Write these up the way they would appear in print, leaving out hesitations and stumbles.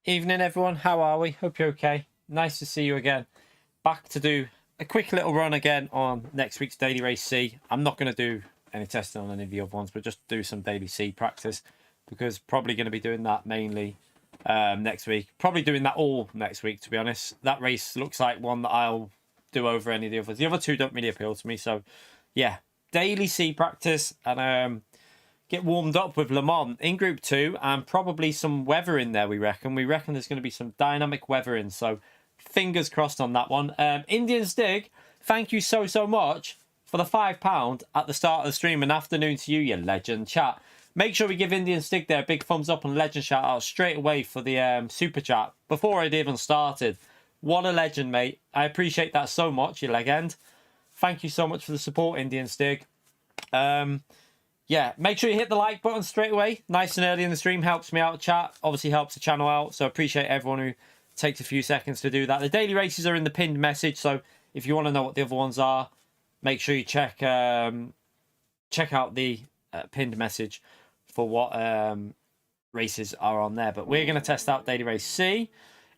Evening, everyone. How are we? Hope you're okay. Nice to see you again. Back to do a quick little run again on next week's Daily Race C. I'm not going to do any testing on any of the other ones, but just do some Daily C practice because probably going to be doing that mainly next week. Probably doing that all next week, to be honest. That race looks like one that I'll do over any of the others. The other two don't really appeal to me. So, yeah, Daily C practice and get warmed up with Le Mans in Group 2 and probably some weather in there, we reckon. We reckon there's going to be some dynamic weather in, so fingers crossed on that one. Indian Stig, thank you so much for the £5 at the start of the stream. And afternoon to you, you legend. Chat, make sure we give Indian Stig there a big thumbs up and legend shout out straight away for the super chat before it even started. What a legend, mate. I appreciate that so much, you legend. Thank you so much for the support, Indian Stig. Yeah, make sure you hit the like button straight away. Nice and early in the stream. Helps me out, chat. Obviously helps the channel out. So appreciate everyone who takes a few seconds to do that. The daily races are in the pinned message. So if you want to know what the other ones are, make sure you check out the pinned message for what races are on there. But we're going to test out Daily Race C.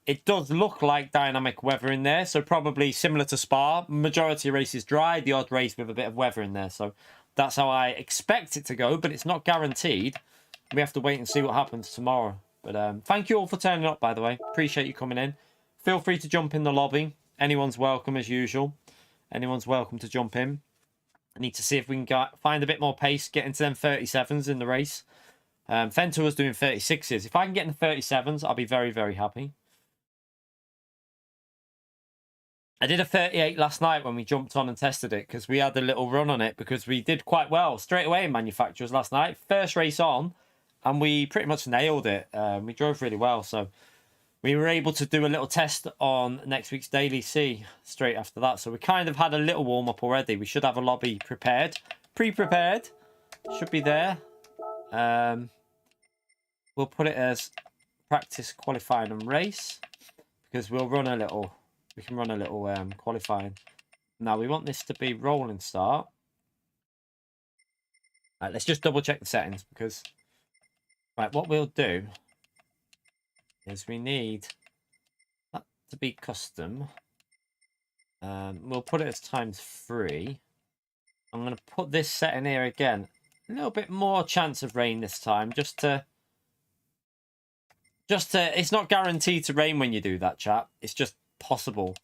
It does look like dynamic weather in there. So probably similar to Spa. Majority of races dry. The odd race with a bit of weather in there. So that's how I expect it to go, but it's not guaranteed. We have to wait and see what happens tomorrow. But thank you all for turning up, by the way. Appreciate you coming in. Feel free to jump in the lobby. Anyone's welcome, as usual. Anyone's welcome to jump in. I need to see if we can find a bit more pace, get into them 37s in the race. Fento was doing 36s. If I can get into 37s, I'll be very happy. I did a 38 last night when we jumped on and tested it because we had a little run on it because we did quite well straight away in manufacturers last night. First race on, and we pretty much nailed it. We drove really well, so we were able to do a little test on next week's Daily C straight after that. So we kind of had a little warm-up already. We should have a lobby prepared. Pre-prepared. Should be there. We'll put it as practice, qualifying and race because we'll run a little... We can run a little qualifying. Now, we want this to be rolling start. Right, let's just double check the settings because... Right, what we'll do is we need that to be custom. We'll put it as ×3. I'm going to put this setting here again. A little bit more chance of rain this time, just to... It's not guaranteed to rain when you do that, chat. It's just possible.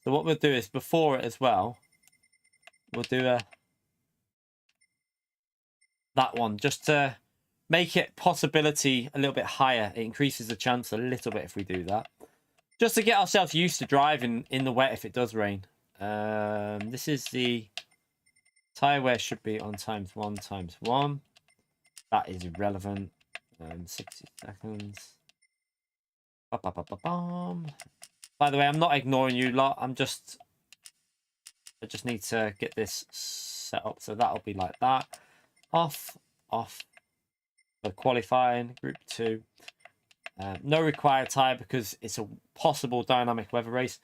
So what we'll do is before it as well, we'll do that one just to make it possibility a little bit higher. It increases the chance a little bit if we do that, just to get ourselves used to driving in the wet if it does rain. This is the tire wear should be on ×1. That is irrelevant. 60 seconds. By the way, I'm not ignoring you lot. I just need to get this set up. So that'll be like that. Off. So qualifying, Group 2. No required tyre because it's a possible dynamic weather race.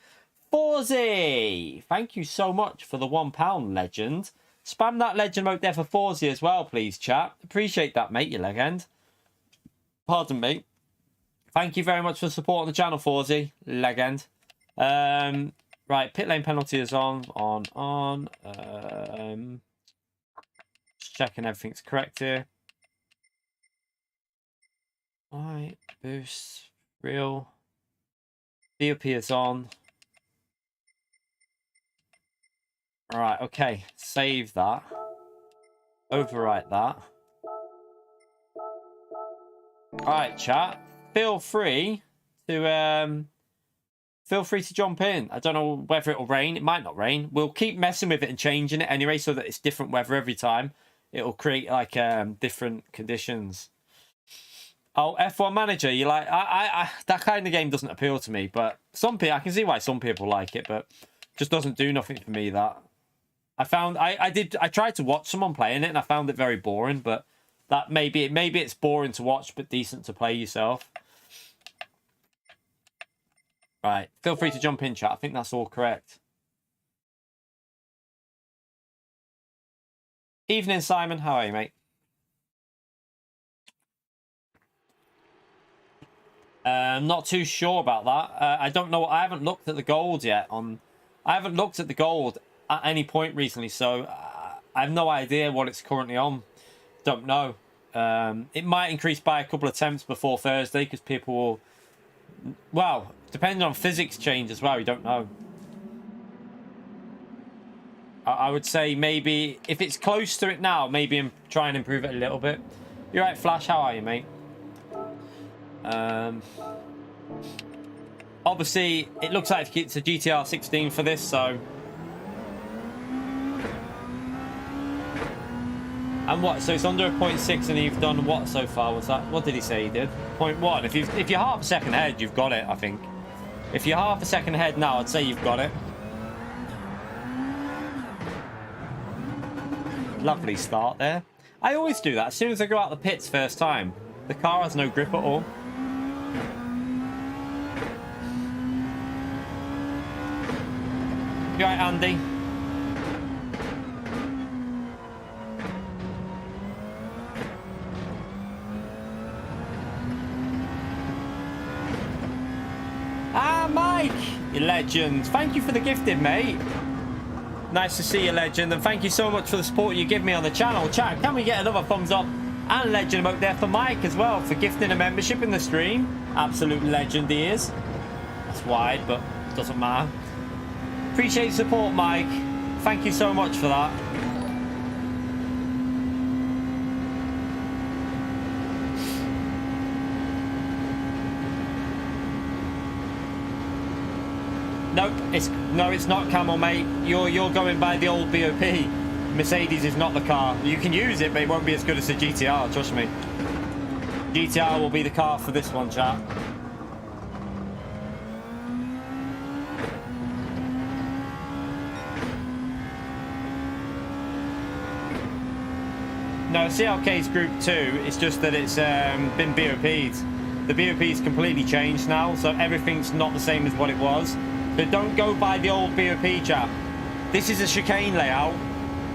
Forzy! Thank you so much for the £1 legend. Spam that legend mode there for Forzy as well, please, chat. Appreciate that, mate, you legend. Pardon me. Thank you very much for supporting the channel, Forzy. Legend. Right, pit lane penalty is on. Just checking everything's correct here. Alright, boost. Real. DOP is on. Alright, okay. Save that. Overwrite that. Alright, chat. Feel free to jump in. I don't know whether it'll rain. It might not rain. We'll keep messing with it and changing it anyway so that it's different weather every time. It'll create like different conditions. Oh, F1 Manager, you like I that kind of game doesn't appeal to me, but some people, I can see why some people like it, but just doesn't do nothing for me. That I found I tried to watch someone playing it and I found it very boring, but that maybe it's boring to watch but decent to play yourself. Right, feel free to jump in, chat. I think that's all correct. Evening, Simon. How are you, mate? I'm not too sure about that. I don't know. I haven't looked at the gold yet. I haven't looked at the gold at any point recently, so I have no idea what it's currently on. Don't know. It might increase by a couple of attempts before Thursday because people will... Well, depending on physics change as well, you don't know. I would say maybe if it's close to it now, maybe try and improve it a little bit. You're right, Flash. How are you, mate? Obviously, it looks like it's a GTR 16 for this, so... And what? So it's under a 0.6 and you've done what so far? What's that? What did he say he did? 0.1. If you're half a second ahead, you've got it, I think. If you're half a second ahead now, I'd say you've got it. Lovely start there. I always do that. As soon as I go out the pits first time, the car has no grip at all. You right, Andy? Ah, Mike! You legend. Thank you for the gifted, mate. Nice to see you, legend, and thank you so much for the support you give me on the channel. Chat, can we get another thumbs up and legend emote there for Mike as well for gifting a membership in the stream? Absolute legend he is. That's wide, but doesn't matter. Appreciate support, Mike. Thank you so much for that. Nope, it's not Camel, mate. You're going by the old BOP. Mercedes is not the car. You can use it, but it won't be as good as the GTR, trust me. GTR will be the car for this one, chat. No, CLK's Group 2, it's just that it's been BOP'd. The BOP's completely changed now, so everything's not the same as what it was. But don't go by the old BOP, chap. This is a chicane layout.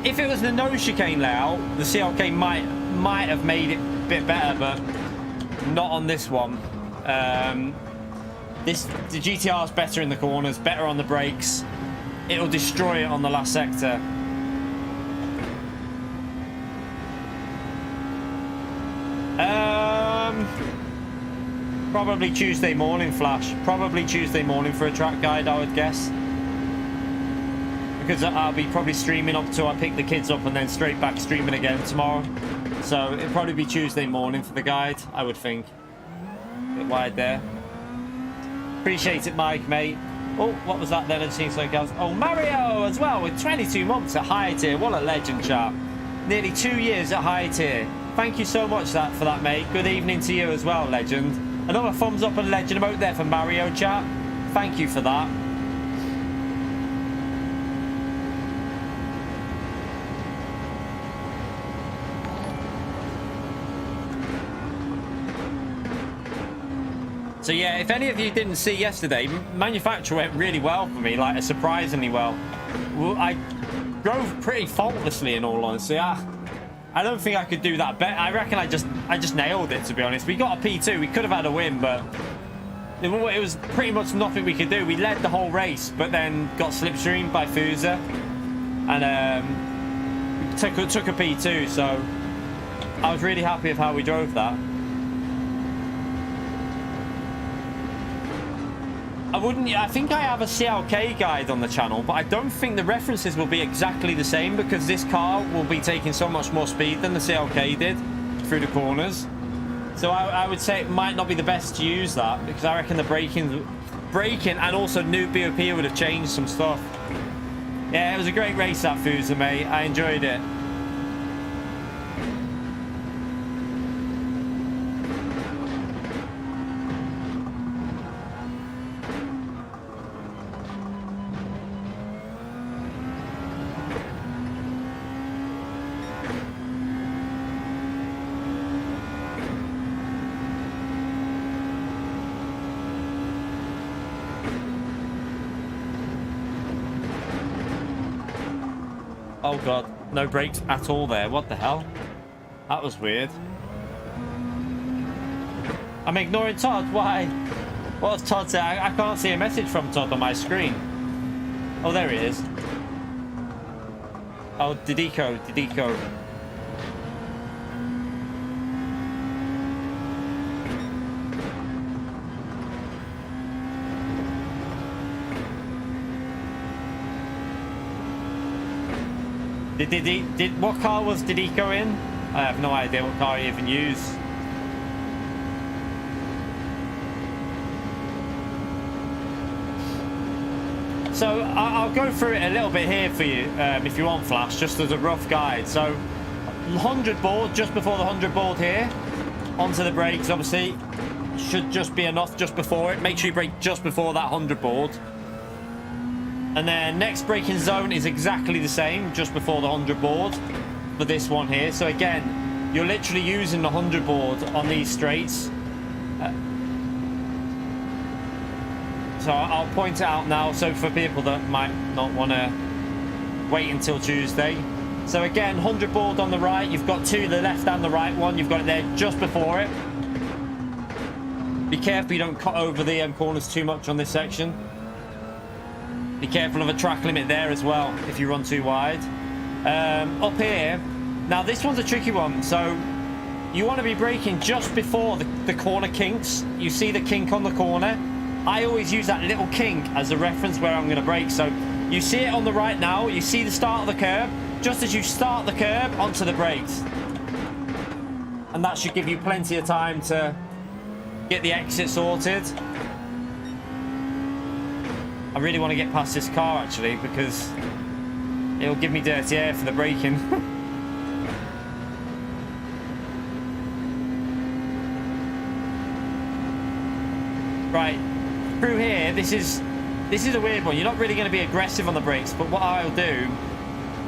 If it was the no chicane layout, the CLK might have made it a bit better, but not on this one. The GTR is better in the corners, better on the brakes. It'll destroy it on the last sector. Probably Tuesday morning, Flash. Probably Tuesday morning for a track guide, I would guess. Because I'll be probably streaming up till I pick the kids up and then straight back streaming again tomorrow. So it'll probably be Tuesday morning for the guide, I would think. A bit wide there. Appreciate it, Mike, mate. Oh, what was that then? It seems like else. Oh, Mario as well with 22 months at high tier. What a legend, chap. Nearly 2 years at high tier. Thank you so much for that, mate. Good evening to you as well, legend. Another thumbs up and legend emote there for Mario, chat. Thank you for that. So yeah, if any of you didn't see yesterday, manufacture went really well for me, like surprisingly well. I drove pretty faultlessly, in all honesty. I don't think I could do that better. I reckon I just nailed it, to be honest. We got a P2. We could have had a win, but it was pretty much nothing we could do. We led the whole race, but then got slipstreamed by Fusa and took a P2. So I was really happy with how we drove that. I think I have a CLK guide on the channel, but I don't think the references will be exactly the same because this car will be taking so much more speed than the CLK did through the corners. So I would say it might not be the best to use that because I reckon the braking and also new BOP would have changed some stuff. Yeah, it was a great race, that Fusa, mate. I enjoyed it. Oh god, no brakes at all there. What the hell? That was weird. I'm ignoring Todd. Why? What does Todd say? I can't see a message from Todd on my screen. Oh, there he is. Oh, Didico. What car was Didico in? I have no idea what car he even used. So I'll go through it a little bit here for you if you want, Flash, just as a rough guide. So 100 board, just before the 100 board here, onto the brakes, obviously, should just be enough just before it. Make sure you brake just before that 100 board. And then next braking zone is exactly the same, just before the 100 board for this one here. So again, you're literally using the 100 board on these straights. So I'll point it out now, so for people that might not want to wait until Tuesday. So again, 100 board on the right, you've got two, the left and the right one, you've got it there just before it. Be careful you don't cut over the corners too much on this section. Be careful of a track limit there as well if you run too wide. Up here, now this one's a tricky one, so you want to be braking just before the corner kinks. You see the kink on the corner. I always use that little kink as a reference where I'm going to brake. So you see it on the right now, you see the start of the curb. Just as you start the curb, onto the brakes. And that should give you plenty of time to get the exit sorted. I really want to get past this car actually, because it'll give me dirty air for the braking. Right, through here, this is a weird one. You're not really going to be aggressive on the brakes, but what I'll do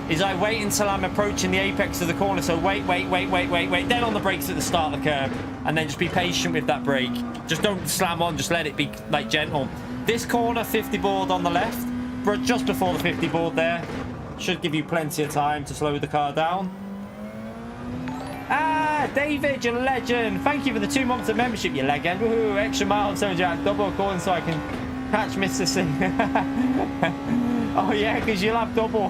is I wait until I'm approaching the apex of the corner. So wait, then on the brakes at the start of the curb, and then just be patient with that brake. Just don't slam on, just let it be like gentle. This corner, 50 board on the left, but just before the 50 board there, should give you plenty of time to slow the car down. Ah, David, you're a legend. Thank you for the 2 months of membership, you legend. Woohoo, extra mile, so Jack, double coin so I can catch Mr. C. Oh yeah, because you'll have double.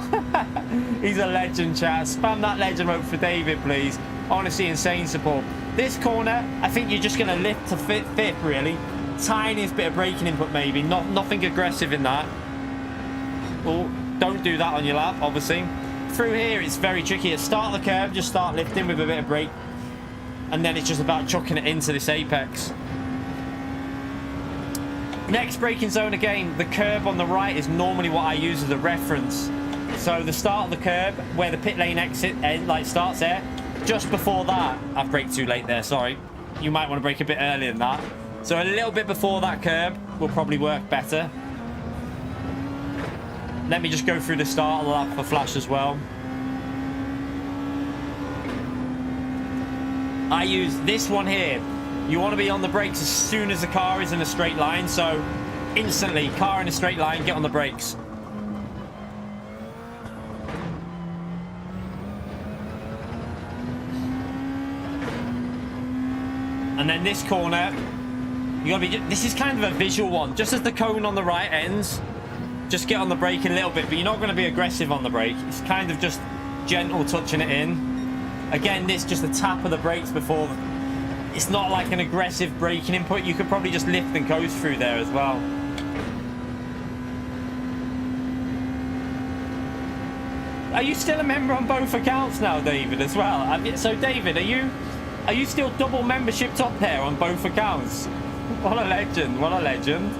He's a legend, chat. Spam that legend vote for David, please. Honestly, insane support. This corner, I think you're just going to lift to fifth, really. Tiniest bit of braking input, maybe. Nothing aggressive in that. Oh, don't do that on your lap, obviously. Through here, it's very tricky. At start of the curve, just start lifting with a bit of brake. And then it's just about chucking it into this apex. Next braking zone, again, the curb on the right is normally what I use as a reference. So the start of the curb, where the pit lane exit starts there, just before that, I've braked too late there, sorry. You might want to brake a bit earlier than that. So a little bit before that curb will probably work better. Let me just go through the start of the lap for Flash as well. I use this one here. You want to be on the brakes as soon as the car is in a straight line. So instantly, car in a straight line, get on the brakes. And then this corner, you gotta be. This is kind of a visual one. Just as the cone on the right ends, just get on the brake a little bit, but you're not going to be aggressive on the brake. It's kind of just gentle touching it in. Again, this just a tap of the brakes before. It's not like an aggressive braking input. You could probably just lift and coast through there as well. Are you still a member on both accounts now, David, as well? So, David, are you still double membership top there on both accounts? What a legend, what a legend.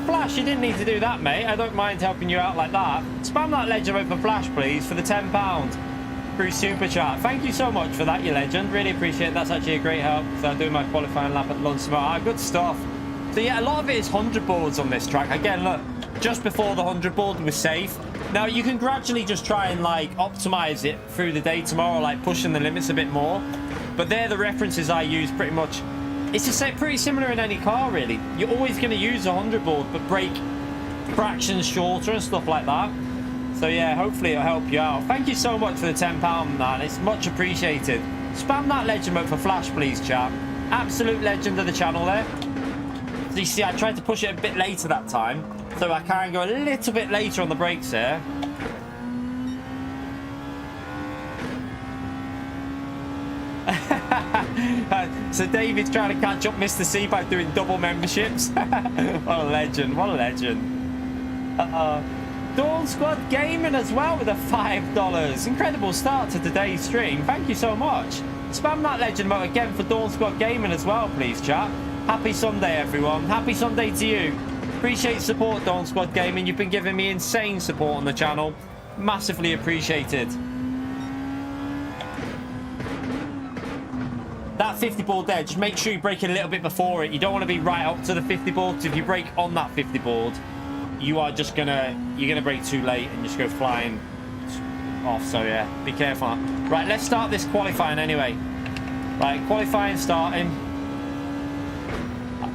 Flash, you didn't need to do that, mate. I don't mind helping you out like that. Spam that legend over for Flash, please, for the £10 through Super Chat. Thank you so much for that, you legend. Really appreciate it. That's actually a great help. So I'm doing my qualifying lap at lunch tomorrow. Good stuff. So yeah, a lot of it is 100 boards on this track. Again, look, just before the 100 board was safe. Now, you can gradually just try and, like, optimize it through the day tomorrow, like, pushing the limits a bit more. But they're the references I use pretty much. It's just pretty similar in any car, really. You're always going to use a 100 board, but break fractions shorter and stuff like that. So, yeah, hopefully it'll help you out. Thank you so much for the £10, man. It's much appreciated. Spam that legend mode for Flash, please, chat. Absolute legend of the channel there. So you see, I tried to push it a bit later that time, so I can go a little bit later on the brakes here. So David's trying to catch up Mr. C by doing double memberships. What a legend, what a legend. Dawn Squad Gaming as well with a $5. Incredible start to today's stream. Thank you so much. Spam that legend mode again for Dawn Squad Gaming as well, please, chat. Happy Sunday, everyone. Happy Sunday to you. Appreciate support, Dawn Squad Gaming. You've been giving me insane support on the channel. Massively appreciated. That 50 board there, just make sure you brake it a little bit before it. You don't want to be right up to the 50 board, because if you brake on that 50 board, you are just you're gonna brake too late and just go flying off. So yeah, be careful. Right, let's start this qualifying anyway. Right, qualifying starting.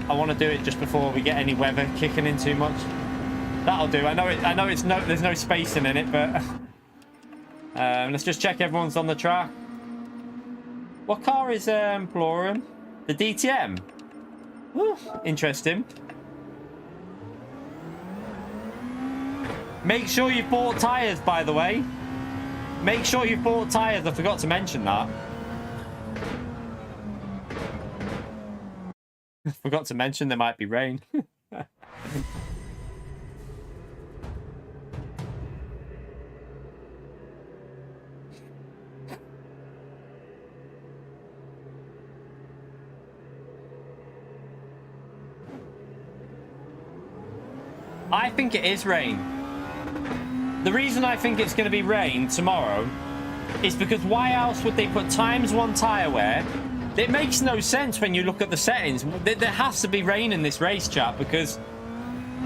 I want to do it just before we get any weather kicking in too much. That'll do. I know it's there's no spacing in it, but let's just check everyone's on the track. What car is Plorium? The DTM. Ooh, interesting. Make sure you bought tyres, by the way. Make sure you bought tyres. I forgot to mention that. Forgot to mention there might be rain. I think it is rain. The reason I think it's going to be rain tomorrow is because why else would they put ×1 tyre wear? It makes no sense when you look at the settings. There has to be rain in this race, chat, because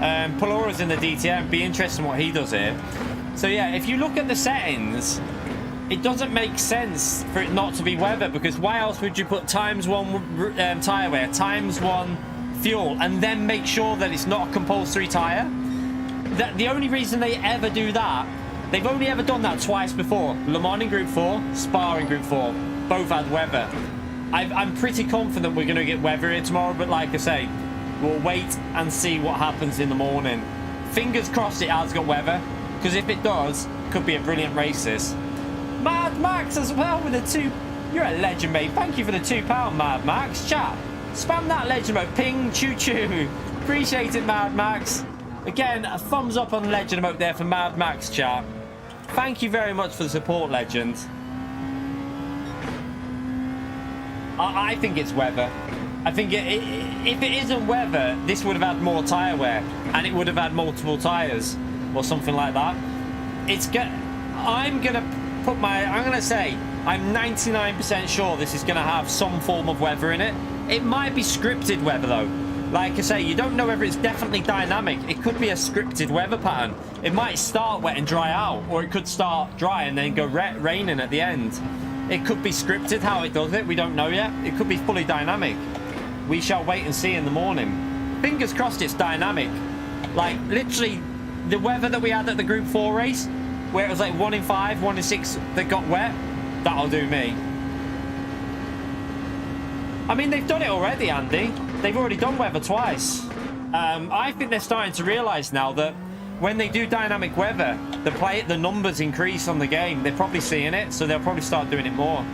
Palora's in the DTM. Be interesting what he does here. So yeah, if you look at the settings, it doesn't make sense for it not to be weather, because why else would you put ×1 tyre wear, ×1 fuel, and then make sure that it's not a compulsory tyre? The only reason they ever do that, they've only ever done that twice before. Le Mans in Group 4, Spa in Group 4. Both had weather. I'm pretty confident we're going to get weather here tomorrow, but like I say, we'll wait and see what happens in the morning. Fingers crossed it has got weather, because if it does, it could be a brilliant race this. Mad Max as well with a 2. You're a legend, mate. Thank you for the £2, Mad Max. Chat, spam that legend mode. Ping, choo choo. Appreciate it, Mad Max. Again, a thumbs up on legend emote there for Mad Max, chat. Thank you very much for the support, legend. I think it's weather. I think if it isn't weather, this would have had more tyre wear, and it would have had multiple tyres or something like that. I'm gonna say I'm 99% sure this is gonna have some form of weather in it. It might be scripted weather though. Like I say, you don't know whether it's definitely dynamic. It could be a scripted weather pattern. It might start wet and dry out, or it could start dry and then go raining at the end. It could be scripted how it does it. We don't know yet. It could be fully dynamic. We shall wait and see in the morning. Fingers crossed it's dynamic. Like, literally, the weather that we had at the Group 4 race, where it was like 1 in 5, 1 in 6 that got wet, that'll do me. I mean, they've done it already, Andy. They've already done weather twice. I think they're starting to realise now that when they do dynamic weather, the numbers increase on the game. They're probably seeing it, so they'll probably start doing it more.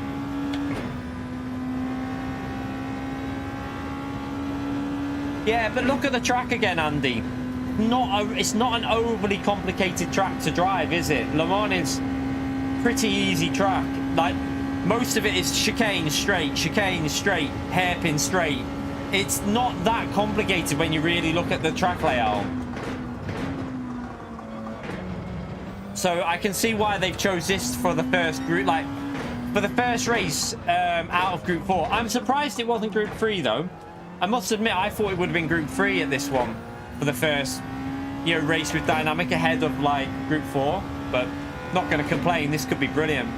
Yeah, but look at the track again, Andy. It's not an overly complicated track to drive, is it? Le Mans is pretty easy track. Like, most of it is chicane straight, hairpin straight. It's not that complicated when you really look at the track layout. So I can see why they've chose this for the first group, like for the first race out of Group 4. I'm surprised it wasn't Group 3 though. I must admit, I thought it would have been Group 3 at this one for the first you know, race with dynamic ahead of like Group 4, but not going to complain. This could be brilliant.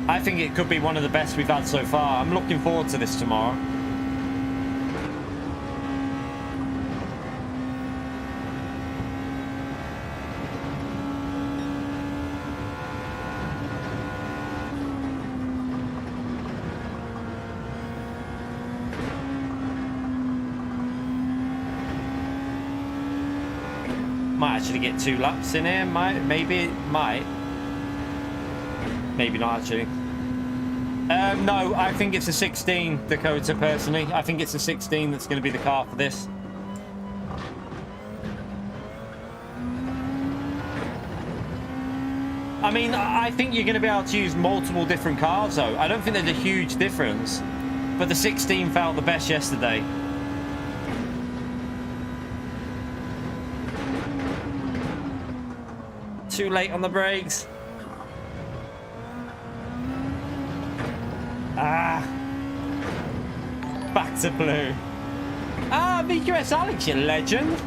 I think it could be one of the best we've had so far. I'm looking forward to this tomorrow. Might actually get 2 laps in here. Maybe not actually. No, I think it's a 16, Dakota, personally. I think it's a 16 that's going to be the car for this. I mean, I think you're going to be able to use multiple different cars, though. I don't think there's a huge difference. But the 16 felt the best yesterday. Too late on the brakes. Ah. Back to blue. Ah, VQS Alex, you legend.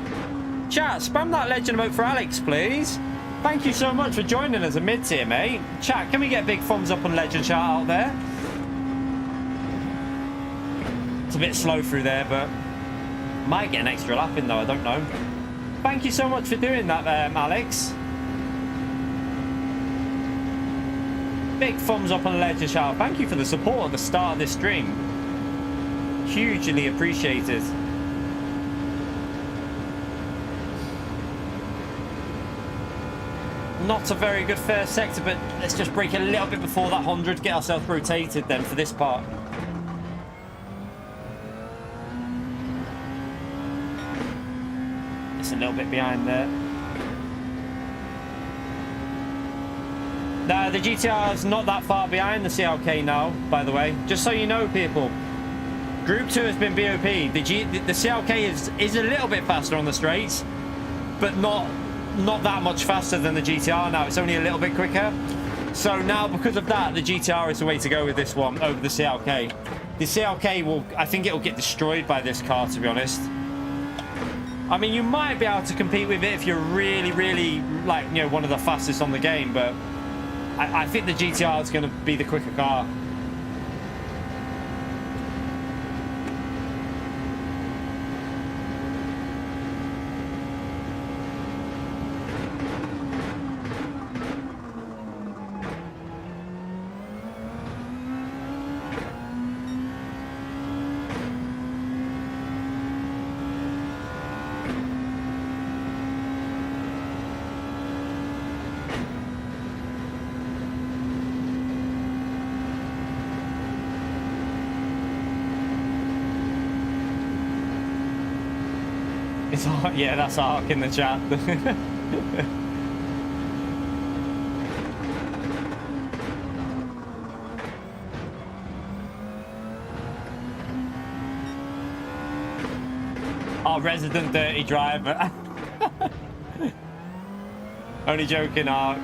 Chat, spam that legend emote for Alex, please. Thank you so much for joining as a mid-tier, mate. Chat, can we get a big thumbs up on legend shout out there? It's a bit slow through there, but might get an extra lap in though, I don't know. Thank you so much for doing that, Alex. Big thumbs up on the legend shout. Thank you for the support at the start of this stream. Hugely appreciated. Not a very good first sector, but let's just break it a little bit before that 100, get ourselves rotated then for this part. It's a little bit behind there. No, the GTR is not that far behind the CLK now, by the way. Just so you know, people. Group 2 has been BOP. The CLK is a little bit faster on the straights, but not that much faster than the GTR now. It's only a little bit quicker. So now, because of that, the GTR is the way to go with this one over the CLK. The CLK will, I think it will get destroyed by this car, to be honest. I mean, you might be able to compete with it if you're really, really, like, you know, one of the fastest on the game, but I think the GTR is going to be the quicker car. Yeah, that's Ark in the chat. Our resident dirty driver. Only joking, Ark.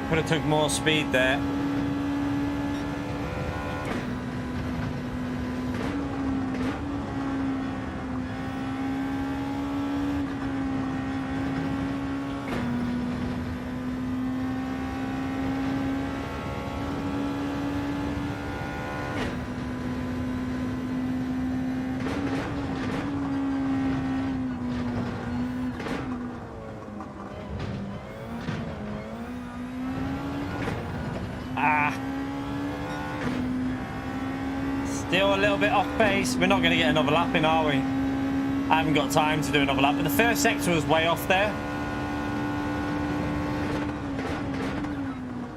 Could have took more speed there. Still a little bit off pace. We're not going to get another lap in, are we? I haven't got time to do another lap, but the first sector was way off there.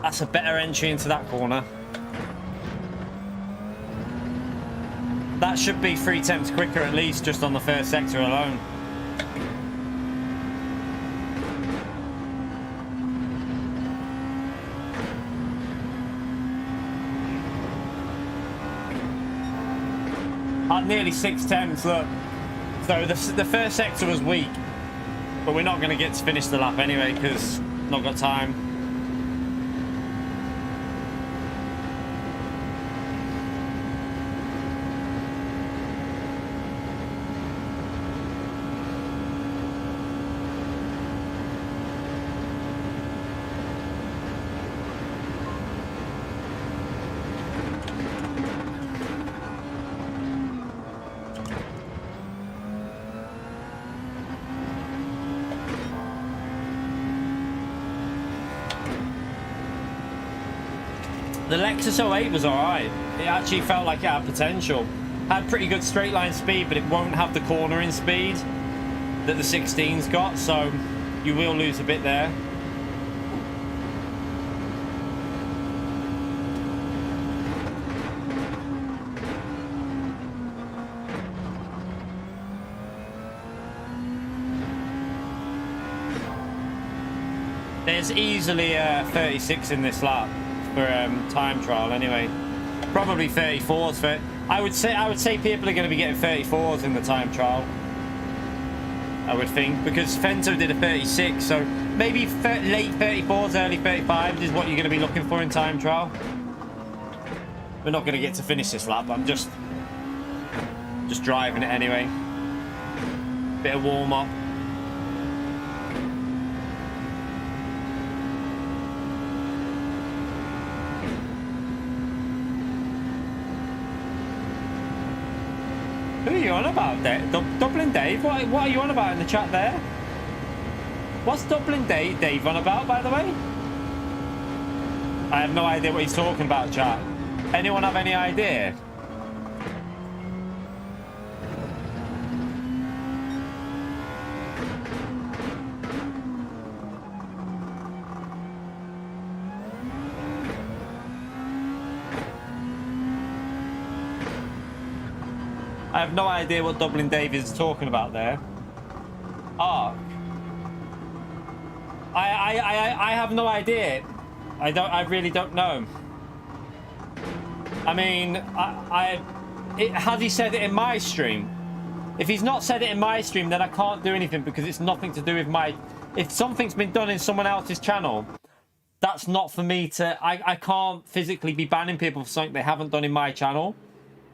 That's a better entry into that corner. That should be 3 tenths quicker at least, just on the first sector alone. At nearly 6 tenths, look. So the first sector was weak. But we're not going to get to finish the lap anyway, because not got time. The Lexus O8 was alright. It actually felt like it had potential. Had pretty good straight line speed, but it won't have the cornering speed that the 16's got, so you will lose a bit there. There's easily 36 in this lap for time trial anyway. Probably 34s for I would say people are going to be getting 34s in the time trial, I would think, because Fento did a 36, so maybe late 34s, early 35s is what you're going to be looking for in time trial. We're not going to get to finish this lap. I'm just driving it anyway. Bit of warm up. Who are you on about there? Dublin Dave? What are you on about in the chat there? What's Dublin Dave on about, by the way? I have no idea what he's talking about, chat. Anyone have any idea? I have no idea what Dublin Dave is talking about there. Arc. I have no idea. I really don't know. I mean, has he said it in my stream? If he's not said it in my stream, then I can't do anything because it's nothing to do with my... If something's been done in someone else's channel, that's not for me to... I can't physically be banning people for something they haven't done in my channel.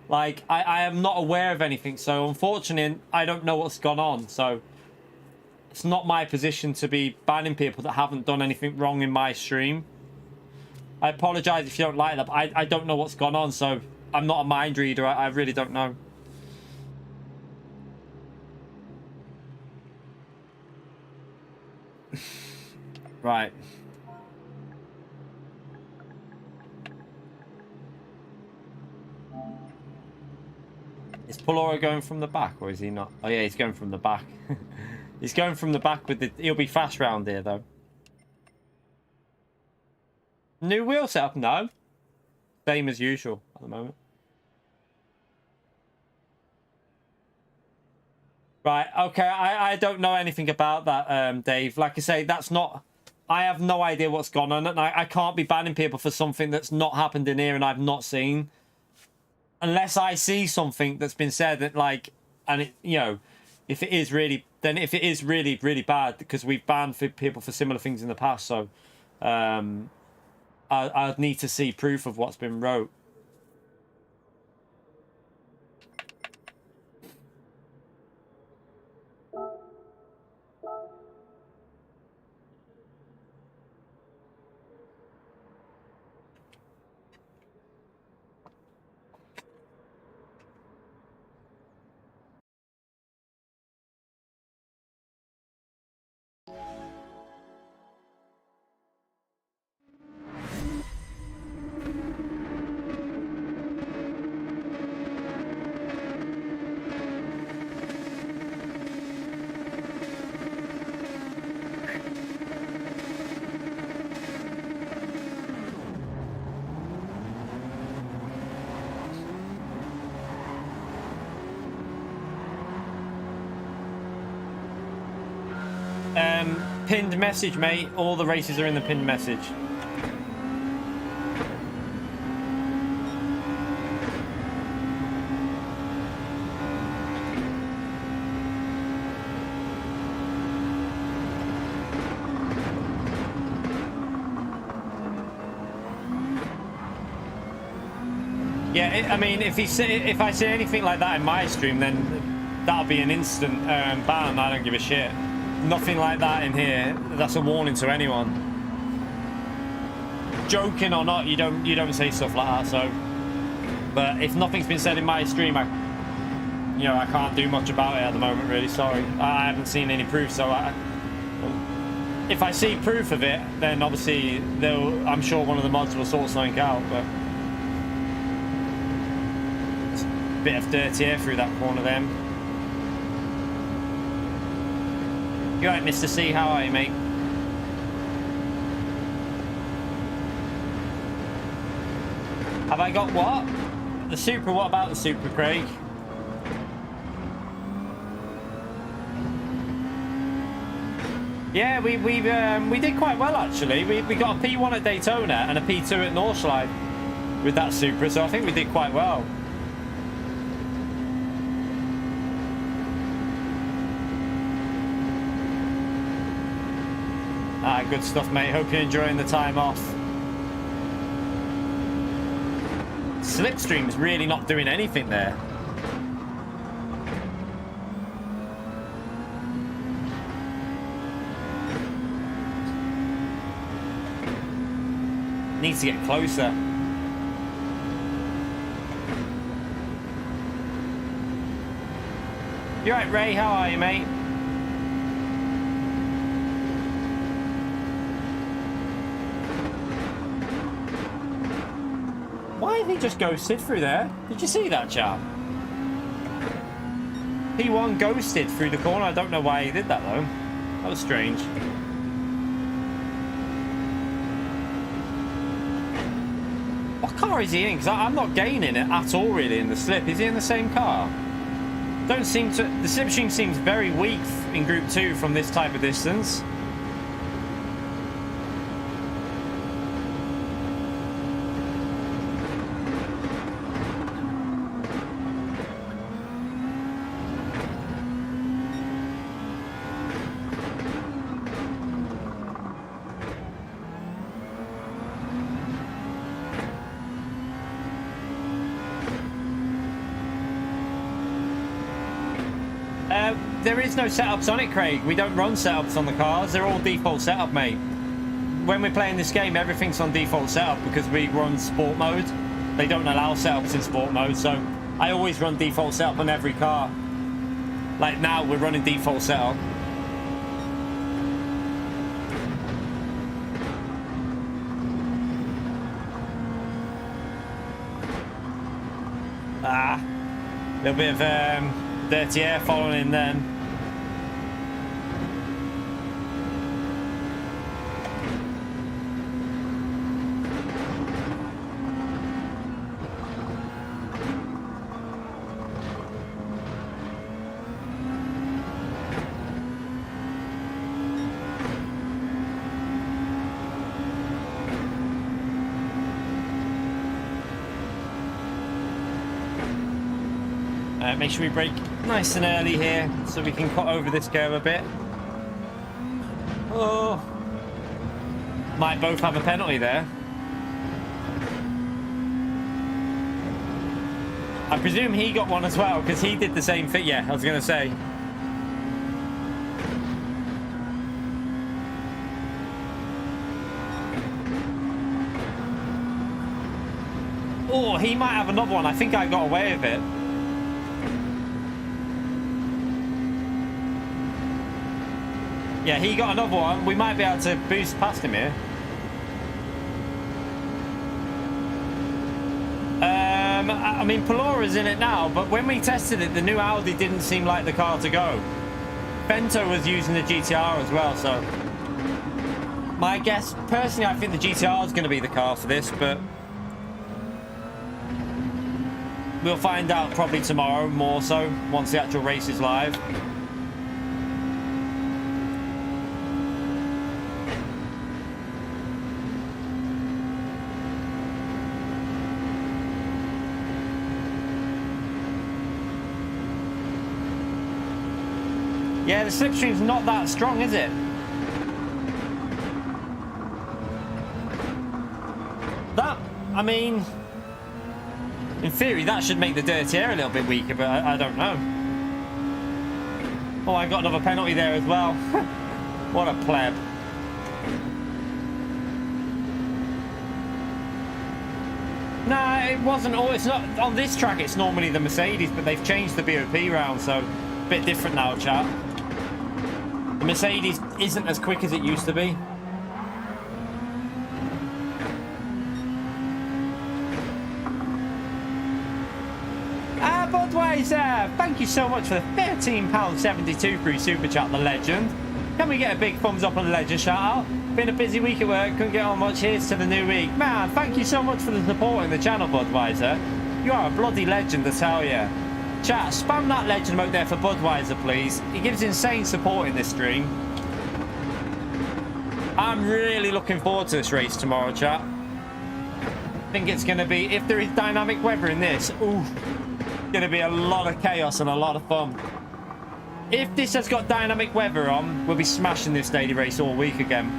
Like, I am not aware of anything, so unfortunately, I don't know what's gone on, so it's not my position to be banning people that haven't done anything wrong in my stream. I apologise if you don't like that, but I don't know what's gone on, so I'm not a mind reader. I really don't know. Right. Is Poloro going from the back, or is he not? Oh yeah, he's going from the back. He's going from the back with the... He'll be fast round here, though. New wheel setup? No. Same as usual at the moment. Right, okay, I don't know anything about that, Dave. Like I say, that's not... I have no idea what's gone on, and I can't be banning people for something that's not happened in here and I've not seen. Unless I see something that's been said that, like, and it, you know, if it is really, then if it is really, really bad, because we've banned people for similar things in the past, so I'd need to see proof of what's been wrote. Pinned message, mate. All the races are in the pinned message. Yeah, I mean, if I see anything like that in my stream, then that'll be an instant ban. I don't give a shit. Nothing like that in here. That's a warning to anyone. Joking or not, you don't say stuff like that. So, but if nothing's been said in my stream, I can't do much about it at the moment. Really, sorry. I haven't seen any proof. So, if I see proof of it, then obviously I'm sure one of the mods will sort something out. But it's a bit of dirty air through that corner then. You alright, Mr. C? How are you, mate? Have I got what? The Super? What about the Super, Craig? Yeah, we did quite well actually. We got a P1 at Daytona and a P2 at Northside with that Supra, so I think we did quite well. Ah, good stuff, mate. Hope you're enjoying the time off. Slipstream's really not doing anything there. Needs to get closer. You right, Ray? How are you, mate? Why did he just ghosted through there? Did you see that, chap? P1 ghosted through the corner. I don't know why he did that, though. That was strange. What car is he in? Because I'm not gaining it at all, really, in the slip. Is he in the same car? Don't seem to... The slipstream seems very weak in Group 2 from this type of distance. There is no setups on it, Craig. We don't run setups on the cars. They're all default setup, mate. When we're playing this game, everything's on default setup because we run sport mode. They don't allow setups in sport mode, so I always run default setup on every car. Like now, we're running default setup. Ah, a little bit of dirty air following in then. Make sure we brake nice and early here so we can cut over this curve a bit. Oh, might both have a penalty there. I presume he got one as well because he did the same thing. Yeah, I was going to say. Oh, he might have another one. I think I got away with it. Yeah, he got another one. We might be able to boost past him here. I mean, Palora's in it now, but when we tested it, the new Audi didn't seem like the car to go. Bento was using the GTR as well, so... My guess, personally, I think the GTR is going to be the car for this, but... We'll find out probably tomorrow, more so, once the actual race is live. Yeah, the slipstream's not that strong, is it? That, I mean... In theory, that should make the dirty air a little bit weaker, but I don't know. Oh, I got another penalty there as well. What a pleb. Nah, it wasn't all. It's not on this track. It's normally the Mercedes, but they've changed the BOP round, so a bit different now, chat. The Mercedes isn't as quick as it used to be. Budweiser, thank you so much for the £13.72 through Super Chat, the legend. Can we get a big thumbs up on the legend shout out? Been a busy week at work, couldn't get on much. Here's to the new week. Man, thank you so much for the support in the channel, Budweiser. You are a bloody legend, I tell ya. Chat, spam that legend emote there for Budweiser, please. He gives insane support in this stream. I'm really looking forward to this race tomorrow, chat. I think it's going to be, if there is dynamic weather in this, ooh, going to be a lot of chaos and a lot of fun. If this has got dynamic weather on, we'll be smashing this daily race all week again.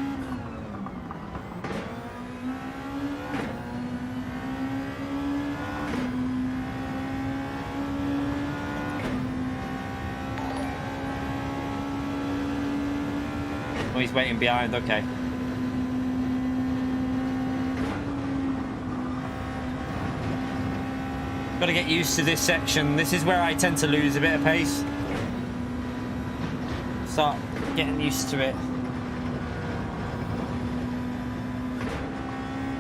Oh, he's waiting behind, okay. Got to get used to this section. This is where I tend to lose a bit of pace. Start getting used to it.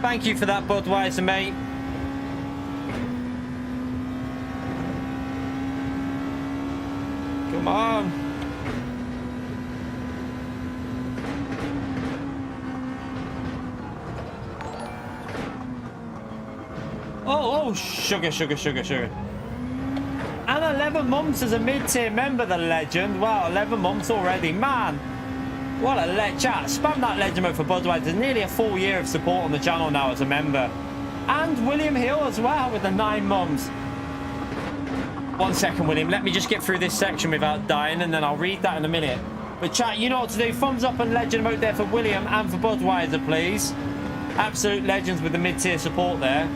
Thank you for that, Budweiser, mate. Come on. Oh, sugar, sugar, sugar, sugar. And 11 months as a mid-tier member, the legend. Wow, 11 months already. Man, what a chat. Spam that legend mode for Budweiser. Nearly a full year of support on the channel now as a member. And William Hill as well with the 9 months. 1 second, William. Let me just get through this section without dying, and then I'll read that in a minute. But chat, you know what to do. Thumbs up and legend mode there for William and for Budweiser, please. Absolute legends with the mid-tier support there.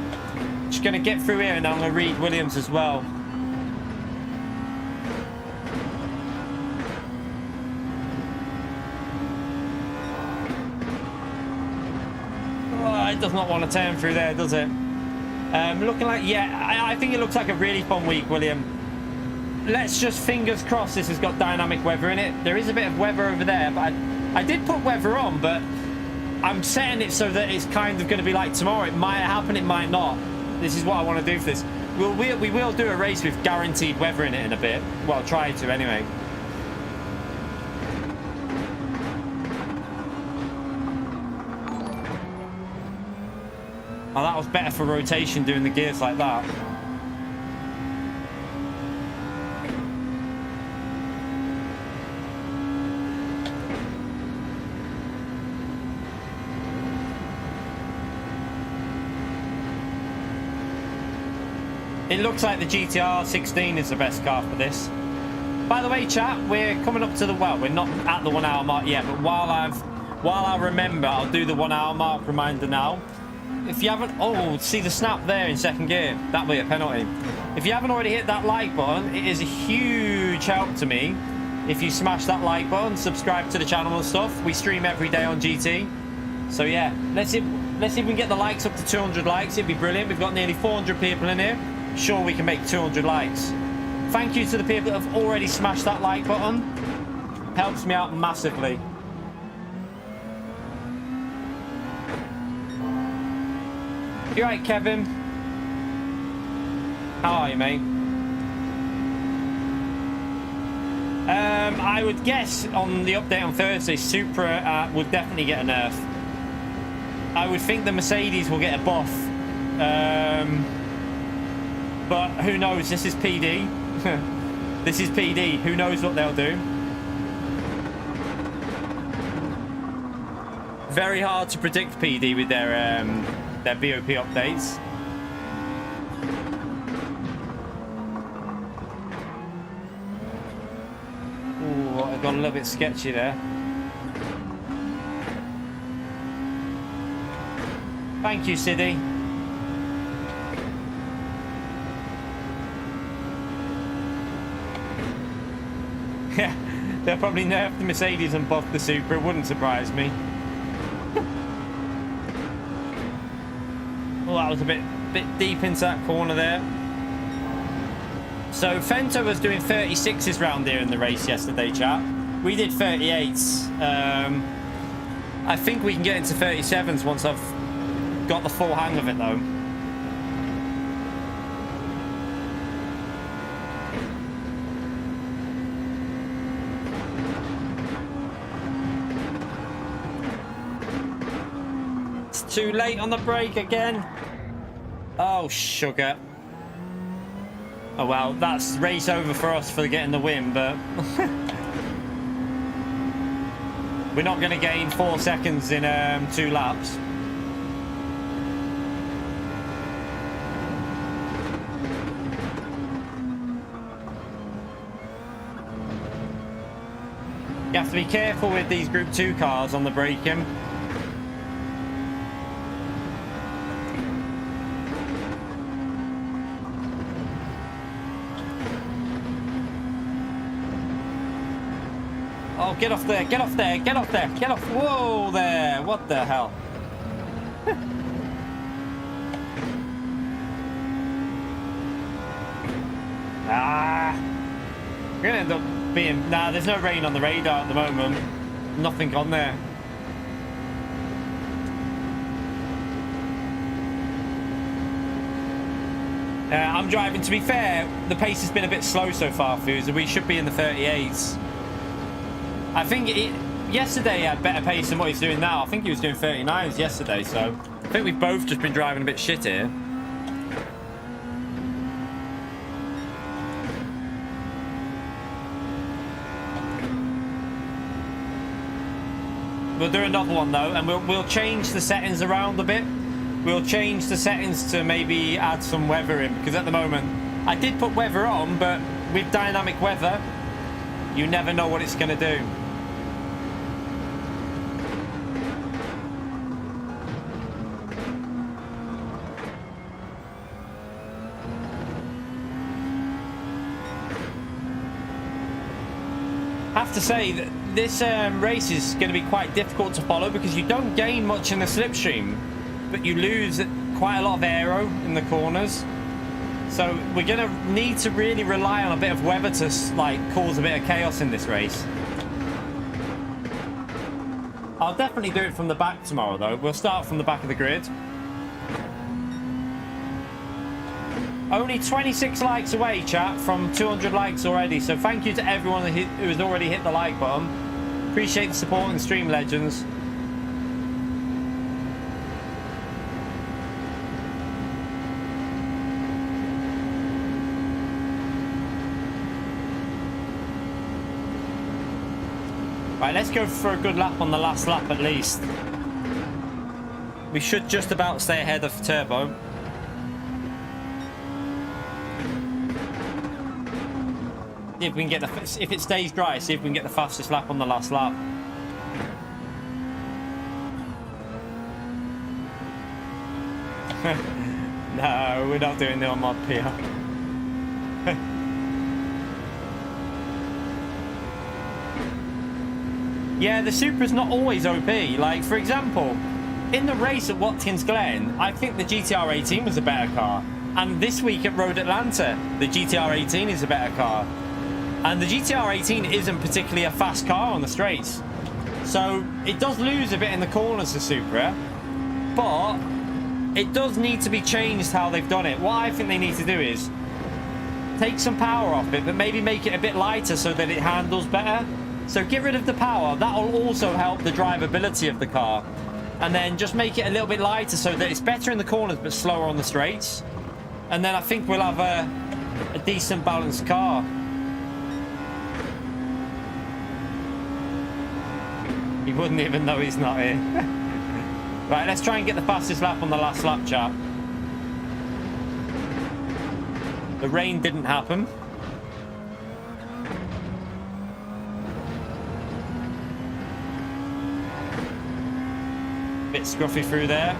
Just going to get through here, and I'm going to read Williams as well. Oh, it does not want to turn through there, does it? Looking like, yeah, I think it looks like a really fun week, William. Let's just fingers crossed this has got dynamic weather in it. There is a bit of weather over there, but I did put weather on, but I'm setting it so that it's kind of going to be like tomorrow. It might happen, it might not. This is what I want to do for this. We will do a race with guaranteed weather in it in a bit. Well, try to anyway. Oh, that was better for rotation, doing the gears like that. It looks like the GTR 16 is the best car for this. By the way, chat, we're coming up to the, well, we're not at the 1 hour mark yet, but while I remember, I'll do the 1 hour mark reminder now. If you haven't, oh, see the snap there in second gear, that'll be a penalty. If you haven't already hit that like button, it is a huge help to me. If you smash that like button, subscribe to the channel and stuff. We stream every day on GT. So yeah, let's see if we can get the likes up to 200 likes. It'd be brilliant. We've got nearly 400 people in here. Sure, we can make 200 likes. Thank you to the people that have already smashed that like button. Helps me out massively. You right, Kevin? How are you, mate? I would guess on the update on Thursday, Supra will definitely get a nerf. I would think the Mercedes will get a buff. But who knows? This is PD. This is PD. Who knows what they'll do? Very hard to predict PD with their BOP updates. Ooh, I got a little bit sketchy there. Thank you, Siddy. Yeah, they'll probably nerf the Mercedes and buff the Supra. It wouldn't surprise me. Well, that was a bit deep into that corner there. So Fento was doing 36s round here in the race yesterday, chat. We did 38s. I think we can get into 37s once I've got the full hang of it, though. It's too late on the brake again. Oh, sugar. Oh, well, that's race over for us for getting the win, but... we're not going to gain 4 seconds in 2 laps. You have to be careful with these Group 2 cars on the braking. Oh, get off there, get off there, get off there, get off. Whoa there, what the hell? We're gonna end up being... Nah, there's no rain on the radar at the moment. Nothing on there. I'm driving. To be fair, the pace has been a bit slow so far, Foods. We should be in the 38s. I think yesterday he had better pace than what he's doing now. I think he was doing 39s yesterday, so I think we've both just been driving a bit shit here. We'll do another one though, and we'll change the settings around a bit. We'll change the settings to maybe add some weather in, because at the moment I did put weather on, but with dynamic weather, you never know what it's going to do. I have to say that this race is going to be quite difficult to follow because you don't gain much in the slipstream, but you lose quite a lot of aero in the corners. So we're going to need to really rely on a bit of weather to like cause a bit of chaos in this race. I'll definitely do it from the back tomorrow though. We'll start from the back of the grid. Only 26 likes away, chat, from 200 likes already. So thank you to everyone who has already hit the like button. Appreciate the support and stream legends. Right, let's go for a good lap on the last lap at least. We should just about stay ahead of Turbo. See if we can get the, if it stays dry, see if we can get the fastest lap on the last lap. No, we're not doing the on-mod PR. Yeah, the Supra's not always OP. Like, for example, in the race at Watkins Glen, I think the GTR 18 was a better car. And this week at Road Atlanta, the GTR 18 is a better car. And the GTR 18 isn't particularly a fast car on the straights. So it does lose a bit in the corners, the Supra. But it does need to be changed how they've done it. What I think they need to do is take some power off it, but maybe make it a bit lighter so that it handles better. So get rid of the power. That'll also help the drivability of the car. And then just make it a little bit lighter so that it's better in the corners but slower on the straights. And then I think we'll have a decent balanced car. He wouldn't even know he's not here. Right, let's try and get the fastest lap on the last lap, chat. The rain didn't happen. Bit scruffy through there.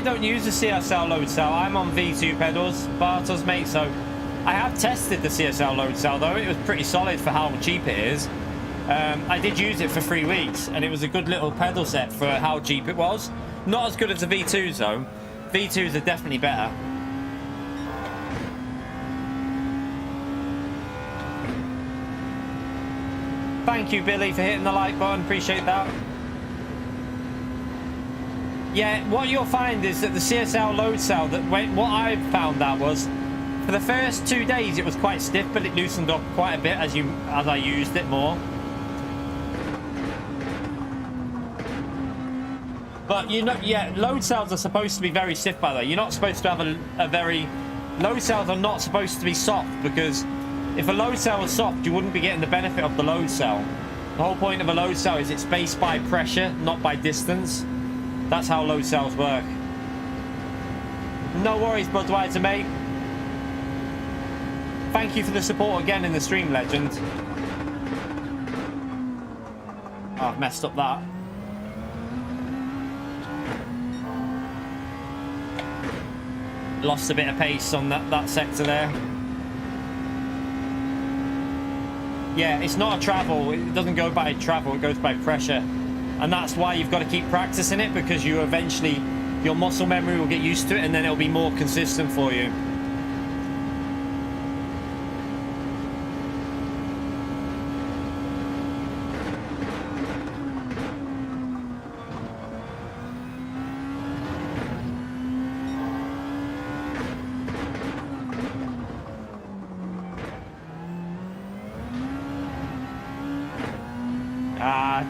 I don't use the CSL load cell. I'm on V2 pedals, Bartos, mate. So I have tested the CSL load cell, though. It was pretty solid for how cheap it is. I did use it for 3 weeks, and it was a good little pedal set for how cheap it was. Not as good as the V2s, though. V2s are definitely better. Thank you, Billy, for hitting the like button. Appreciate that. Yeah, what you'll find is that the CSL load cell, what I found out was, for the first 2 days it was quite stiff, but it loosened up quite a bit as I used it more. But you know, yeah, load cells are supposed to be very stiff, by the way. You're not supposed to have a very... Load cells are not supposed to be soft, because if a load cell was soft, you wouldn't be getting the benefit of the load cell. The whole point of a load cell is it's based by pressure, not by distance. That's how load cells work. No worries, Budweiser, mate. Thank you for the support again in the stream, legend. Oh, I've messed up that. Lost a bit of pace on that sector there. Yeah, it's not a travel. It doesn't go by travel, it goes by pressure. And that's why you've got to keep practicing it, because you eventually, your muscle memory will get used to it, and then it'll be more consistent for you.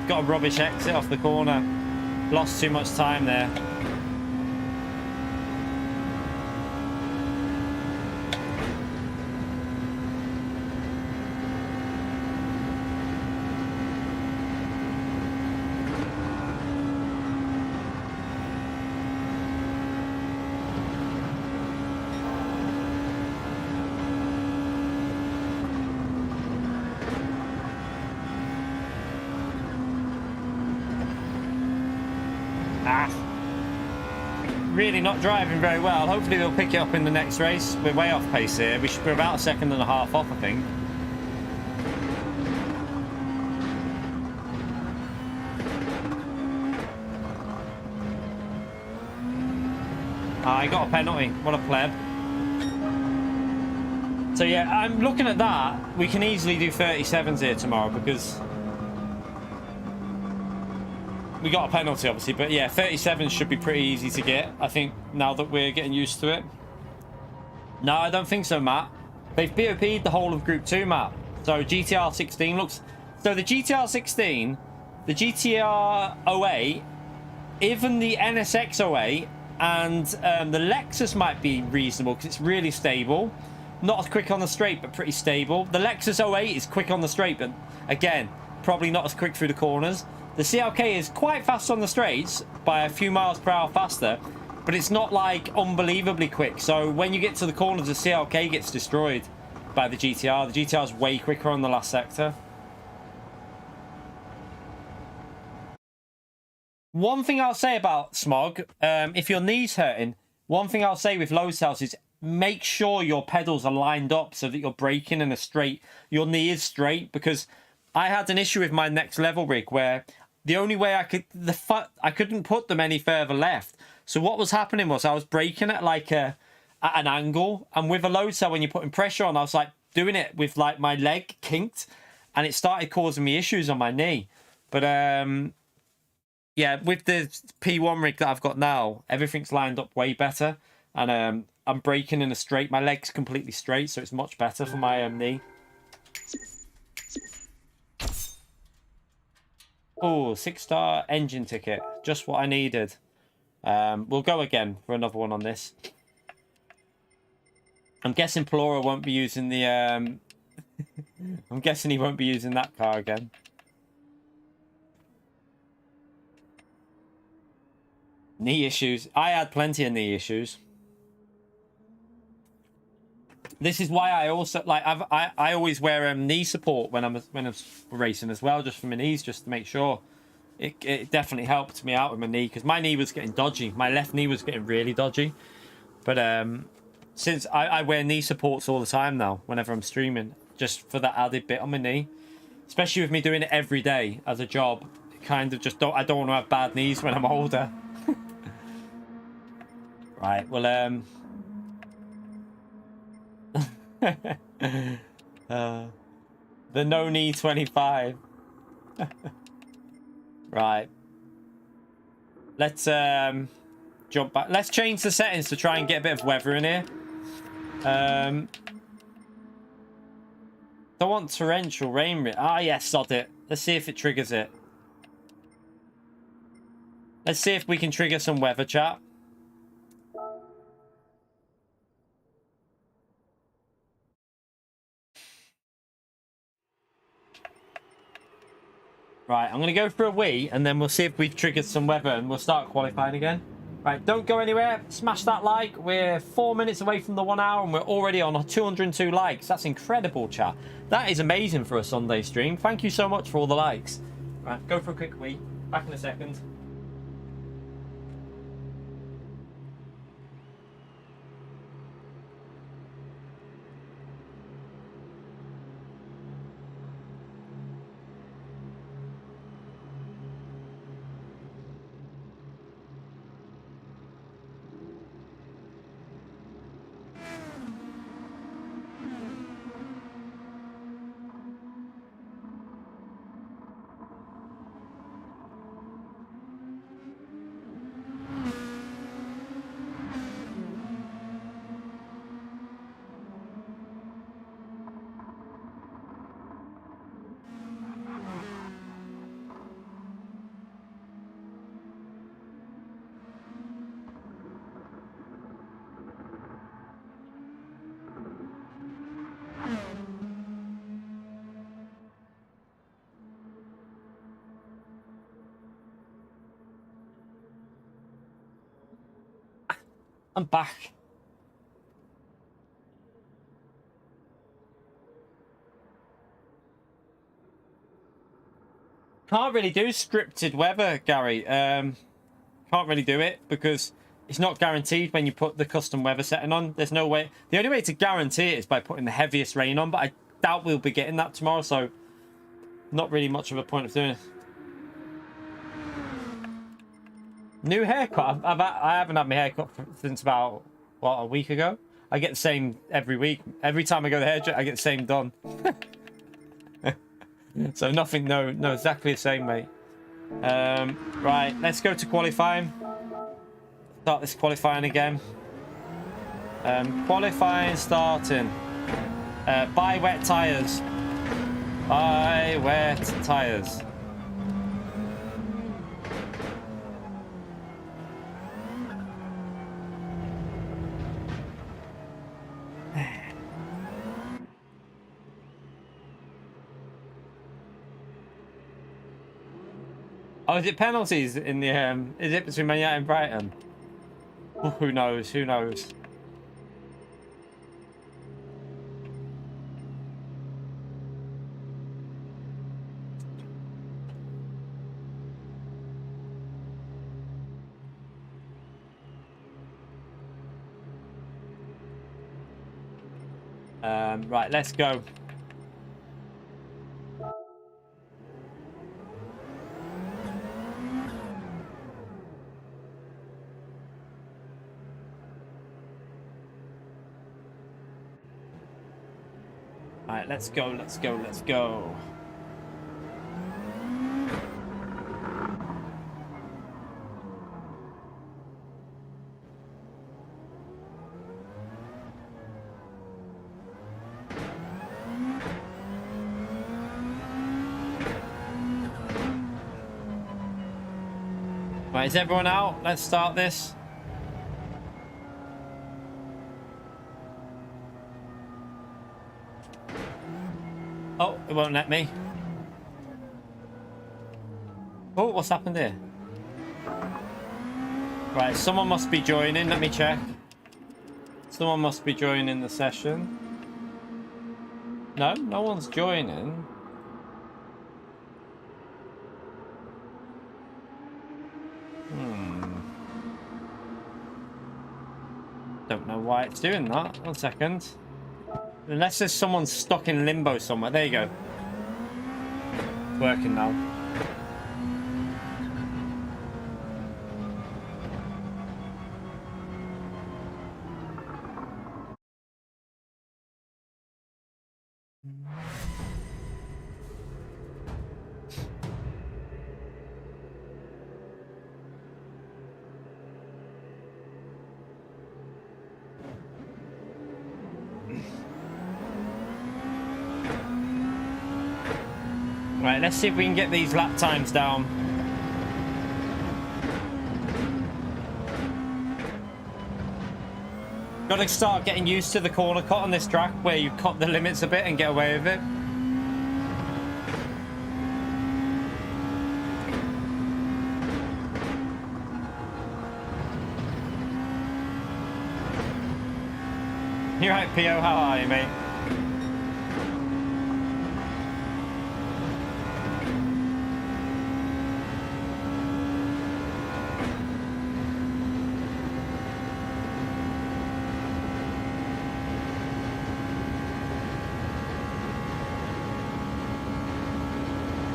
Got a rubbish exit off the corner. Lost too much time there. Really not driving very well. Hopefully they'll pick it up in the next race. We're way off pace here. We're about a second and a half off, I think. I got a penalty. What a pleb. So yeah, I'm looking at that. We can easily do 37s here tomorrow, because we got a penalty, obviously, but yeah, 37 should be pretty easy to get, I think, now that we're getting used to it. No, I don't think so, Matt. They've BOP'd the whole of Group 2, Matt. So GTR 16 looks... So the GTR 16, the GTR 08, even the NSX 08, and the Lexus might be reasonable, because it's really stable. Not as quick on the straight, but pretty stable. The Lexus 08 is quick on the straight, but again, probably not as quick through the corners. The CLK is quite fast on the straights, by a few miles per hour faster, but it's not like unbelievably quick. So when you get to the corners, the CLK gets destroyed by the GTR. The GTR is way quicker on the last sector. One thing I'll say about Smog, if your knee's hurting, one thing I'll say with load cells is make sure your pedals are lined up so that you're braking in a straight, your knee is straight, because I had an issue with my next level rig where the only way I could, I couldn't put them any further left. So what was happening was I was braking at like at an angle, and with a load cell, when you're putting pressure on, I was like doing it with like my leg kinked, and it started causing me issues on my knee. But yeah, with the P1 rig that I've got now, everything's lined up way better, and I'm braking in a straight. My leg's completely straight, so it's much better for my knee. Oh, 6-star engine ticket. Just what I needed. We'll go again for another one on this. I'm guessing Plora won't be using the... I'm guessing he won't be using that car again. Knee issues. I had plenty of knee issues. This is why I also like I always wear knee support when I'm racing as well, just for my knees, just to make sure it definitely helped me out with my knee, because my knee was getting dodgy. My left knee was getting really dodgy. But since I wear knee supports all the time now, whenever I'm streaming, just for that added bit on my knee, especially with me doing it every day as a job, kind of just I don't want to have bad knees when I'm older. Right, well, the no knee 25. Right, let's jump back. Let's change the settings to try and get a bit of weather in here. Don't want torrential rain. Ah, yes, sod it. Let's see if it triggers it. Let's see if we can trigger some weather, chat. Right, I'm going to go for a wee, and then we'll see if we've triggered some weather, and we'll start qualifying again. Right, don't go anywhere. Smash that like. We're 4 minutes away from the 1 hour, and we're already on 202 likes. That's incredible, chat. That is amazing for a Sunday stream. Thank you so much for all the likes. Right, go for a quick wee. Back in a second. I'm back. Can't really do scripted weather, Gary. Can't really do it because it's not guaranteed when you put the custom weather setting on. There's no way. The only way to guarantee it is by putting the heaviest rain on, but I doubt we'll be getting that tomorrow, so not really much of a point of doing it. New haircut. I haven't had my haircut since about, what, a week ago? I get the same every week. Every time I go to the hairdresser, I get the same done. So nothing, no, exactly the same, mate. Right, let's go to qualifying. Start this qualifying again. Qualifying starting. Buy wet tires. Buy wet tires. Oh, is it penalties in the is it between Man United and Brighton? Oh, who knows? Who knows? Right, let's go. Right, let's go, let's go, let's go. Right, is everyone out? Let's start this. Oh, it won't let me. Oh, what's happened here? Right, someone must be joining. Let me check. Someone must be joining the session. No, no one's joining. Don't know why it's doing that. 1 second. Unless there's someone stuck in limbo somewhere. There you go. It's working now. Right, let's see if we can get these lap times down. Got to start getting used to the corner cut on this track where you cut the limits a bit and get away with it. You're right, P.O. How are you, mate?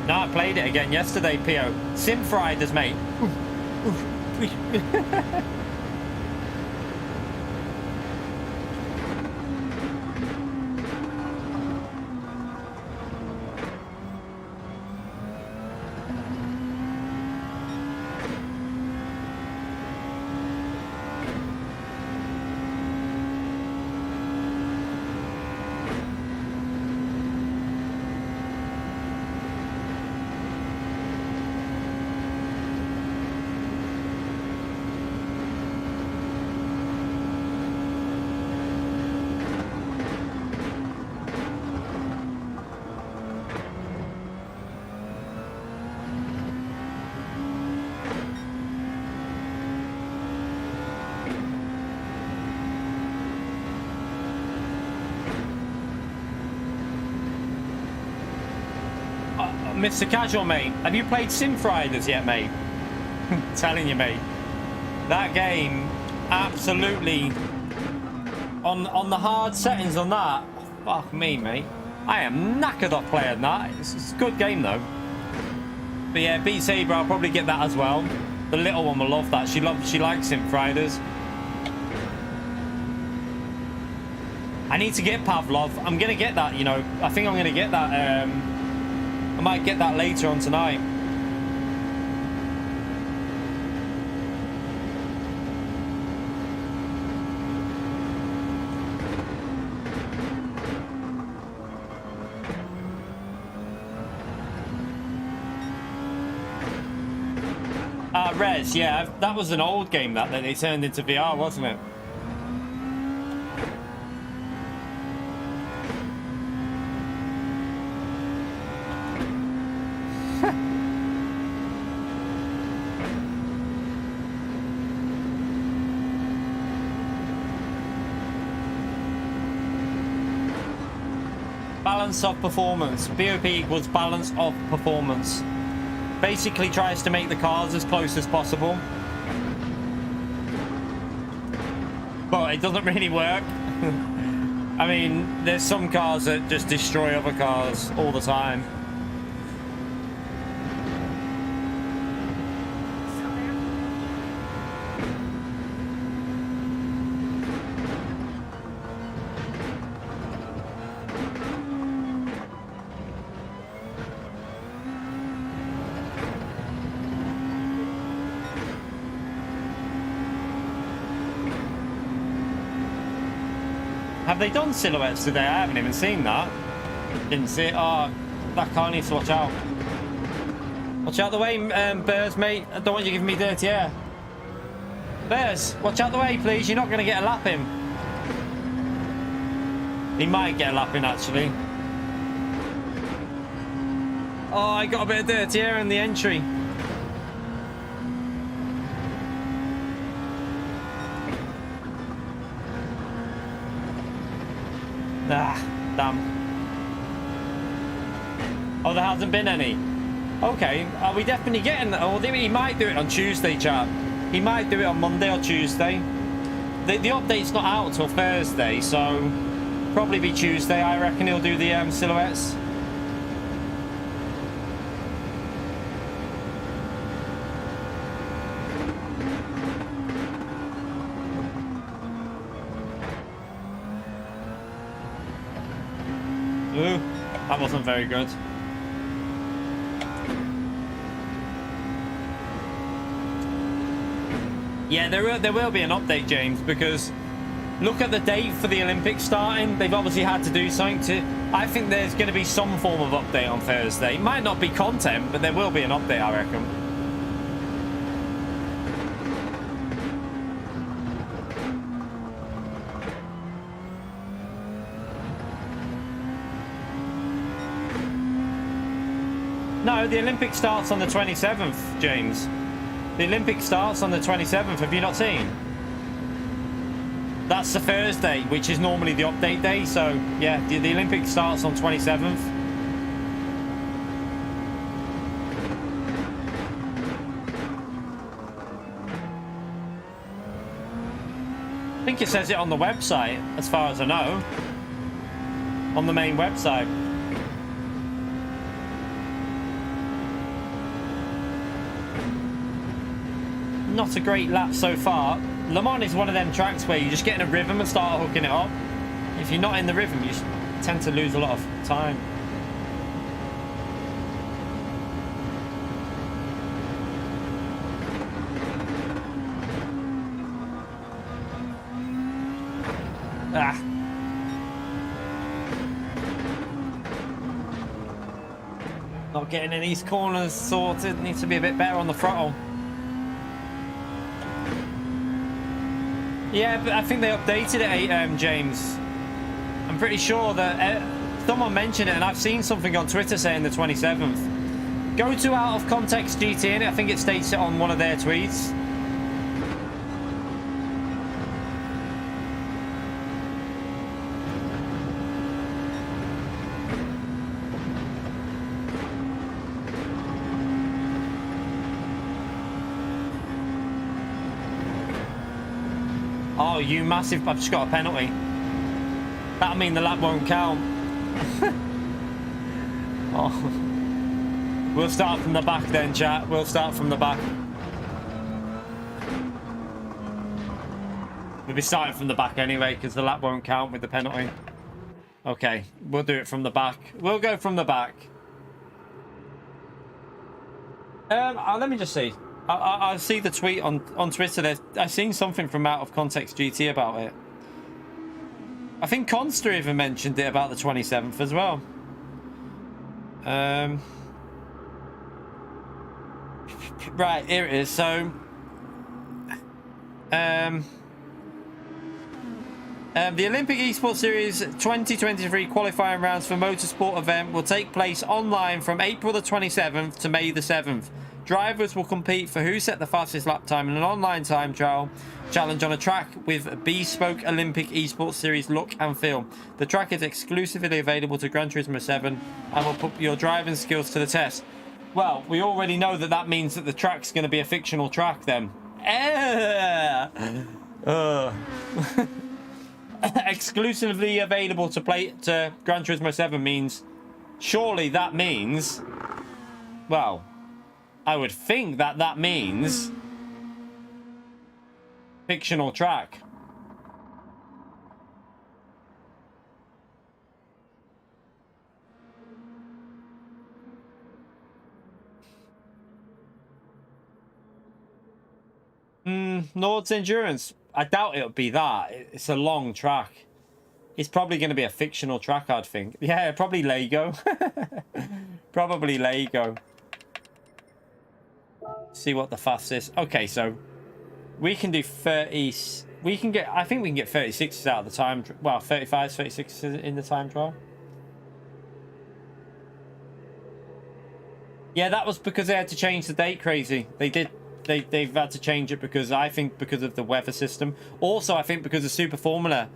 No, I played it again yesterday, P.O. Synth Riders, mate. Mr. Casual, mate, have you played Synth Riders yet, mate? Telling you, mate, that game absolutely on the hard settings on that. Fuck me, mate. I am knackered off playing that. It's a good game though. But yeah, Beat Saber, I'll probably get that as well. The little one will love that. She likes Synth Riders. I need to get Pavlov. I'm gonna get that. You know, I think I'm gonna get that. I might get that later on tonight. Res, yeah, that was an old game that they turned into VR, wasn't it? Balance of performance. BOP equals balance of performance. Basically tries to make the cars as close as possible, but it doesn't really work. I mean, there's some cars that just destroy other cars all the time. Have they done silhouettes today? I haven't even seen that. Didn't see it. Oh, that car needs to watch out. Watch out the way, Bears, mate. I don't want you giving me dirty air. Bears, watch out the way, please. You're not going to get a lap in. He might get a lap in, actually. Oh, I got a bit of dirty air in the entry. Ah, damn. Oh, there hasn't been any. Okay, are we definitely getting that? Oh, he might do it on Tuesday, chap. He might do it on Monday or Tuesday. the update's not out till Thursday, so probably be Tuesday. I reckon he'll do the silhouettes. Ooh, that wasn't very good. Yeah, there will be an update, James, because look at the date for the Olympics starting. They've obviously had to do something to... I think there's going to be some form of update on Thursday. It might not be content, but there will be an update, I reckon. No, the Olympics starts on the 27th, James. The Olympics starts on the 27th. Have you not seen? That's the Thursday, which is normally the update day. So, yeah, the Olympics starts on 27th. I think it says it on the website, as far as I know. On the main website. Not a great lap so far. Le Mans is one of them tracks where you just get in a rhythm and start hooking it up. If you're not in the rhythm, you tend to lose a lot of time. Ah. Not getting in these corners sorted. Needs to be a bit better on the throttle. Yeah, but I think they updated it, James. I'm pretty sure that someone mentioned it, and I've seen something on Twitter saying the 27th. Go to Out of Context GT, and I think it states it on one of their tweets. Oh, you massive... I've just got a penalty. That'll mean the lap won't count. Oh. We'll start from the back then, chat. We'll start from the back. We'll be starting from the back anyway, because the lap won't count with the penalty. Okay, we'll do it from the back. We'll go from the back. Let me just see. I see the tweet on Twitter. I've seen something from Out of Context GT about it. I think Conster even mentioned it about the 27th as well. Right, here it is. So, the Olympic Esports Series 2023 qualifying rounds for motorsport event will take place online from April the 27th to May the 7th. Drivers will compete for who set the fastest lap time in an online time trial challenge on a track with bespoke Olympic Esports Series look and feel. The track is exclusively available to Gran Turismo 7 and will put your driving skills to the test. Well, we already know that that means that the track's going to be a fictional track then. Exclusively available to play to Gran Turismo 7 means, surely that means, well, I would think that that means fictional track. Nord's Endurance. I doubt it'll be that. It's a long track. It's probably going to be a fictional track, I'd think. Yeah, probably Lego. Probably Lego. See what the fastest. Okay, so we can do 30. We can get. I think we can get 36s out of the time. Well, 35s, 36s in the time trial. Yeah, that was because they had to change the date. Crazy. They did. They've had to change it because I think because of the weather system. Also, I think because of Super Formula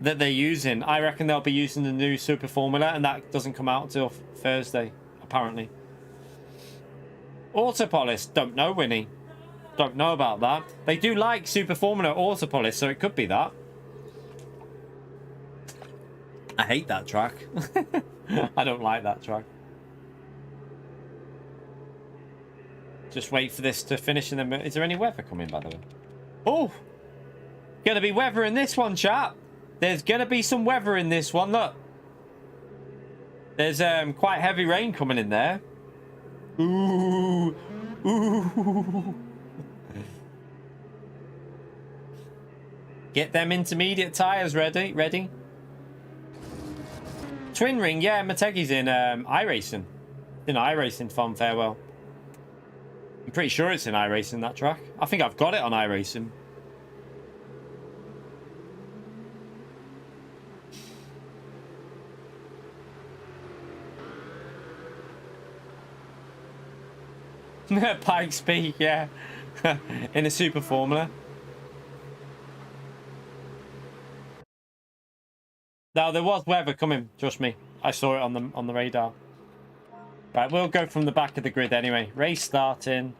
that they're using. I reckon they'll be using the new Super Formula, and that doesn't come out until Thursday, apparently. Autopolis, don't know, Winnie. Don't know about that. They do like Super Formula Auto Polish, so it could be that. I hate that track. I don't like that track. Just wait for this to finish and then... Is there any weather coming, by the way? Oh! Gonna be weather in this one, chat. There's gonna be some weather in this one, look. There's quite heavy rain coming in there. Ooh. Ooh. Get them intermediate tyres ready. Twin Ring, yeah, Mategi's in iRacing. In iRacing, Fun Farewell. I'm pretty sure it's in iRacing, that track. I think I've got it on iRacing. Pikes Peak, yeah. In a Super Formula. No, there was weather coming, trust me. I saw it on the radar. Right, we'll go from the back of the grid anyway. Race starting.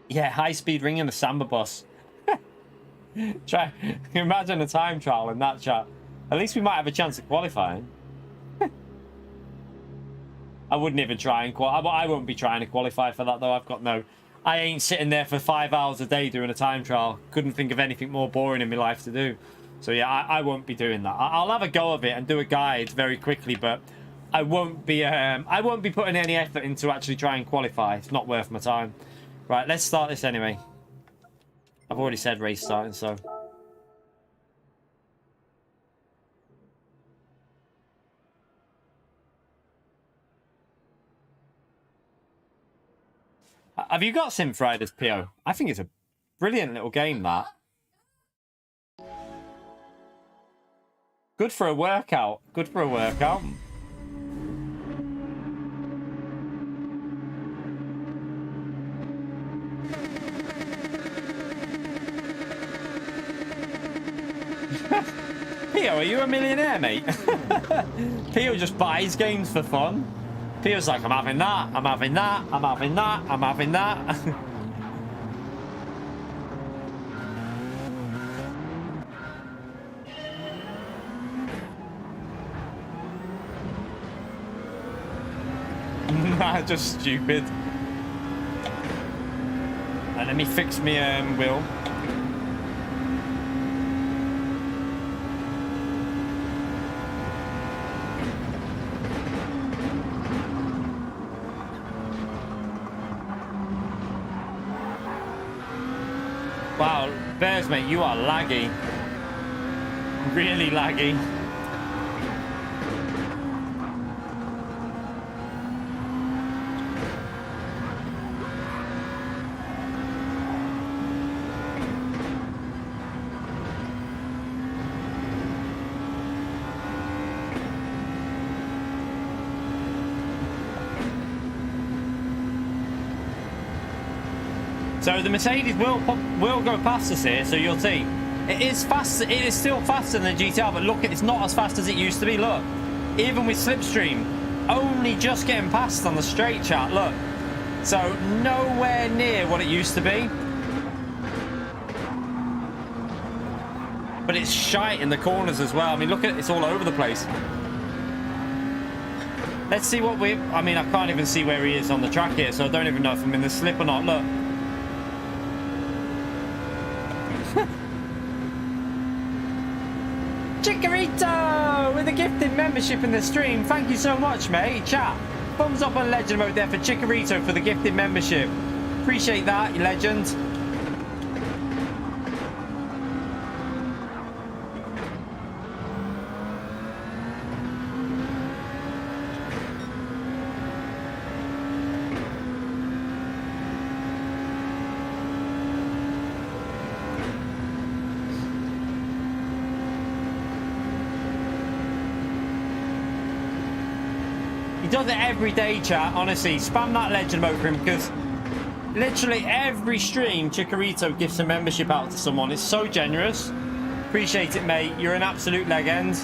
Yeah, high-speed ring in the Samba bus. Try, imagine a time trial in that chat. At least we might have a chance of qualifying. I wouldn't even try and qualify. I won't be trying to qualify for that, though. I've got no... I ain't sitting there for 5 hours a day doing a time trial. Couldn't think of anything more boring in my life to do. So, yeah, I won't be doing that. I'll have a go of it and do a guide very quickly, but I won't be putting any effort into actually trying to qualify. It's not worth my time. Right, let's start this anyway. I've already said race starting, so... Have you got Sim Riders, PO? I think it's a brilliant little game, that. Good for a workout. Good for a workout. Pio, are you a millionaire, mate? Pio just buys games for fun. Pio's like, I'm having that, I'm having that, I'm having that, I'm having that. Nah, just stupid. Let me fix me wheel. Wow, Bears, mate, you are laggy. Really laggy. So the Mercedes will go past us here, so you'll see. It is fast. It is still faster than the GTR, but look, it's not as fast as it used to be. Look, even with slipstream, only just getting past on the straight, chat. Look, so nowhere near what it used to be. But it's shite in the corners as well. I mean, look at it; it's all over the place. Let's see what we. I mean, I can't even see where he is on the track here, so I don't even know if I'm in the slip or not. Look. Chikorito with a gifted membership in the stream. Thank you so much, mate. Chat. Thumbs up on legend mode there for Chikorito for the gifted membership. Appreciate that, you legend. He does it every day, chat. Honestly, spam that legend mode for him, because literally every stream Chikorito gives a membership out to someone. It's so generous. Appreciate it, mate. You're an absolute legend.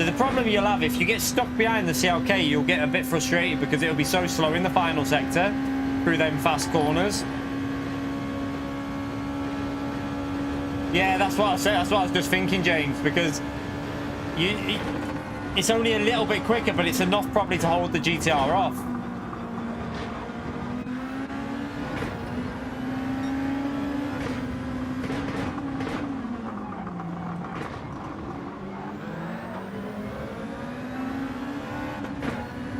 So the problem you'll have, if you get stuck behind the CLK, you'll get a bit frustrated because it'll be so slow in the final sector through them fast corners. Yeah, that's what I said. That's what I was just thinking, James, because it's only a little bit quicker, but it's enough probably to hold the GTR off.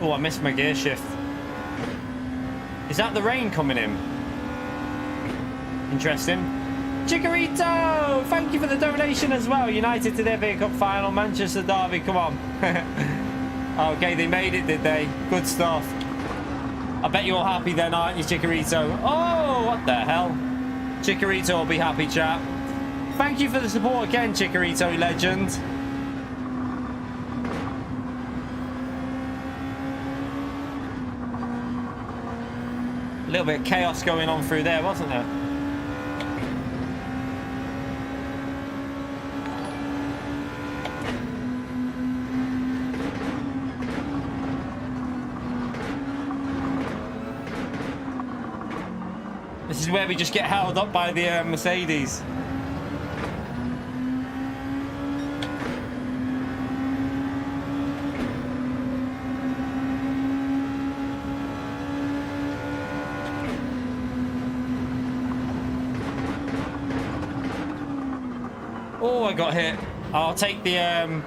Oh, I missed my gear shift. Is that the rain coming in? Interesting. Chikorito! Thank you for the donation as well. United to their FA Cup final. Manchester Derby, come on. Okay, they made it, did they? Good stuff. I bet you're happy then, aren't you, Chikorito? Oh, what the hell? Chikorito will be happy, chap. Thank you for the support again, Chikorito legend. A little bit of chaos going on through there, wasn't there? This is where we just get held up by the Mercedes. Oh, I got hit. I'll take the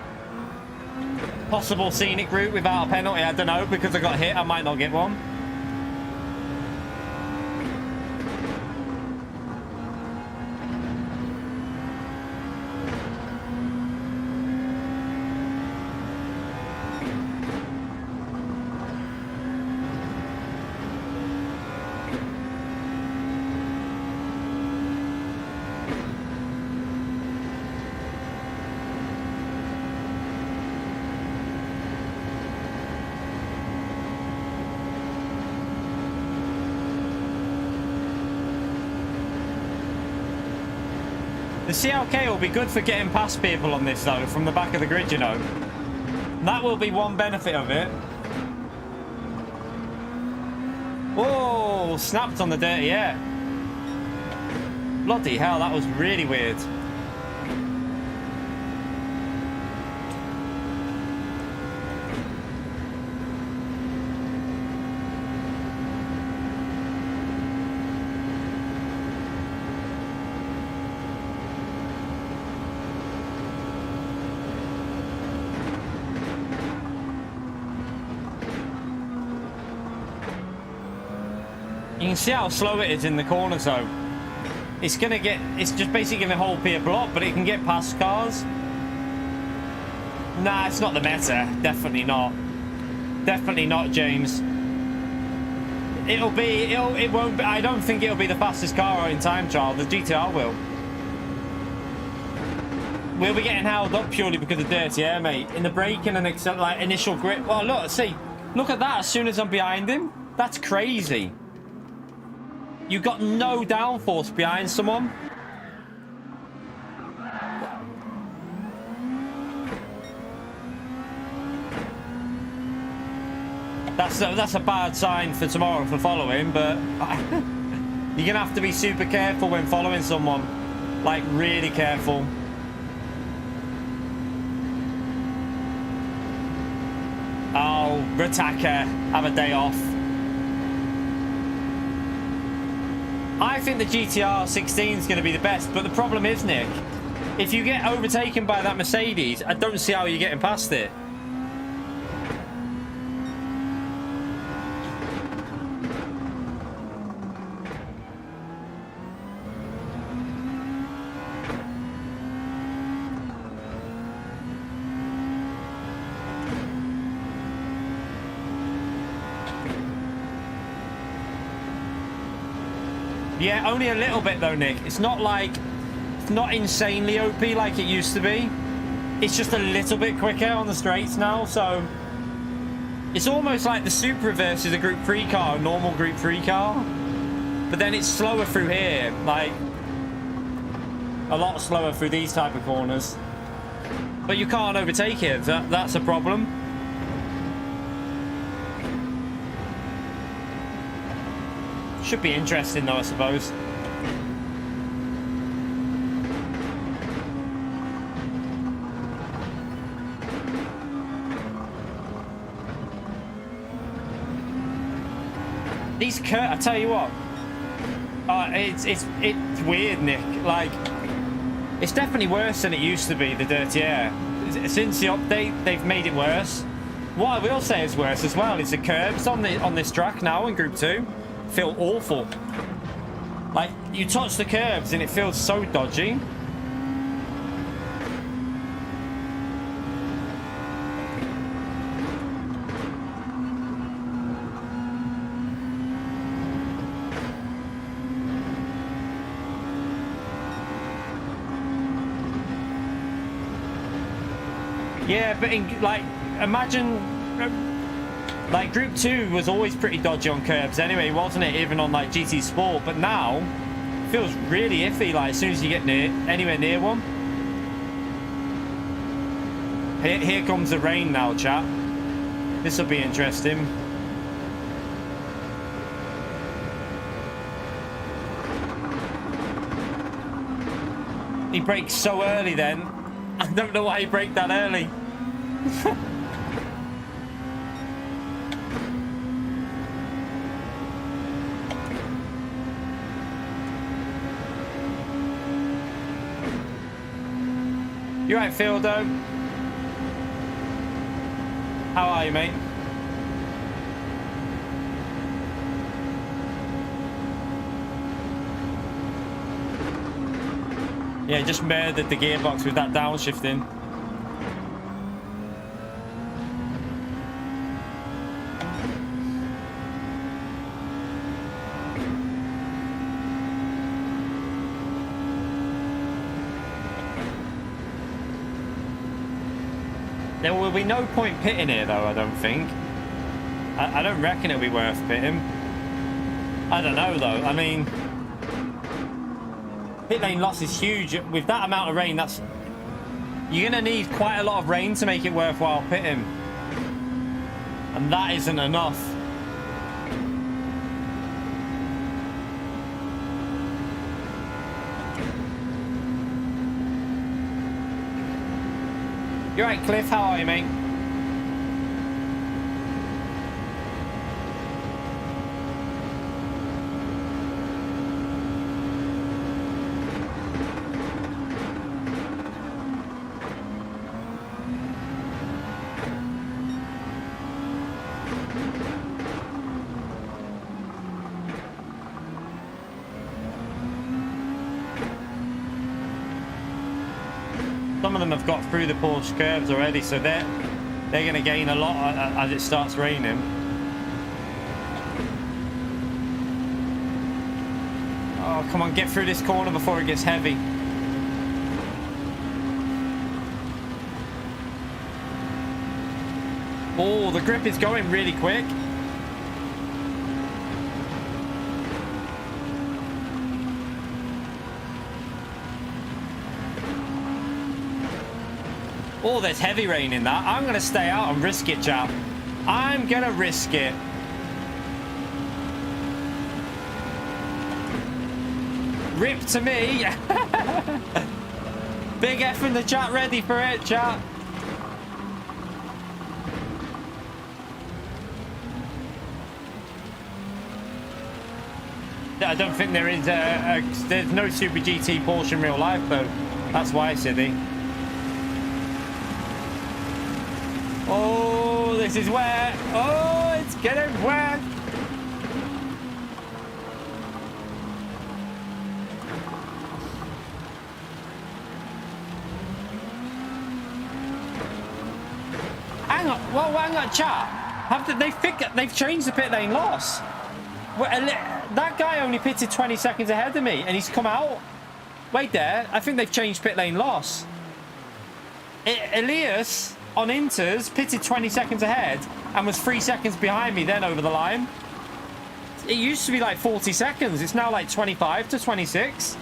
possible scenic route without a penalty. I don't know, because I got hit, I might not get one. The CLK will be good for getting past people on this though, from the back of the grid, you know. That will be one benefit of it. Oh, snapped on the dirty air. Bloody hell, that was really weird. You can see how slow it is in the corner, so it's just basically going to hold P a block, but it can get past cars. Nah, it's not the meta. Definitely not. Definitely not, James. It won't be, I don't think it'll be the fastest car in time trial. The GTR will. We'll be getting held up purely because of dirty air, mate. In the braking and like initial grip. Well, look, see, look at that. As soon as I'm behind him, that's crazy. You got no downforce behind someone. That's a bad sign for tomorrow for following, but you're gonna have to be super careful when following someone, like really careful. Oh, Rataka, have a day off. I think the GTR 16 is going to be the best, but the problem is, Nick, if you get overtaken by that Mercedes, I don't see how you're getting past it. Yeah, only a little bit though, Nick. It's not insanely OP like it used to be. It's just a little bit quicker on the straights now, so it's almost like the Supra versus a Group 3 car, a normal Group 3 car. But then it's slower through here, like a lot slower through these type of corners. But you can't overtake it. That's a problem. Should be interesting though, I suppose. These I tell you what, it's weird, Nick. Like, it's definitely worse than it used to be, the dirty air. Since the update, they've made it worse. What I will say is worse as well is the curbs on this track now in Group 2 feel awful. Like, you touch the curbs and it feels so dodgy. Yeah, but like, imagine, like, Group 2 was always pretty dodgy on curbs anyway, wasn't it? Even on, like, GT Sport. But now, it feels really iffy, like, as soon as you get anywhere near one. Here comes the rain now, chat. This will be interesting. He brakes so early then. I don't know why he braked that early. You right, Fieldo? How are you, mate? Yeah, just murdered the gearbox with that downshifting. There will be no point pitting here, though, I don't think. I don't reckon it'll be worth pitting. I don't know, though. I mean, pit lane loss is huge. With that amount of rain, that's... You're going to need quite a lot of rain to make it worthwhile pitting. And that isn't enough. You're right, Cliff. How are you, mate? Some of them have got through the Porsche curves already, so they're going to gain a lot as it starts raining. Oh, come on, get through this corner before it gets heavy. Oh, the grip is going really quick. Oh, there's heavy rain in that. I'm going to stay out and risk it, chap. I'm going to risk it. Rip to me. Big F in the chat, ready for it, chat. I don't think there is there's no Super GT Porsche in real life, though. That's why, Sidney. Oh, this is wet. Oh, it's getting wet. Hang on. Well, hang on, chat. They've changed the pit lane loss. That guy only pitted 20 seconds ahead of me, and he's come out. Wait there. I think they've changed pit lane loss. Elias on Inters pitted 20 seconds ahead and was 3 seconds behind me then over the line. It used to be like 40 seconds. It's now like 25 to 26.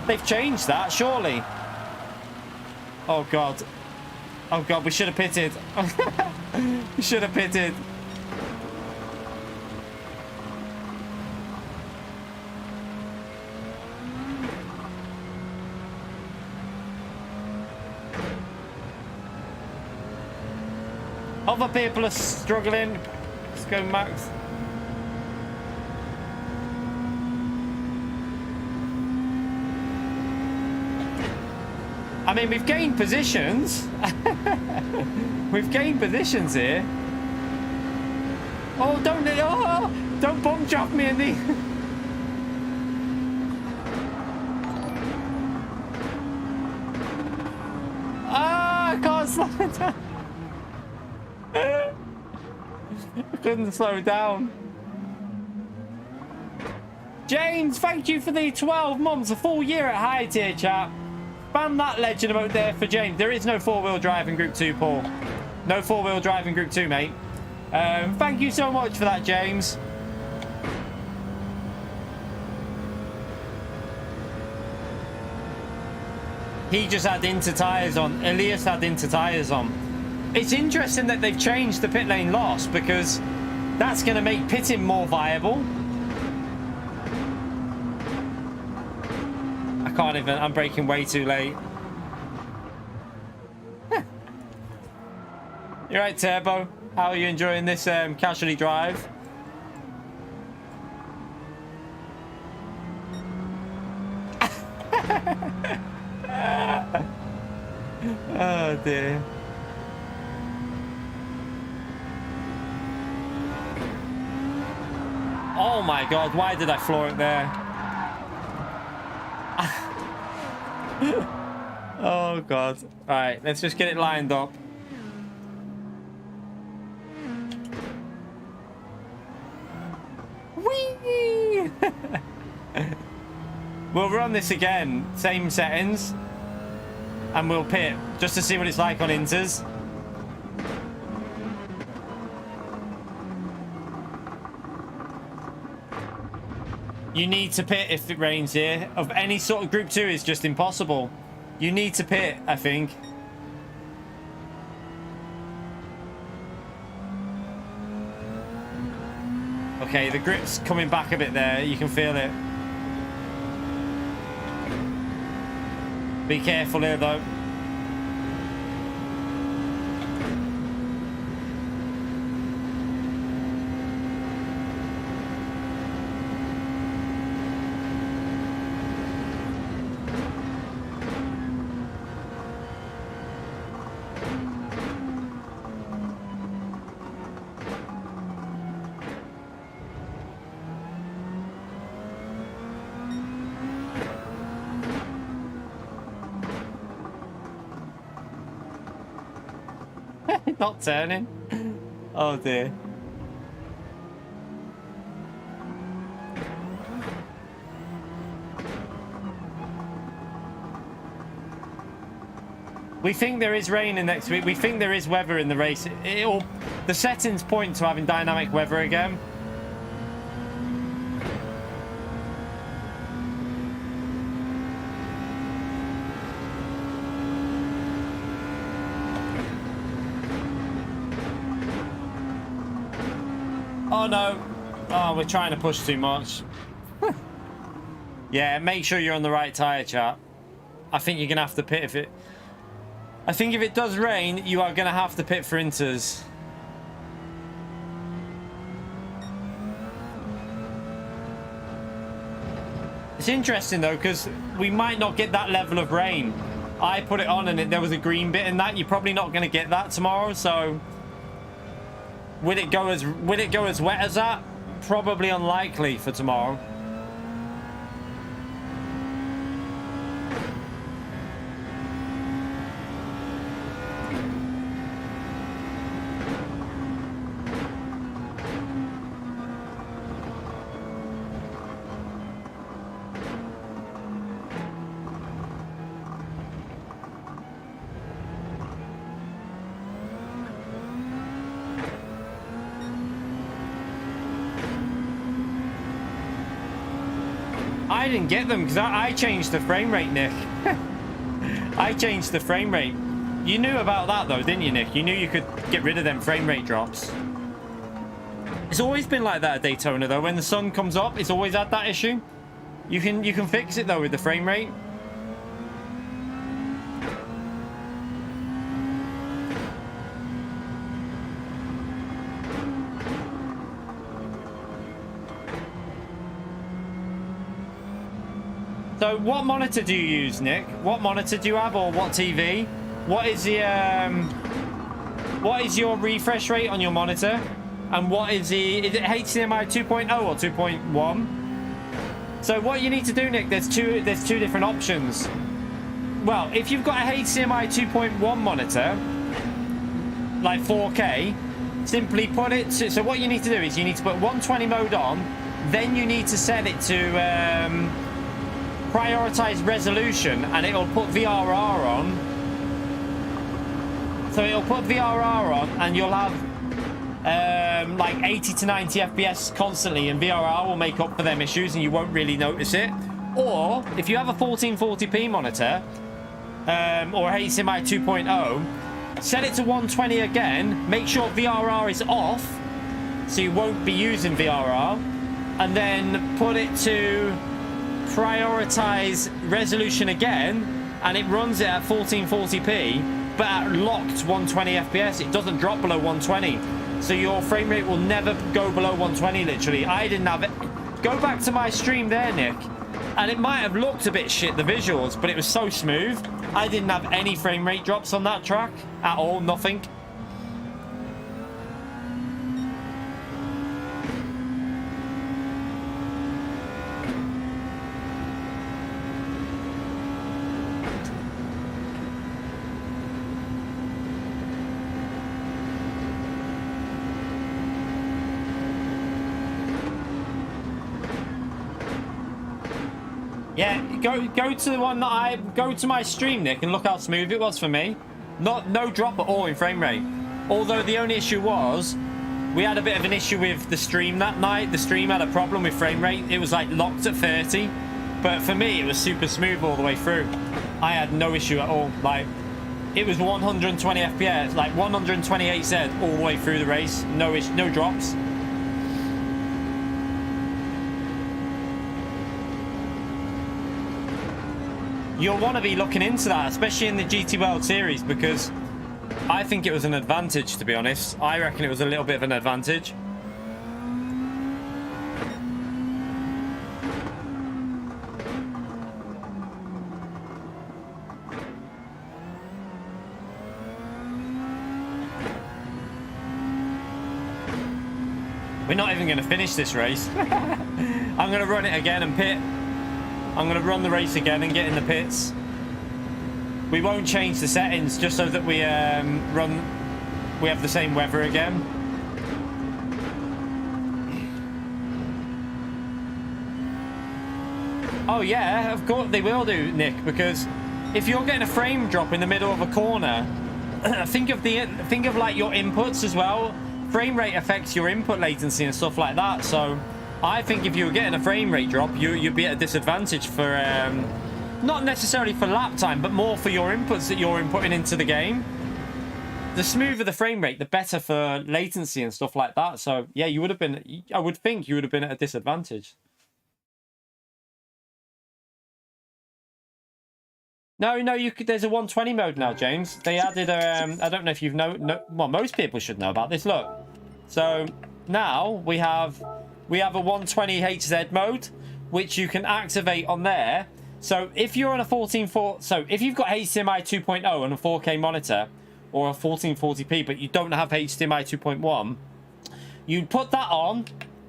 They've changed that, surely. Oh, God. Oh, God, we should have pitted. We should have pitted. Other people are struggling. Let's go, Max. I mean, we've gained positions. We've gained positions here. Oh, don't bump drop me in the... I can't slow it down. I couldn't slow down. James, thank you for the 12 months, a full year at high tier, chat. Spam that legend about there for James. There is no four-wheel drive in Group 2, Paul. No four-wheel drive in Group 2, mate. Thank you so much for that, James. He just had inter tyres on. Elias had inter tyres on. It's interesting that they've changed the pit lane loss because that's going to make pitting more viable. I can't even, I'm braking way too late. You're right, Turbo. How are you enjoying this casually drive? Oh dear. Oh my God, why did I floor it there? Oh God. All right, let's just get it lined up. Whee! We'll run this again, same settings, and we'll pit just to see what it's like on inters. You need to pit if it rains here. Of any sort of Group 2 is just impossible. You need to pit, I think. Okay, the grip's coming back a bit there. You can feel it. Be careful here, though. Not turning. Oh dear. We think there is rain in next week. We think there is weather in the race. The settings point to having dynamic weather again. Oh no. Oh, we're trying to push too much. Yeah, make sure you're on the right tyre, chat. I think you're going to have to pit if it... I think if it does rain, you are going to have to pit for inters. It's interesting though, because we might not get that level of rain. I put it on and there was a green bit in that. You're probably not going to get that tomorrow, so... Will it go as wet as that? Probably unlikely for tomorrow. I didn't get them because I changed the frame rate, Nick. I changed the frame rate. You knew about that though, didn't you, Nick? You knew you could get rid of them frame rate drops. It's always been like that at Daytona though. When the sun comes up, it's always had that issue. You can fix it though with the frame rate. So what monitor do you use, Nick? What monitor do you have, or what TV? What is your refresh rate on your monitor? And what is it HDMI 2.0 or 2.1? So what you need to do, Nick, there's two different options. Well, if you've got a HDMI 2.1 monitor, like 4K, simply put it to, so what you need to do is you need to put 120 mode on, then you need to set it to prioritize resolution, and it'll put VRR on. So it'll put VRR on, and you'll have like 80 to 90 FPS constantly, and VRR will make up for them issues, and you won't really notice it. Or if you have a 1440p monitor or HDMI 2.0, set it to 120 again. Make sure VRR is off, so you won't be using VRR, and then put it to prioritize resolution again, and it runs it at 1440p but at locked 120 FPS. It doesn't drop below 120, so your frame rate will never go below 120. Literally, I didn't have it. Go back to my stream there, Nick, and it might have looked a bit shit, the visuals, but it was so smooth. I didn't have any frame rate drops on that track at all. Nothing. Yeah, go to the one that go to my stream, Nick, and look how smooth it was for me. No drop at all in frame rate. Although the only issue was we had a bit of an issue with the stream that night. The stream had a problem with frame rate. It was like locked at 30, but for me it was super smooth all the way through. I had no issue at all. Like, it was 120 FPS, like 128 Z all the way through the race. No drops. You'll want to be looking into that, especially in the GT World Series, because I think it was an advantage, to be honest. I reckon it was a little bit of an advantage. We're not even going to finish this race. I'm going to run it again and pit. I'm going to run the race again and get in the pits. We won't change the settings just so that we have the same weather again. Oh yeah, of course they will do, Nick, because if you're getting a frame drop in the middle of a corner, think of like your inputs as well. Frame rate affects your input latency and stuff like that, so I think if you were getting a frame rate drop, you'd be at a disadvantage for, not necessarily for lap time, but more for your inputs that you're inputting into the game. The smoother the frame rate, the better for latency and stuff like that. So yeah, you would have been, I would think you would have been at a disadvantage. No, you could, there's a 120 mode now, James. They added a, I don't know if you've well, most people should know about this. Look, so now we have a 120 HZ mode, which you can activate on there. So if you're on a 1440, so if you've got HDMI 2.0 on a 4K monitor or a 1440p, but you don't have HDMI 2.1, you put that on,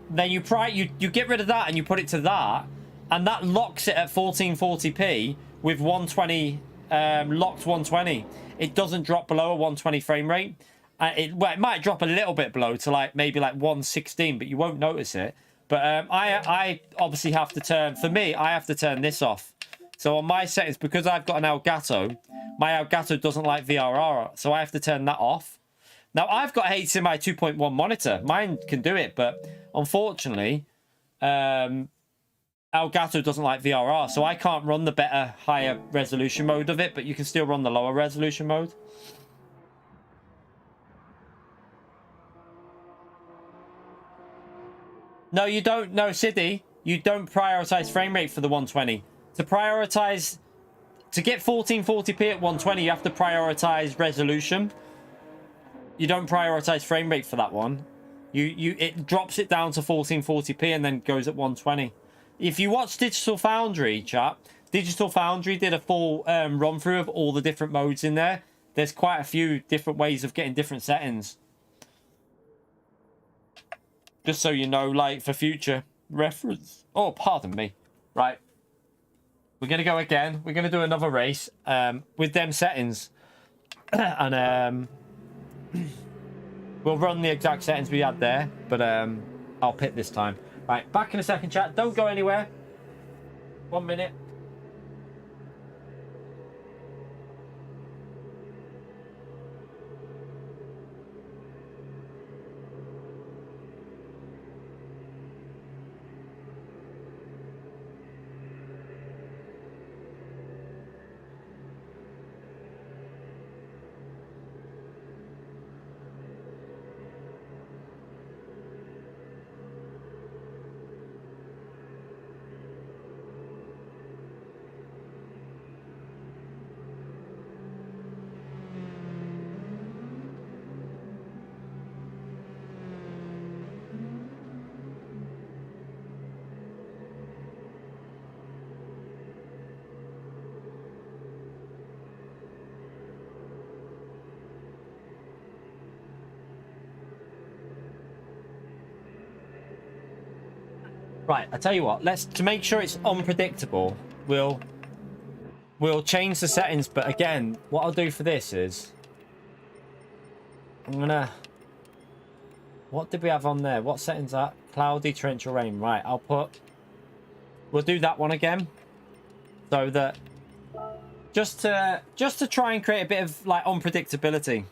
then you get rid of that and you put it to that, and that locks it at 1440p with 120, locked 120. It doesn't drop below a 120 frame rate. Well, it might drop a little bit below to like maybe like 116, but you won't notice it. But I obviously have to turn, for me, I have to turn this off. So on my settings, because I've got an Elgato, my Elgato doesn't like VRR, so I have to turn that off. Now I've got HDMI 2.1 monitor, mine can do it, but unfortunately, Elgato doesn't like VRR, so I can't run the better, higher resolution mode of it, but you can still run the lower resolution mode. No, you don't. No, Siddy, you don't prioritize frame rate for the 120. To prioritize, to get 1440p at 120, you have to prioritize resolution. You don't prioritize frame rate for that one. It drops it down to 1440p and then goes at 120. If you watch Digital Foundry, chat, Digital Foundry did a full run through of all the different modes in there. There's quite a few different ways of getting different settings. Just so you know, like, for future reference. Oh, pardon me. Right. We're going to go again. We're going to do another race with them settings. And we'll run the exact settings we had there. But I'll pit this time. Right, back in a second, chat. Don't go anywhere. 1 minute. Right, I tell you what, to make sure it's unpredictable, we'll change the settings, but again, what I'll do for this is what did we have on there? What settings are cloudy, torrential rain? Right, we'll do that one again. So that just to try and create a bit of like unpredictability.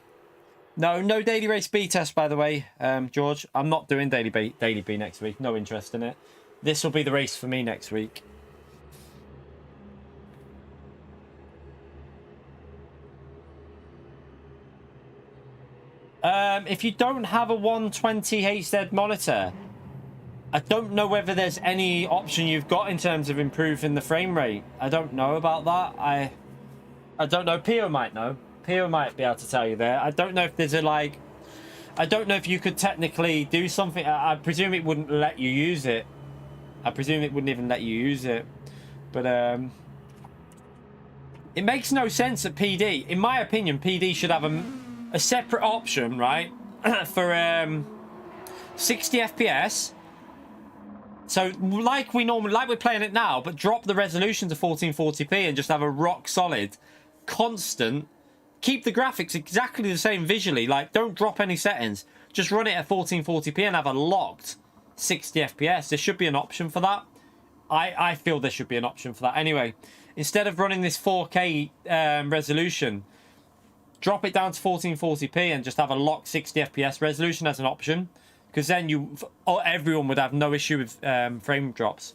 No daily race B test, by the way, George. I'm not doing daily B next week. No interest in it. This will be the race for me next week. If you don't have a 120 HZ monitor, I don't know whether there's any option you've got in terms of improving the frame rate. I don't know about that. I don't know. Pio might know. Pio might be able to tell you there. I don't know if there's I don't know if you could technically do something. I presume it wouldn't let you use it. I presume it wouldn't even let you use it. But it makes no sense that PD, in my opinion, PD should have a separate option, right, for 60 FPS. So like we're playing it now, but drop the resolution to 1440p and just have a rock solid, constant. Keep the graphics exactly the same visually. Like, don't drop any settings. Just run it at 1440p and have a locked 60 FPS. There should be an option for that. I feel there should be an option for that. Anyway, instead of running this 4K resolution, drop it down to 1440p and just have a locked 60 FPS resolution as an option. Because then everyone would have no issue with frame drops.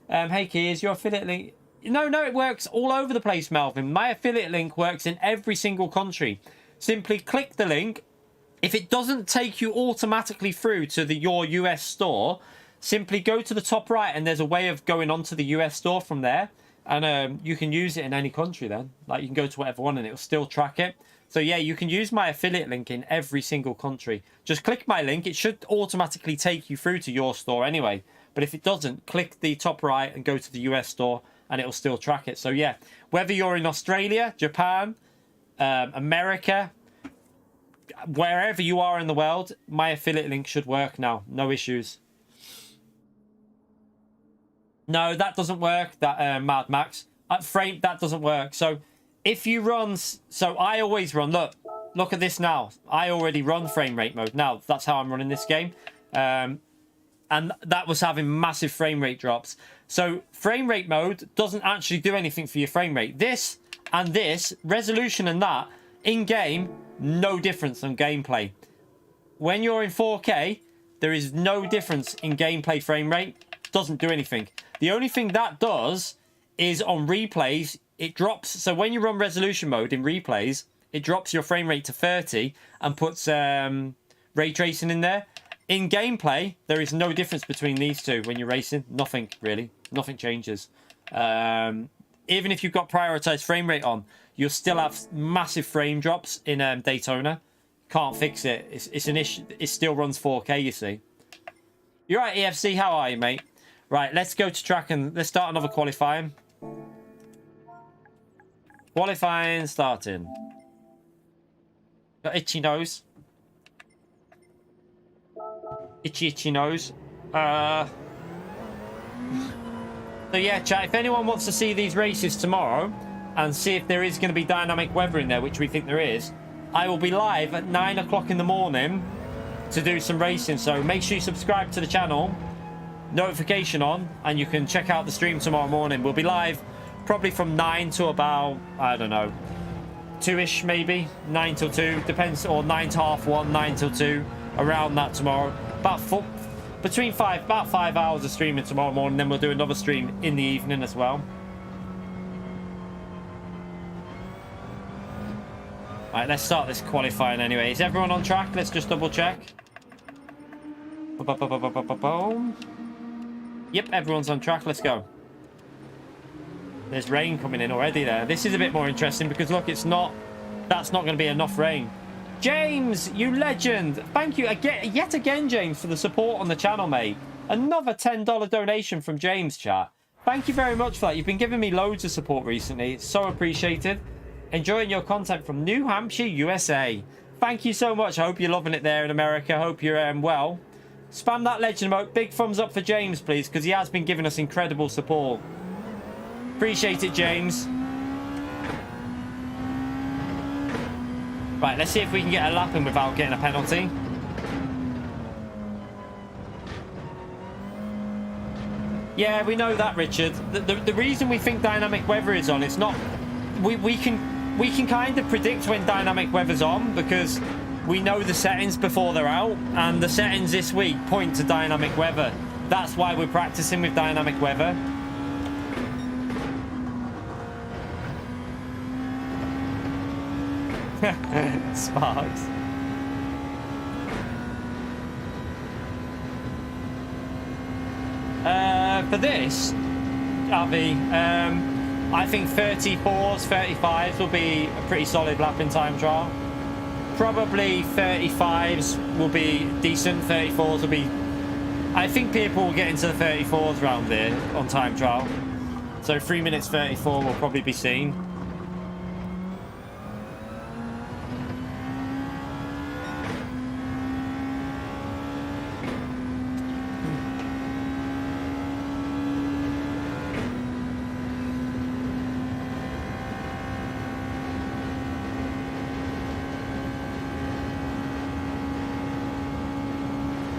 Hey, Keys, your affiliate link... No, it works all over the place, Melvin. My affiliate link works in every single country. Simply click the link. If it doesn't take you automatically through to your US store, simply go to the top right and there's a way of going onto the US store from there. And you can use it in any country then. Like, you can go to whatever one and it'll still track it. So yeah, you can use my affiliate link in every single country. Just click my link. It should automatically take you through to your store anyway. But if it doesn't, click the top right and go to the US store and it'll still track it. So yeah, whether you're in Australia, Japan, America, wherever you are in the world, my affiliate link should work now. No issues. No, that doesn't work. That Mad Max frame, that doesn't work. So if you run, so I always run. Look at this now. I already run frame rate mode. Now that's how I'm running this game, and that was having massive frame rate drops. So frame rate mode doesn't actually do anything for your frame rate. This and this resolution and that in game, no difference on gameplay. When you're in 4K, there is no difference in gameplay frame rate. Doesn't do anything. The only thing that does is on replays, it drops. So when you run resolution mode in replays, it drops your frame rate to 30 and puts ray tracing in there. In gameplay, there is no difference between these two when you're racing. Nothing, really. Nothing changes. Even if you've got prioritized frame rate on, you'll still have massive frame drops in Daytona. Can't fix it. It's an issue. It still runs 4K, you see. You're right, EFC. How are you, mate? Right, let's go to track and let's start another qualifying. Qualifying starting. Got itchy nose. Itchy nose. So yeah, chat, if anyone wants to see these races tomorrow and see if there is going to be dynamic weather in there, which we think there is, I will be live at 9 o'clock in the morning to do some racing. So make sure you subscribe to the channel, notification on, and you can check out the stream tomorrow morning. We'll be live probably from 9 to about, I don't know, 2-ish maybe, 9 till 2, depends, or 9 to half 1, 9 till 2, around that tomorrow. About about 5 hours of streaming tomorrow morning, then we'll do another stream in the evening as well. Right, let's start this qualifying anyway. Is everyone on track? Let's just double check. Yep, everyone's on track. Let's go. There's rain coming in already there. This is a bit more interesting because look, that's not going to be enough rain. James, you legend. Thank you yet again, James, for the support on the channel, mate. Another $10 donation from James, chat. Thank you very much for that. You've been giving me loads of support recently. It's so appreciated. Enjoying your content from New Hampshire, USA. Thank you so much. I hope you're loving it there in America. I hope you're well. Spam that legend emote. Big thumbs up for James, please, because he has been giving us incredible support. Appreciate it, James. Right, let's see if we can get a lap in without getting a penalty. Yeah, we know that, Richard. The reason we think dynamic weather is on, it's not... We can kind of predict when dynamic weather's on because we know the settings before they're out, and the settings this week point to dynamic weather. That's why we're practicing with dynamic weather. Sparks. For this, Avi, I think 34s, 35s will be a pretty solid lap in time trial. Probably 35s will be decent, 34s will be... I think people will get into the 34s round there on time trial. So 3 minutes 34 will probably be seen.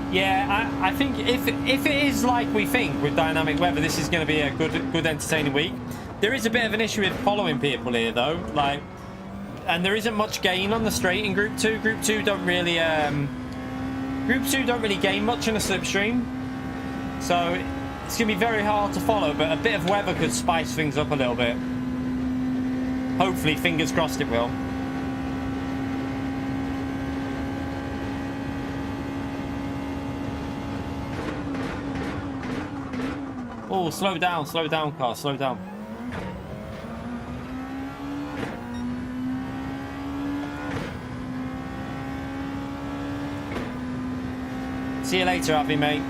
Yeah, I think if it is like we think with dynamic weather, this is going to be a good entertaining week. There is a bit of an issue with following people here though, like, and there isn't much gain on the straight in Group 2. Group 2 don't really gain much in a slipstream, so it's going to be very hard to follow. But a bit of weather could spice things up a little bit. Hopefully, fingers crossed, it will. Oh, slow down, car, slow down. See you later, Abby, mate.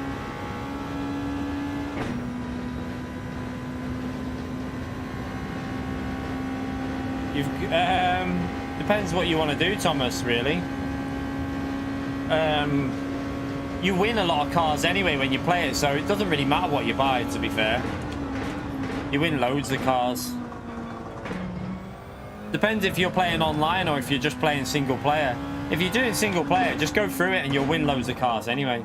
Depends what you want to do, Thomas, really. You win a lot of cars anyway when you play it, so it doesn't really matter what you buy, to be fair. You win loads of cars. Depends if you're playing online or if you're just playing single player. If you're doing single player, just go through it and you'll win loads of cars anyway.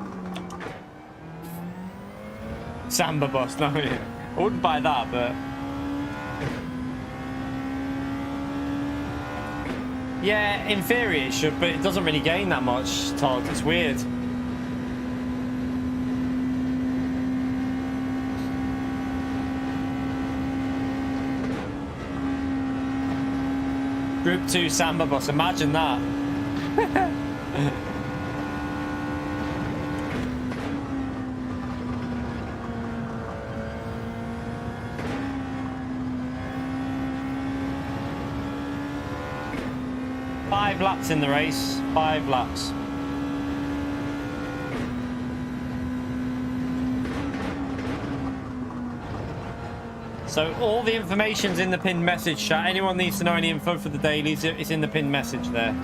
Samba bus, no, I wouldn't buy that, but... Yeah, in theory it should, but it doesn't really gain that much, Todd. It's weird. Group 2 Samba bus, imagine that. Five laps in the race, 5 laps. So all the information's in the pinned message chat. Anyone needs to know any info for the dailies, it's in the pinned message there.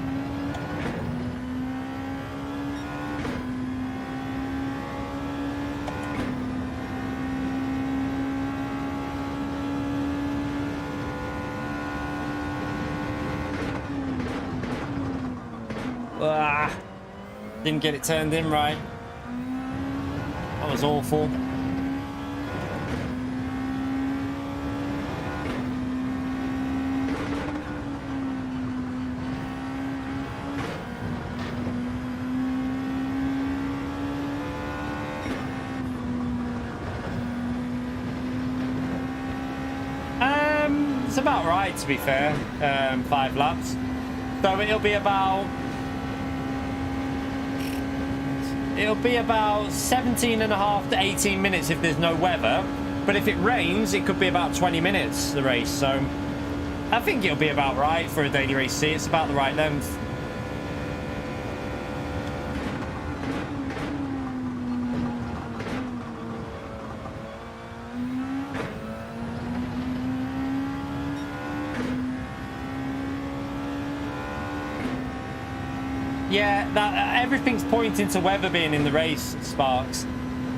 Ah, didn't get it turned in right. That was awful. It's about right, to be fair. 5 laps. So it'll be about 17.5 to 18 minutes if there's no weather. But if it rains, it could be about 20 minutes, the race. So I think it'll be about right for a daily race C. It's about the right length. Yeah, everything's pointing to weather being in the race, Sparks.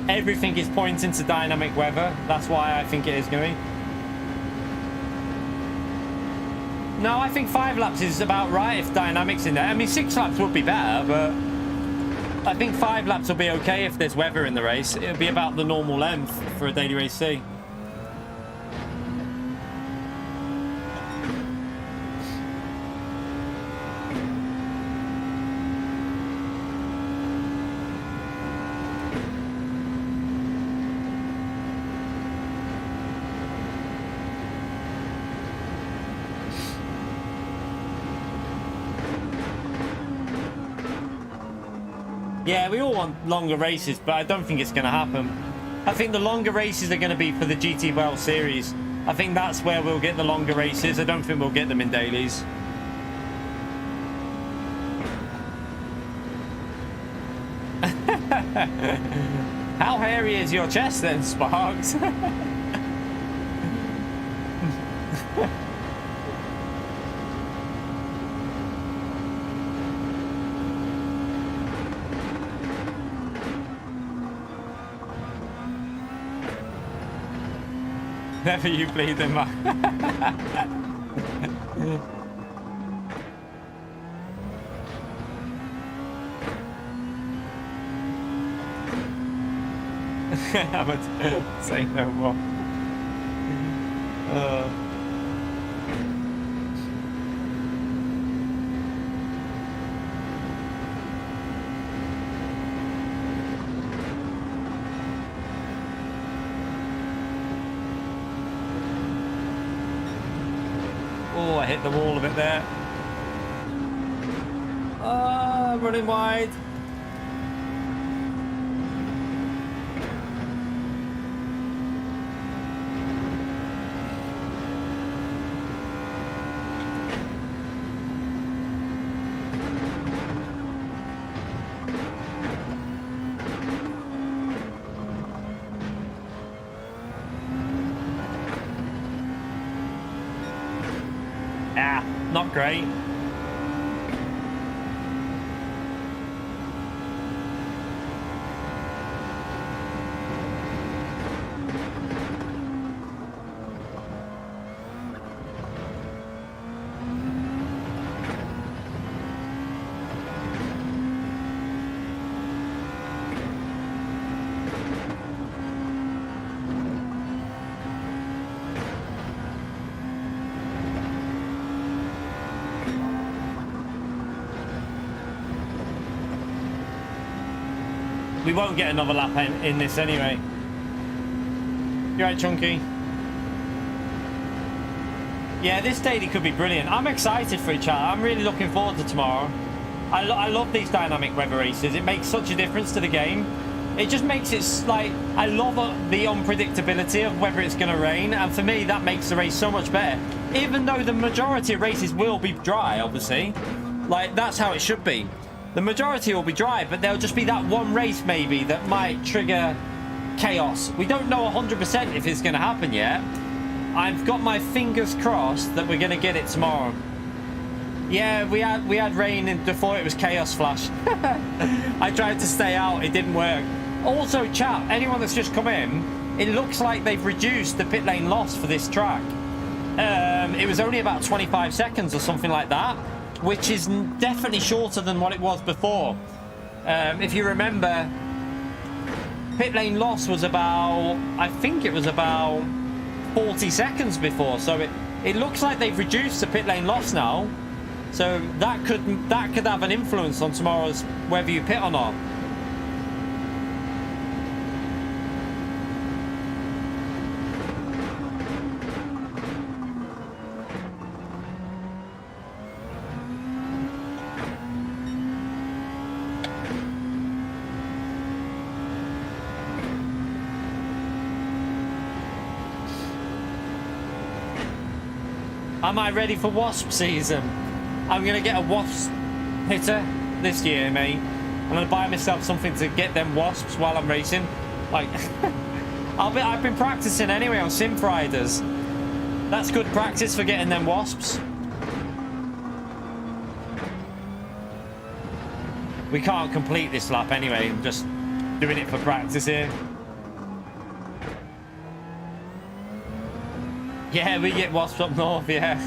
Everything is pointing to dynamic weather. That's why I think it is going to be. No, I think 5 laps is about right if dynamic's in there. I mean, 6 laps would be better, but I think 5 laps will be okay if there's weather in the race. It'll be about the normal length for a daily race C. Yeah, we all want longer races, but I don't think it's going to happen. I think the longer races are going to be for the GT World Series. I think that's where we'll get the longer races. I don't think we'll get them in dailies. How hairy is your chest then, Sparks? Never you bleed them up. I would say no more. Oh, I hit the wall a bit there. Running wide. Not great. We won't get another lap in this anyway. You right, Chunky? Yeah, this daily could be brilliant. I'm excited for it, chat. I'm really looking forward to tomorrow. I love these dynamic weather races. It makes such a difference to the game. It just makes it like, I love the unpredictability of whether it's going to rain. And for me, that makes the race so much better. Even though the majority of races will be dry, obviously. Like, that's how it should be. The majority will be dry, but there'll just be that one race maybe that might trigger chaos. We don't know 100% if it's going to happen yet. I've got my fingers crossed that we're going to get it tomorrow. Yeah, we had rain and before it was chaos flash. I tried to stay out, it didn't work. Also, chat, anyone that's just come in, it looks like they've reduced the pit lane loss for this track. It was only about 25 seconds or something like that, which is definitely shorter than what it was before. If you remember, pit lane loss was about, I think it was about 40 seconds before, so it looks like they've reduced the pit lane loss now, so that could have an influence on tomorrow's whether you pit or not. Am I ready for wasp season? I'm going to get a wasp hitter this year, mate. I'm going to buy myself something to get them wasps while I'm racing. Like, I've been practicing anyway on Sim Riders. That's good practice for getting them wasps. We can't complete this lap anyway. I'm just doing it for practice here. Yeah, we get wasps up north, yeah.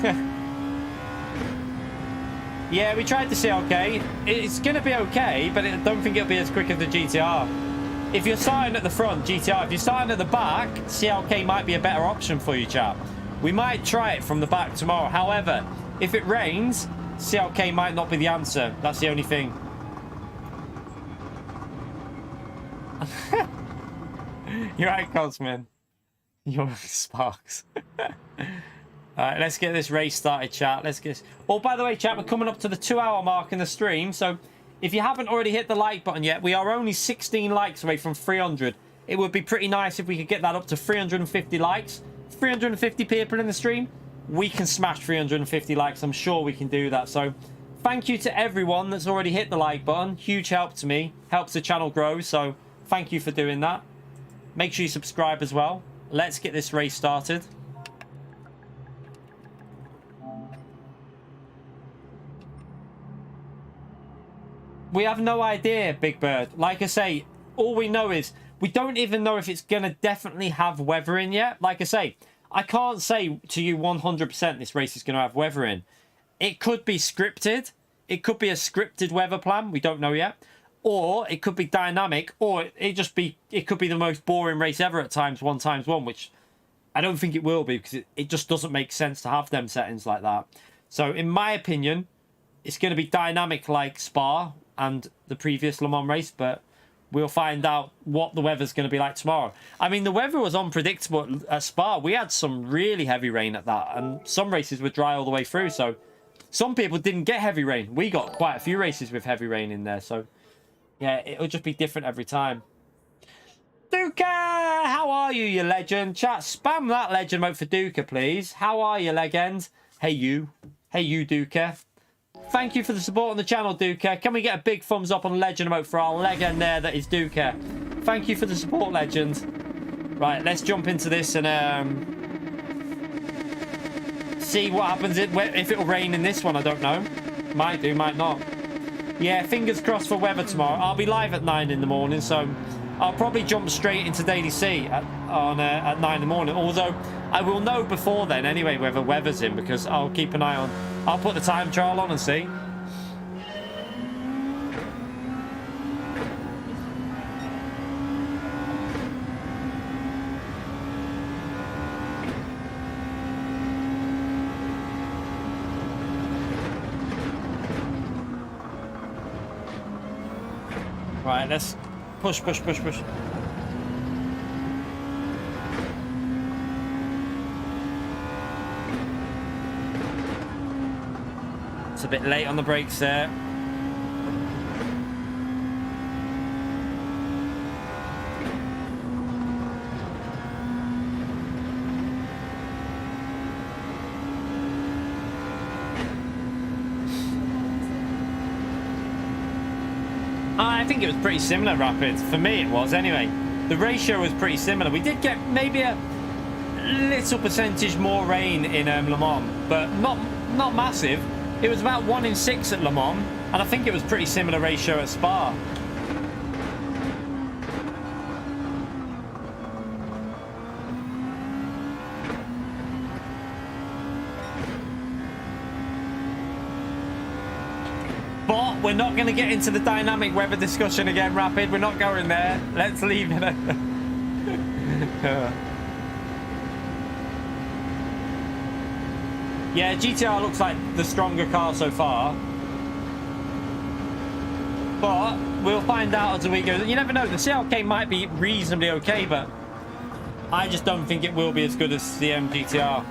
Yeah, we tried the CLK. It's going to be okay, but I don't think it'll be as quick as the GTR. If you're starting at the front, GTR. If you're starting at the back, CLK might be a better option for you, chap. We might try it from the back tomorrow. However, if it rains, CLK might not be the answer. That's the only thing. You're right, Cosman. Your sparks. Alright, let's get this race started, chat. Let's get this. Oh, by the way, chat, we're coming up to the 2-hour mark in the stream. So if you haven't already hit the like button yet, we are only 16 likes away from 300. It would be pretty nice if we could get that up to 350 likes. 350 people in the stream. We can smash 350 likes. I'm sure we can do that. So thank you to everyone that's already hit the like button. Huge help to me. Helps the channel grow. So thank you for doing that. Make sure you subscribe as well. Let's get this race started. We have no idea, Big Bird. Like I say, all we know is we don't even know if it's going to definitely have weather in yet. Like I say, I can't say to you 100% this race is going to have weather in. It could be scripted. It could be a scripted weather plan. We don't know yet. Or it could be dynamic, or it could be the most boring race ever at times, 1x1, which I don't think it will be, because it just doesn't make sense to have them settings like that. So in my opinion, it's going to be dynamic like Spa and the previous Le Mans race, but we'll find out what the weather's going to be like tomorrow. I mean, the weather was unpredictable at Spa. We had some really heavy rain at that, and some races were dry all the way through, so some people didn't get heavy rain. We got quite a few races with heavy rain in there, so yeah, it'll just be different every time. Duca, how are you, you legend? Chat, spam that legend vote for Duca, please. How are you, legend? Hey, you. Hey, you, Duca. Thank you for the support on the channel, Duca. Can we get a big thumbs up on legend vote for our legend there that is Duca? Thank you for the support, legend. Right, let's jump into this and see what happens if it'll rain in this one. I don't know. Might do, might not. Yeah, fingers crossed for weather tomorrow. I'll be live at 9 in the morning, so I'll probably jump straight into Daily C at 9 in the morning. Although I will know before then anyway whether weather's in, because I'll keep an eye on. I'll put the time trial on and see. Right, let's push. It's a bit late on the brakes there. I think it was pretty similar, Rapid. For me, it was anyway. The ratio was pretty similar. We did get maybe a little percentage more rain in Le Mans, but not massive. It was about 1 in 6 at Le Mans, and I think it was pretty similar ratio at Spa. But we're not going to get into the dynamic weather discussion again, Rapid. We're not going there. Let's leave it. Yeah, GTR looks like the stronger car so far. But we'll find out as the week goes. You never know. The CLK might be reasonably okay, but I just don't think it will be as good as the GTR.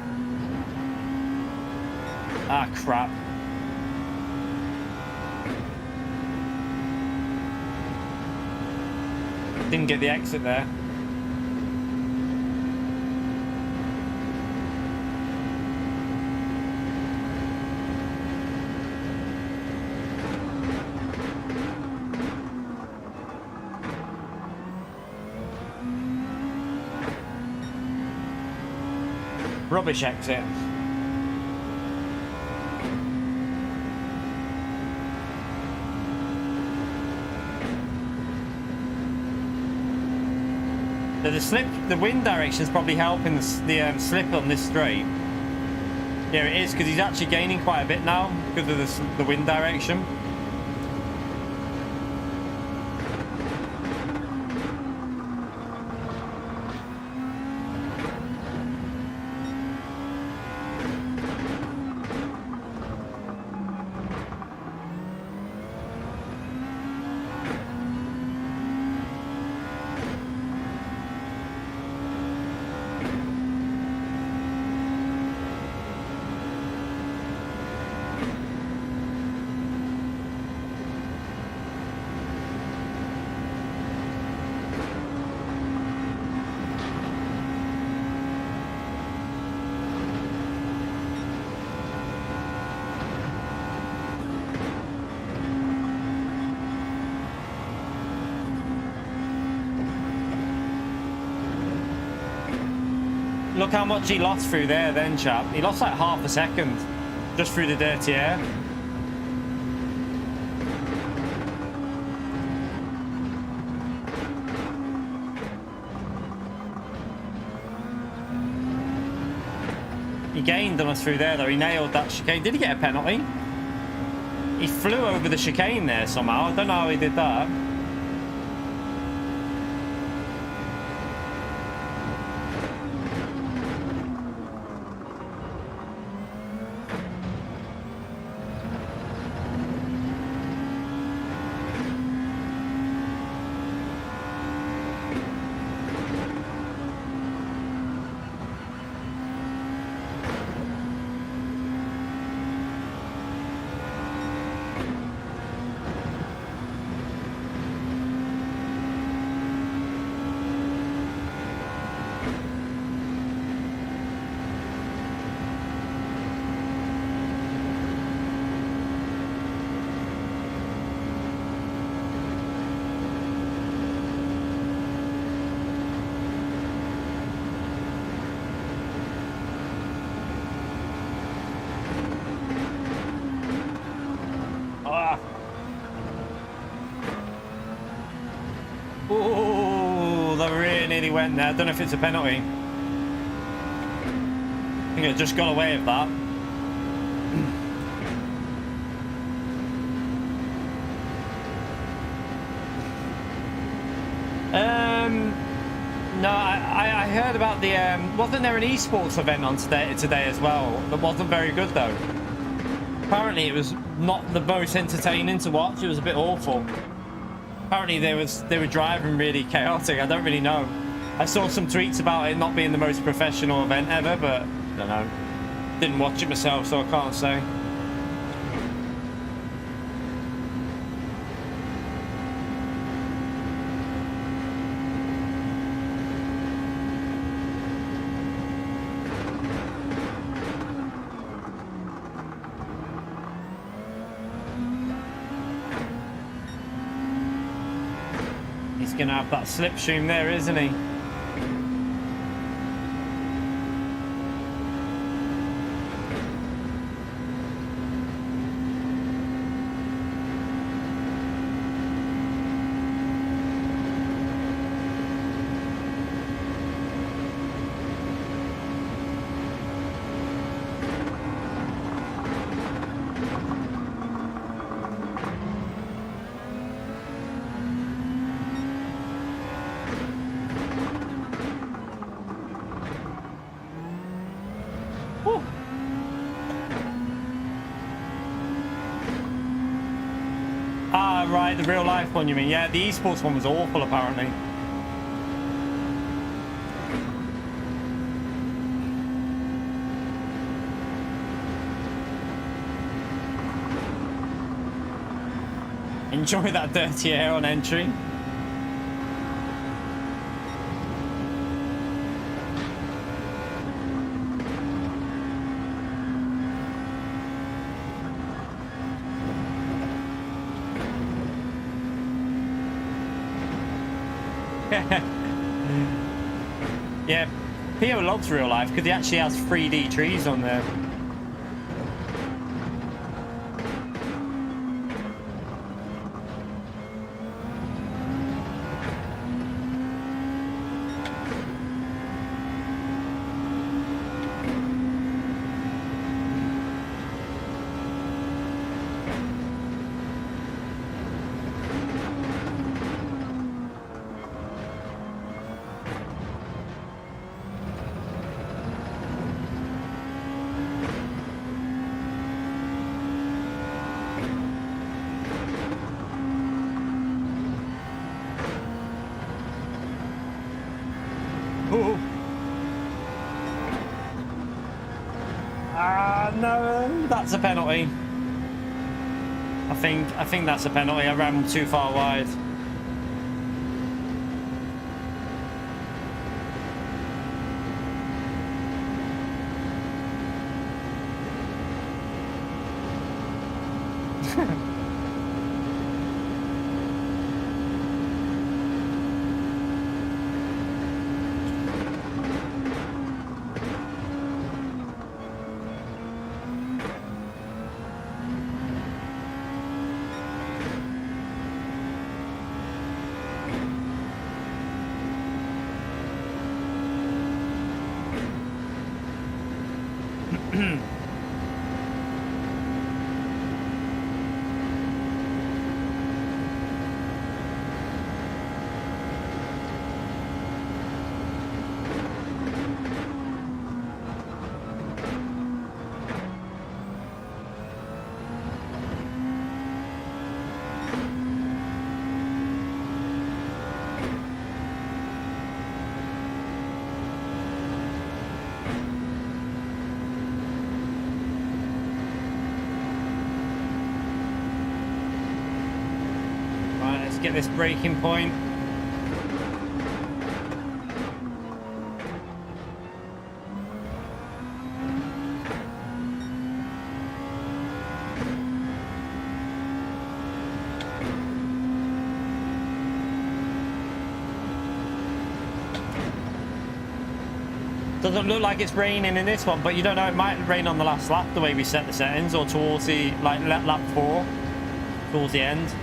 Ah, crap. Didn't get the exit there. Rubbish exit. The wind direction is probably helping the slip on this straight. Yeah, it is, because he's actually gaining quite a bit now because of the wind direction. Look how much he lost through there then, chap. He lost like half a second just through the dirty air. He gained on us through there though. He nailed that chicane. Did he get a penalty? He flew over the chicane there somehow. I don't know how he did that. Oh, that really nearly went there. I don't know if it's a penalty. I think I just got away with that. No, I heard about the wasn't there an esports event on today as well that wasn't very good though. Apparently it was not the most entertaining to watch. It was a bit awful. Apparently they were driving really chaotic. I don't really know. I saw some tweets about it not being the most professional event ever, but I don't know. Didn't watch it myself, so I can't say. He's going to have that slipstream there, isn't he? Ah, right, the real life one you mean. Yeah, the esports one was awful apparently. Enjoy that dirty air on entry. Yeah, Pio loves real life because he actually has 3D trees on there. No, that's a penalty. I think that's a penalty. I ran too far wide. Get this braking point. Doesn't look like it's raining in this one, but you don't know, it might rain on the last lap the way we set the settings, or towards the lap 4, towards the end.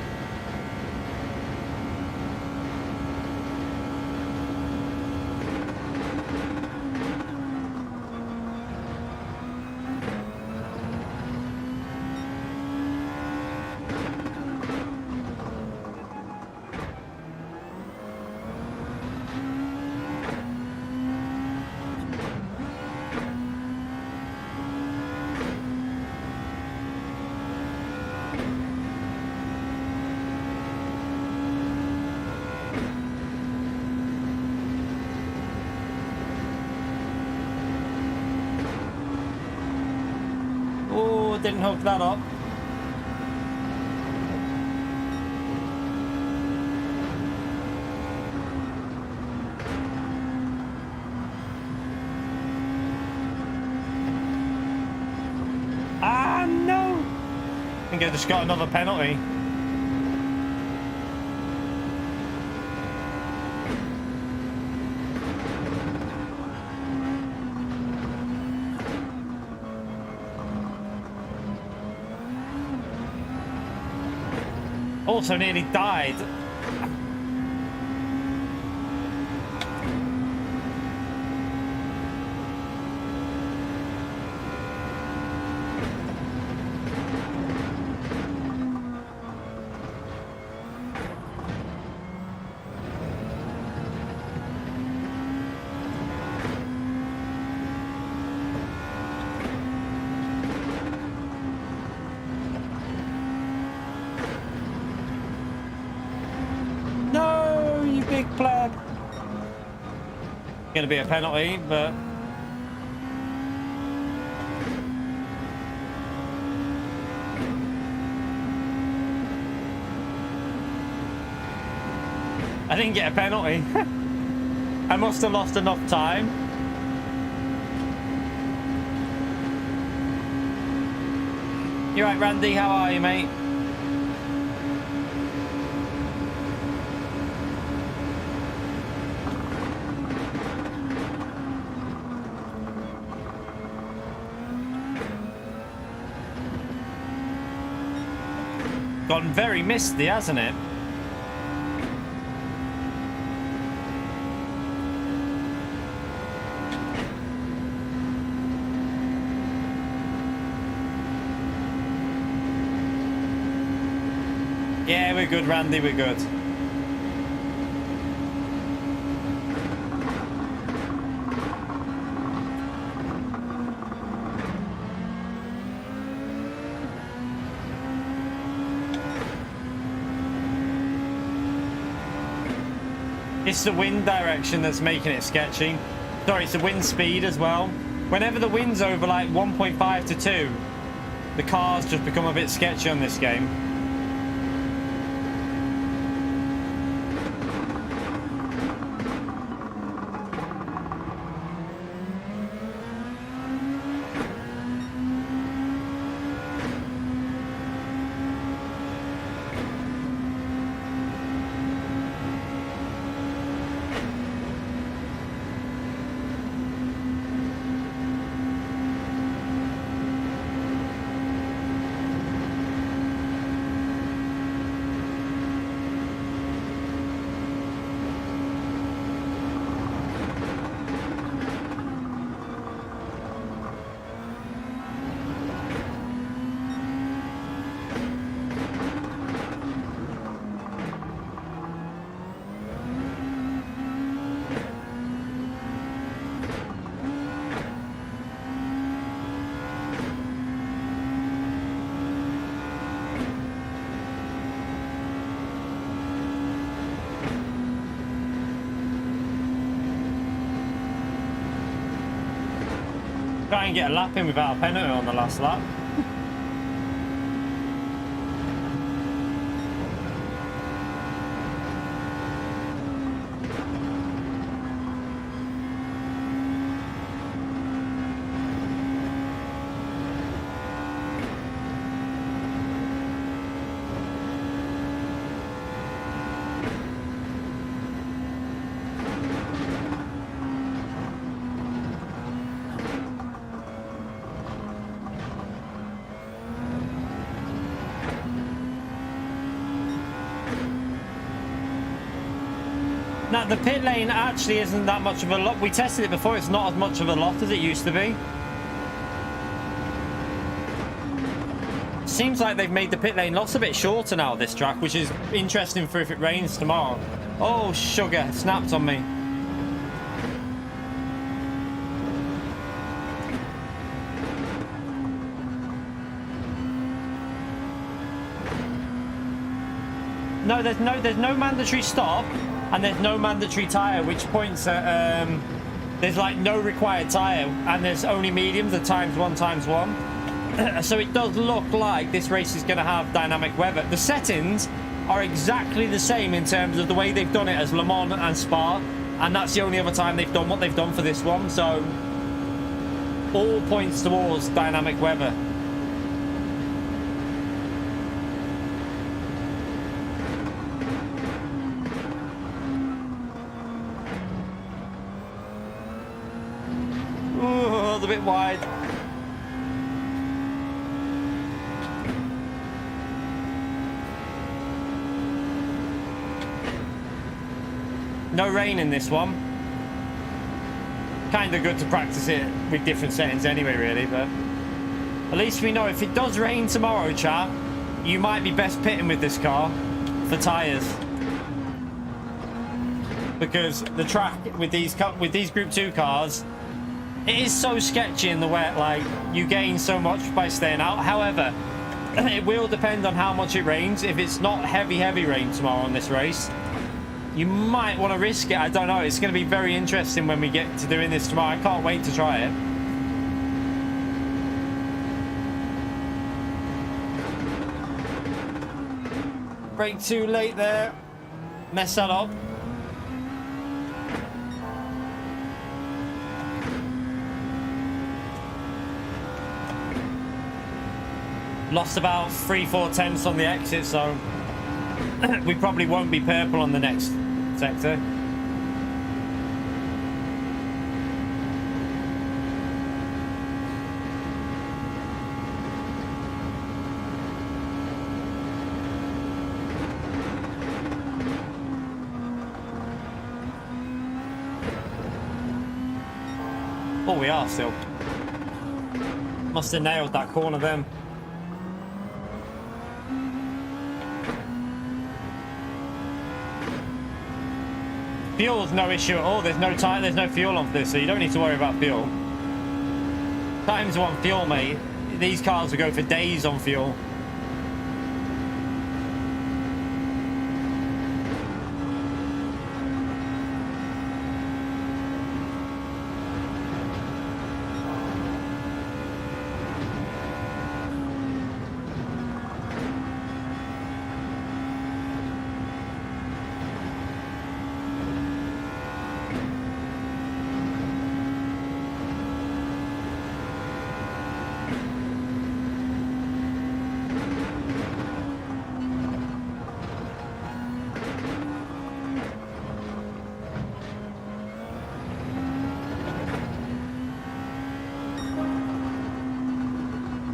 Didn't hook that up. Ah, no! I think I just got another penalty. Also nearly died. No, you big pleb. Gonna be a penalty, but I didn't get a penalty. I must have lost enough time. You right, Randy? How are you, mate? Gone very misty, hasn't it? Yeah, we're good, Randy, we're good. It's the wind direction that's making it sketchy. Sorry, it's the wind speed as well. Whenever the wind's over like 1.5 to 2, the cars just become a bit sketchy on this game. Try and get a lap in without a penalty on the last lap. Now, the pit lane actually isn't that much of a lot. We tested it before. It's not as much of a lot as it used to be. Seems like they've made the pit lane lots a bit shorter now, this track, which is interesting for if it rains tomorrow. Oh, sugar. Snapped on me. No, there's no mandatory stop. And there's no mandatory tyre, which points at, there's like no required tyre, and there's only mediums at ×1×1. So it does look like this race is going to have dynamic weather. The settings are exactly the same in terms of the way they've done it as Le Mans and Spa, and that's the only other time they've done what they've done for this one. So all points towards dynamic weather. A bit wide. No rain in this one. Kind of good to practice it with different settings anyway, really, but at least we know if it does rain tomorrow, chat, you might be best pitting with this car for tyres. Because the track with these Group 2 cars, it is so sketchy in the wet, like, you gain so much by staying out. However, it will depend on how much it rains. If it's not heavy rain tomorrow on this race, you might want to risk it. I don't know. It's going to be very interesting when we get to doing this tomorrow. I can't wait to try it. Brake too late there. Mess that up. Lost about 3-4 tenths on the exit, so we probably won't be purple on the next sector. Oh, we are still. Must have nailed that corner then. Fuel's no issue at all. There's no fuel on this, so you don't need to worry about fuel. Times one fuel, mate. These cars will go for days on fuel.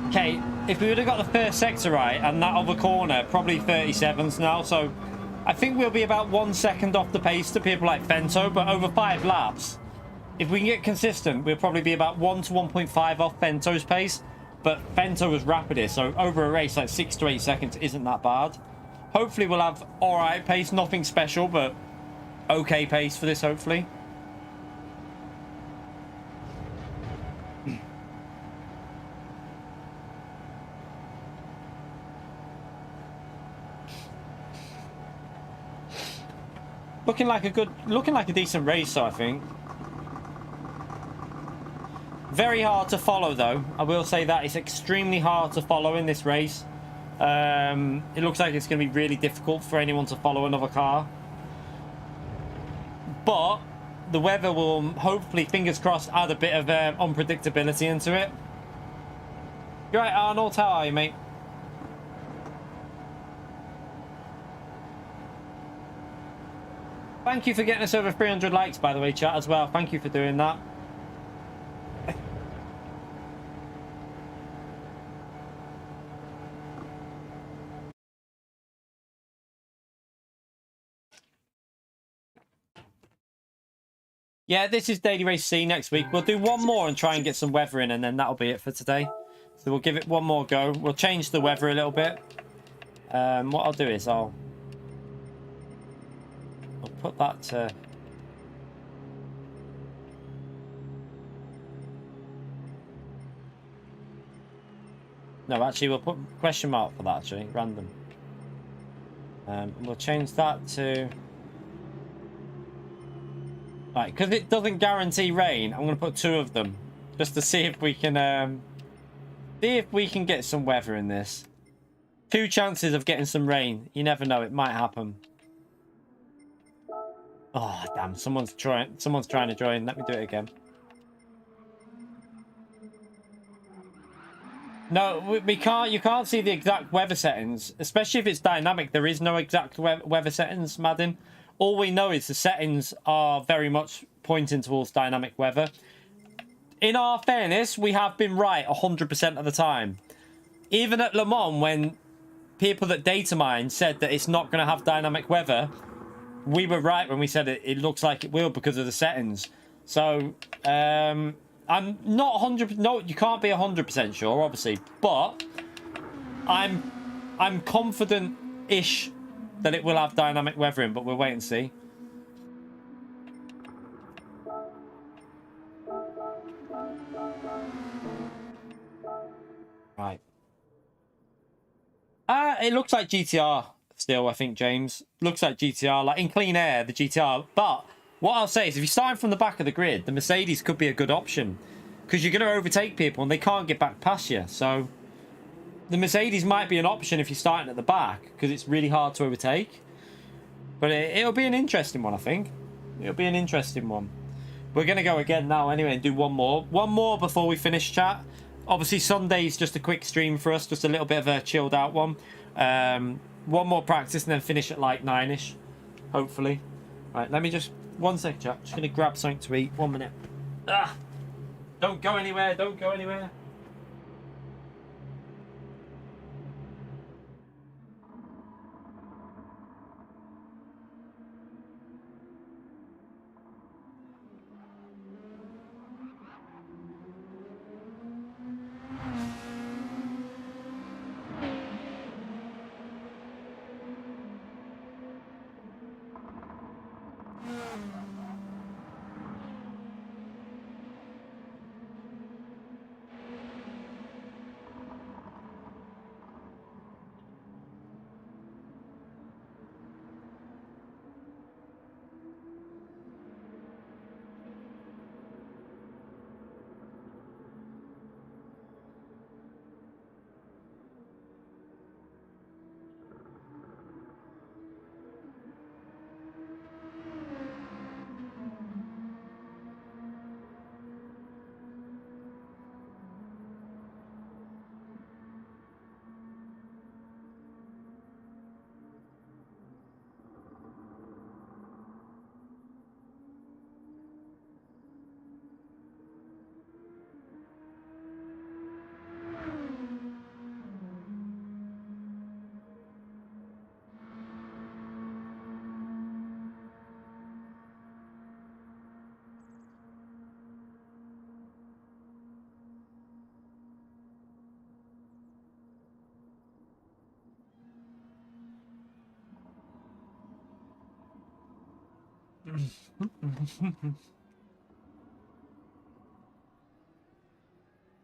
Okay, if we would have got the first sector right and that other corner, probably 37s now, so I think we'll be about 1 second off the pace to people like Fento, but over 5 laps, if we can get consistent, we'll probably be about 1 to 1.5 off Fento's pace, but Fento was rapidest, so over a race, like 6 to 8 seconds isn't that bad. Hopefully we'll have alright pace, nothing special, but okay pace for this, hopefully. Looking like a decent race, so I think. Very hard to follow, though. I will say that it's extremely hard to follow in this race. It looks like it's going to be really difficult for anyone to follow another car. But the weather will hopefully, fingers crossed, add a bit of unpredictability into it. You're right, Arnold. How are you, mate? Thank you for getting us over 300 likes, by the way, chat, as well. Thank you for doing that. Yeah, this is Daily Race C next week. We'll do one more and try and get some weather in, and then that'll be it for today. So we'll give it one more go. We'll change the weather a little bit. What I'll do is I'll put that to... No, actually, we'll put question mark for that, actually. Random. We'll change that to... Right, because it doesn't guarantee rain, I'm going to put 2 of them. Just to see if we can... get some weather in this. 2 chances of getting some rain. You never know, it might happen. Oh, damn. Someone's trying to join. Let me do it again. No, we can't. You can't see the exact weather settings, especially if it's dynamic. There is no exact weather settings, Madden. All we know is the settings are very much pointing towards dynamic weather. In our fairness, we have been right 100% of the time. Even at Le Mans, when people that data mine said that it's not going to have dynamic weather, we were right when we said it looks like it will because of the settings. So I'm not 100. No, you can't be 100% sure, obviously, but I'm confident-ish that it will have dynamic weathering, but we'll wait and see. Right. It looks like GTR still, I think, James. Looks like GTR, like in clean air, the GTR. But what I'll say is if you're starting from the back of the grid, the Mercedes could be a good option because you're going to overtake people and they can't get back past you. So the Mercedes might be an option if you're starting at the back because it's really hard to overtake. But it'll be an interesting one, I think. It'll be an interesting one. We're going to go again now anyway and do one more. One more before we finish, chat. Obviously, Sunday's just a quick stream for us. Just a little bit of a chilled out one. One more practice and then finish at like 9-ish. Hopefully. Right, let me just... One sec, chat. Just going to grab something to eat. 1 minute. Ah! Don't go anywhere. Don't go anywhere.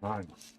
Nice.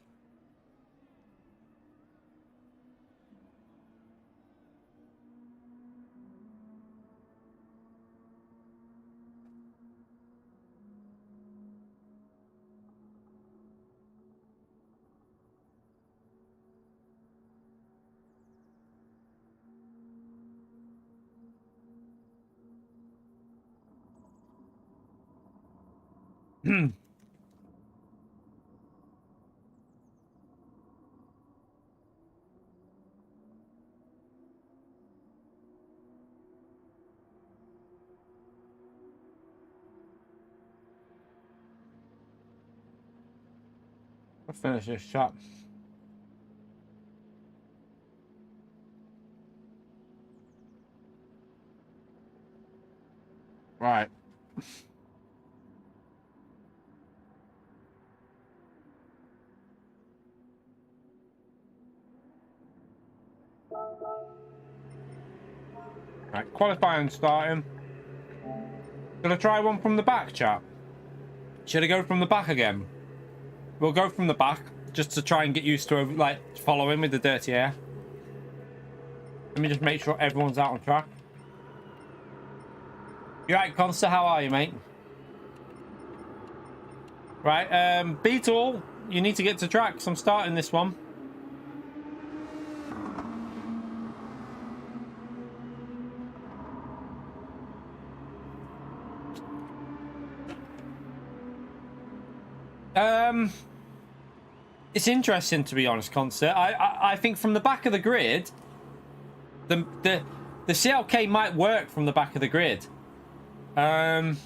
I'll finish this shot. Right. Right, qualifying starting. Should I try one from the back, chap? Should I go from the back again? We'll go from the back, just to try and get used to, like, following with the dirty air. Let me just make sure everyone's out on track. You right, Consta? How are you, mate? Right, Beetle, you need to get to track, because I'm starting this one. It's interesting, to be honest, Concert. I think from the back of the grid, the CLK might work from the back of the grid. But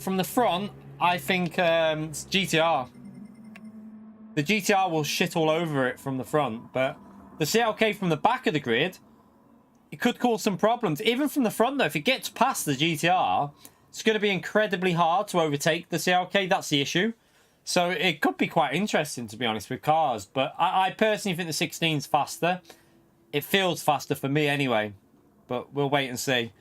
from the front, I think GTR. The GTR will shit all over it from the front, but The CLK from the back of the grid, it could cause some problems. Even from the front, though, if it gets past the GTR, it's going to be incredibly hard to overtake the CLK. That's the issue. So it could be quite interesting, to be honest, with cars. But I personally think the 16's faster. It feels faster for me anyway. But we'll wait and see.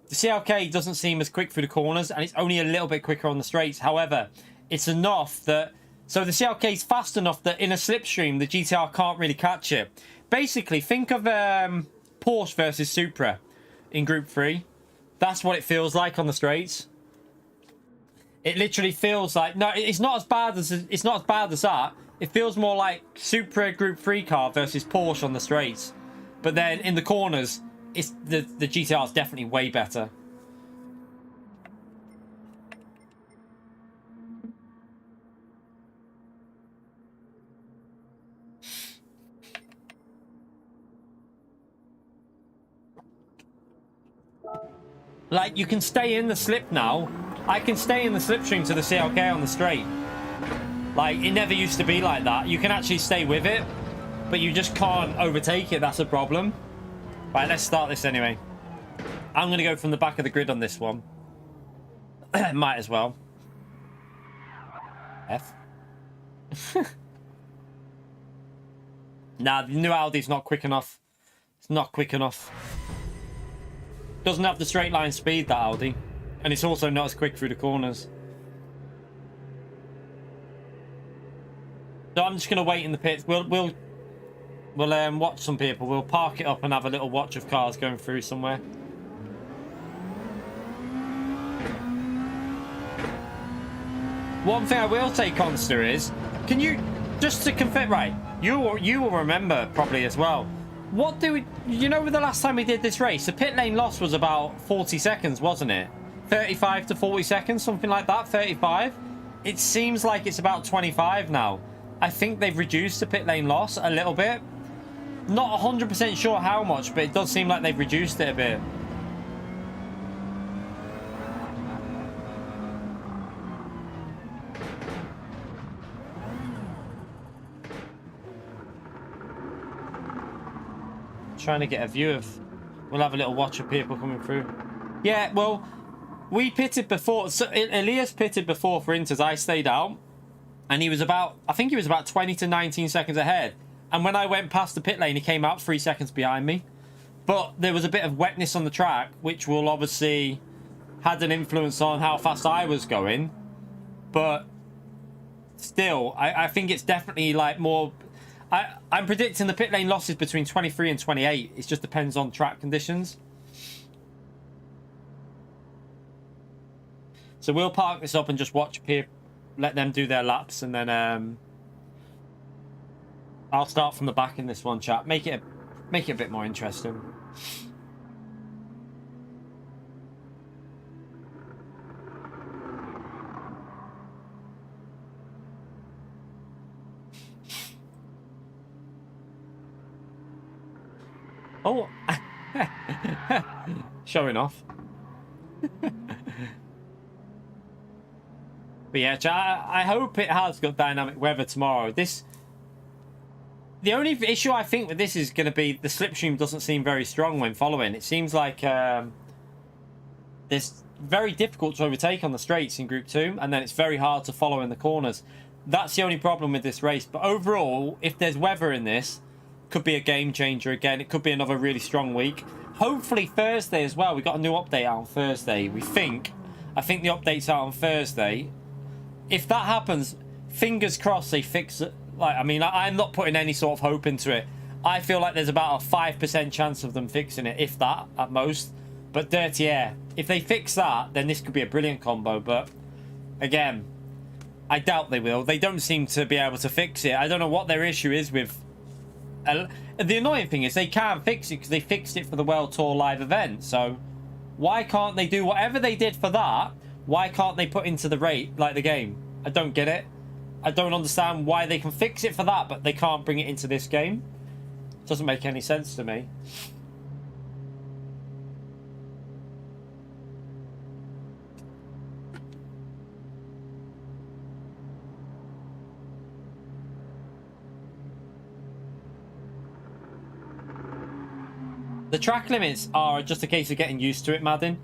The CLK doesn't seem as quick through the corners, and it's only a little bit quicker on the straights. However, it's enough that... So the CLK is fast enough that in a slipstream, the GTR can't really catch it. Basically, think of Porsche versus Supra in Group 3. That's what it feels like on the straights. It literally feels like... No, it's not as bad as that. It feels more like Supra Group 3 car versus Porsche on the straights. But then in the corners, it's the GTR is definitely way better. Like, you can stay in the slip now. I can stay in the slipstream to the CLK on the straight. Like, it never used to be like that. You can actually stay with it, but you just can't overtake it. That's a problem. Right, let's start this anyway. I'm going to go from the back of the grid on this one. Might as well. F. Nah, the new Audi's not quick enough. It's not quick enough. Doesn't have the straight line speed, that Audi. And it's also not as quick through the corners. So I'm just going to wait in the pits. We'll watch some people. We'll park it up and have a little watch of cars going through somewhere. One thing I will say, Conster, is... Can you... Just to confirm... Right. You will remember probably as well. What do we... You know, the last time we did this race, the pit lane loss was about 40 seconds, wasn't it? 35 to 40 seconds, something like that. 35. It seems like it's about 25 now. I think they've reduced the pit lane loss a little bit. Not 100% sure how much, but it does seem like they've reduced it a bit. Trying to get a view of... We'll have a little watch of people coming through. Yeah, well, we pitted before. So Elias pitted before for INTERS. I stayed out. And he was about... I think he was about 20 to 19 seconds ahead. And when I went past the pit lane, he came out 3 seconds behind me. But there was a bit of wetness on the track, which will obviously... had an influence on how fast I was going. But... still, I think it's definitely like more... I'm predicting the pit lane losses between 23 and 28. It just depends on track conditions. So we'll park this up and just watch people, let them do their laps, and then I'll start from the back in this one, chat. Make it a bit more interesting. Oh, showing off. But yeah, I hope it has got dynamic weather tomorrow. The only issue I think with this is going to be the slipstream doesn't seem very strong when following. It seems like it's very difficult to overtake on the straights in Group 2, and then it's very hard to follow in the corners. That's the only problem with this race. But overall, if there's weather in this, could be a game changer again. It could be another really strong week. Hopefully Thursday as well. We got a new update out on Thursday. I think the update's out on Thursday. If that happens, fingers crossed they fix it. Like, I mean, I'm not putting any sort of hope into it. I feel like there's about a 5% chance of them fixing it, if that, at most. But dirty air. If they fix that, then this could be a brilliant combo. But, again, I doubt they will. They don't seem to be able to fix it. I don't know what their issue is with... The annoying thing is they can't fix it because they fixed it for the World Tour live event. So, why can't they do whatever they did for that? Why can't they put into the rate, like the game? I don't get it. I don't understand why they can fix it for that, but they can't bring it into this game. It doesn't make any sense to me. The track limits are just a case of getting used to it, Madden.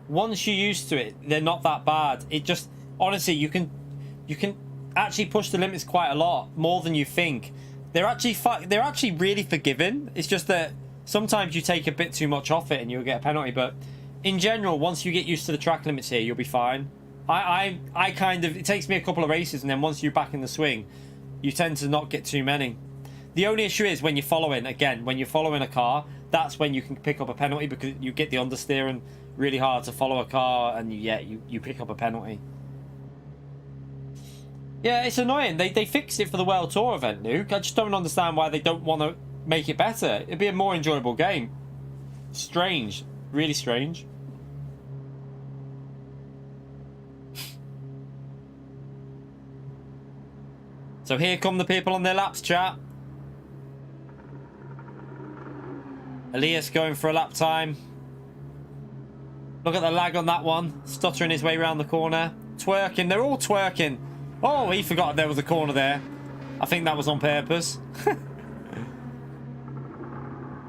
Once you're used to it, they're not that bad. It just, honestly, you can actually push the limits quite a lot, more than you think. They're actually really forgiving. It's just that sometimes you take a bit too much off it and you'll get a penalty. But in general, once you get used to the track limits here, you'll be fine. I kind of, it takes me a couple of races, and then once you're back in the swing, you tend to not get too many. The only issue is when you're following, again, when you're following a car, that's when you can pick up a penalty, because you get the understeering really hard to follow a car, and you pick up a penalty. Yeah, it's annoying. They fixed it for the World Tour event, Nuke. I just don't understand why they don't want to make it better. It'd be a more enjoyable game. Strange. Really strange. So here come the people on their laps, chat. Elias going for a lap time. Look at the lag on that one. Stuttering his way around the corner. Twerking. They're all twerking. Oh, he forgot there was a corner there. I think that was on purpose.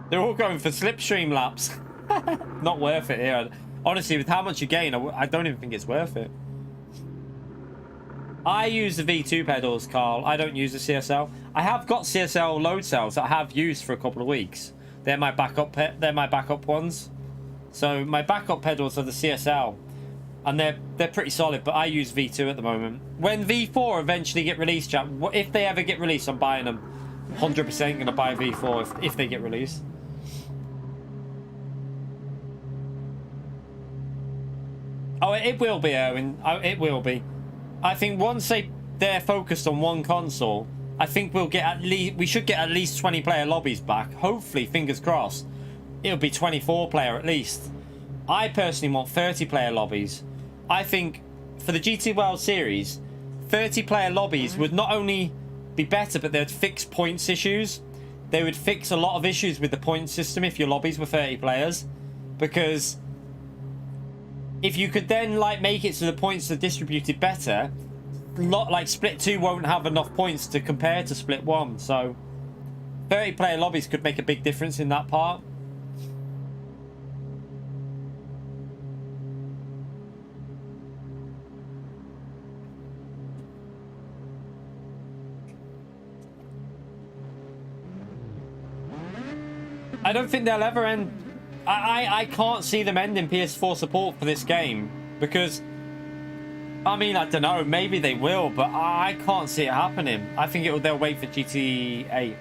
They're all going for slipstream laps. Not worth it here. Honestly, with how much you gain, I don't even think it's worth it. I use the V2 pedals, Carl. I don't use the CSL. I have got CSL load cells that I have used for a couple of weeks. They're my backup ones. So my backup pedals are the CSL, and they're pretty solid. But I use V2 at the moment. When V4 eventually get released, chat, if they ever get released, I'm buying them. 100% gonna buy V4 if they get released. Oh, it will be, Erwin. Oh, it will be. I think once they're focused on one console, I think we should get at least 20 player lobbies back. Hopefully, fingers crossed, it'll be 24 player at least. I personally want 30 player lobbies. I think for the GT World Series, 30 player lobbies would not only be better, but they'd fix points issues. They would fix a lot of issues with the point system if your lobbies were 30 players, because if you could then like make it so the points are distributed better, like Split 2 won't have enough points to compare to Split 1. So 30 player lobbies could make a big difference in that part. I don't think they'll ever end. I can't see them ending PS4 support for this game, because I mean, I don't know, maybe they will, but I can't see it happening. I think they'll wait for GTA 8.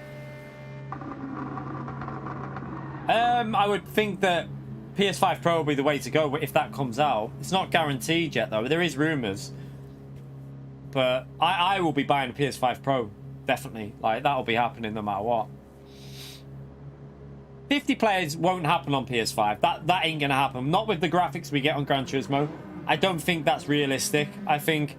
I would think that PS5 Pro will be the way to go if that comes out. It's not guaranteed yet though. There is rumors, but I will be buying a PS5 Pro, definitely. Like, that'll be happening no matter what. 50 players won't happen on PS5. That ain't gonna happen. Not with the graphics we get on Gran Turismo. I don't think that's realistic. I think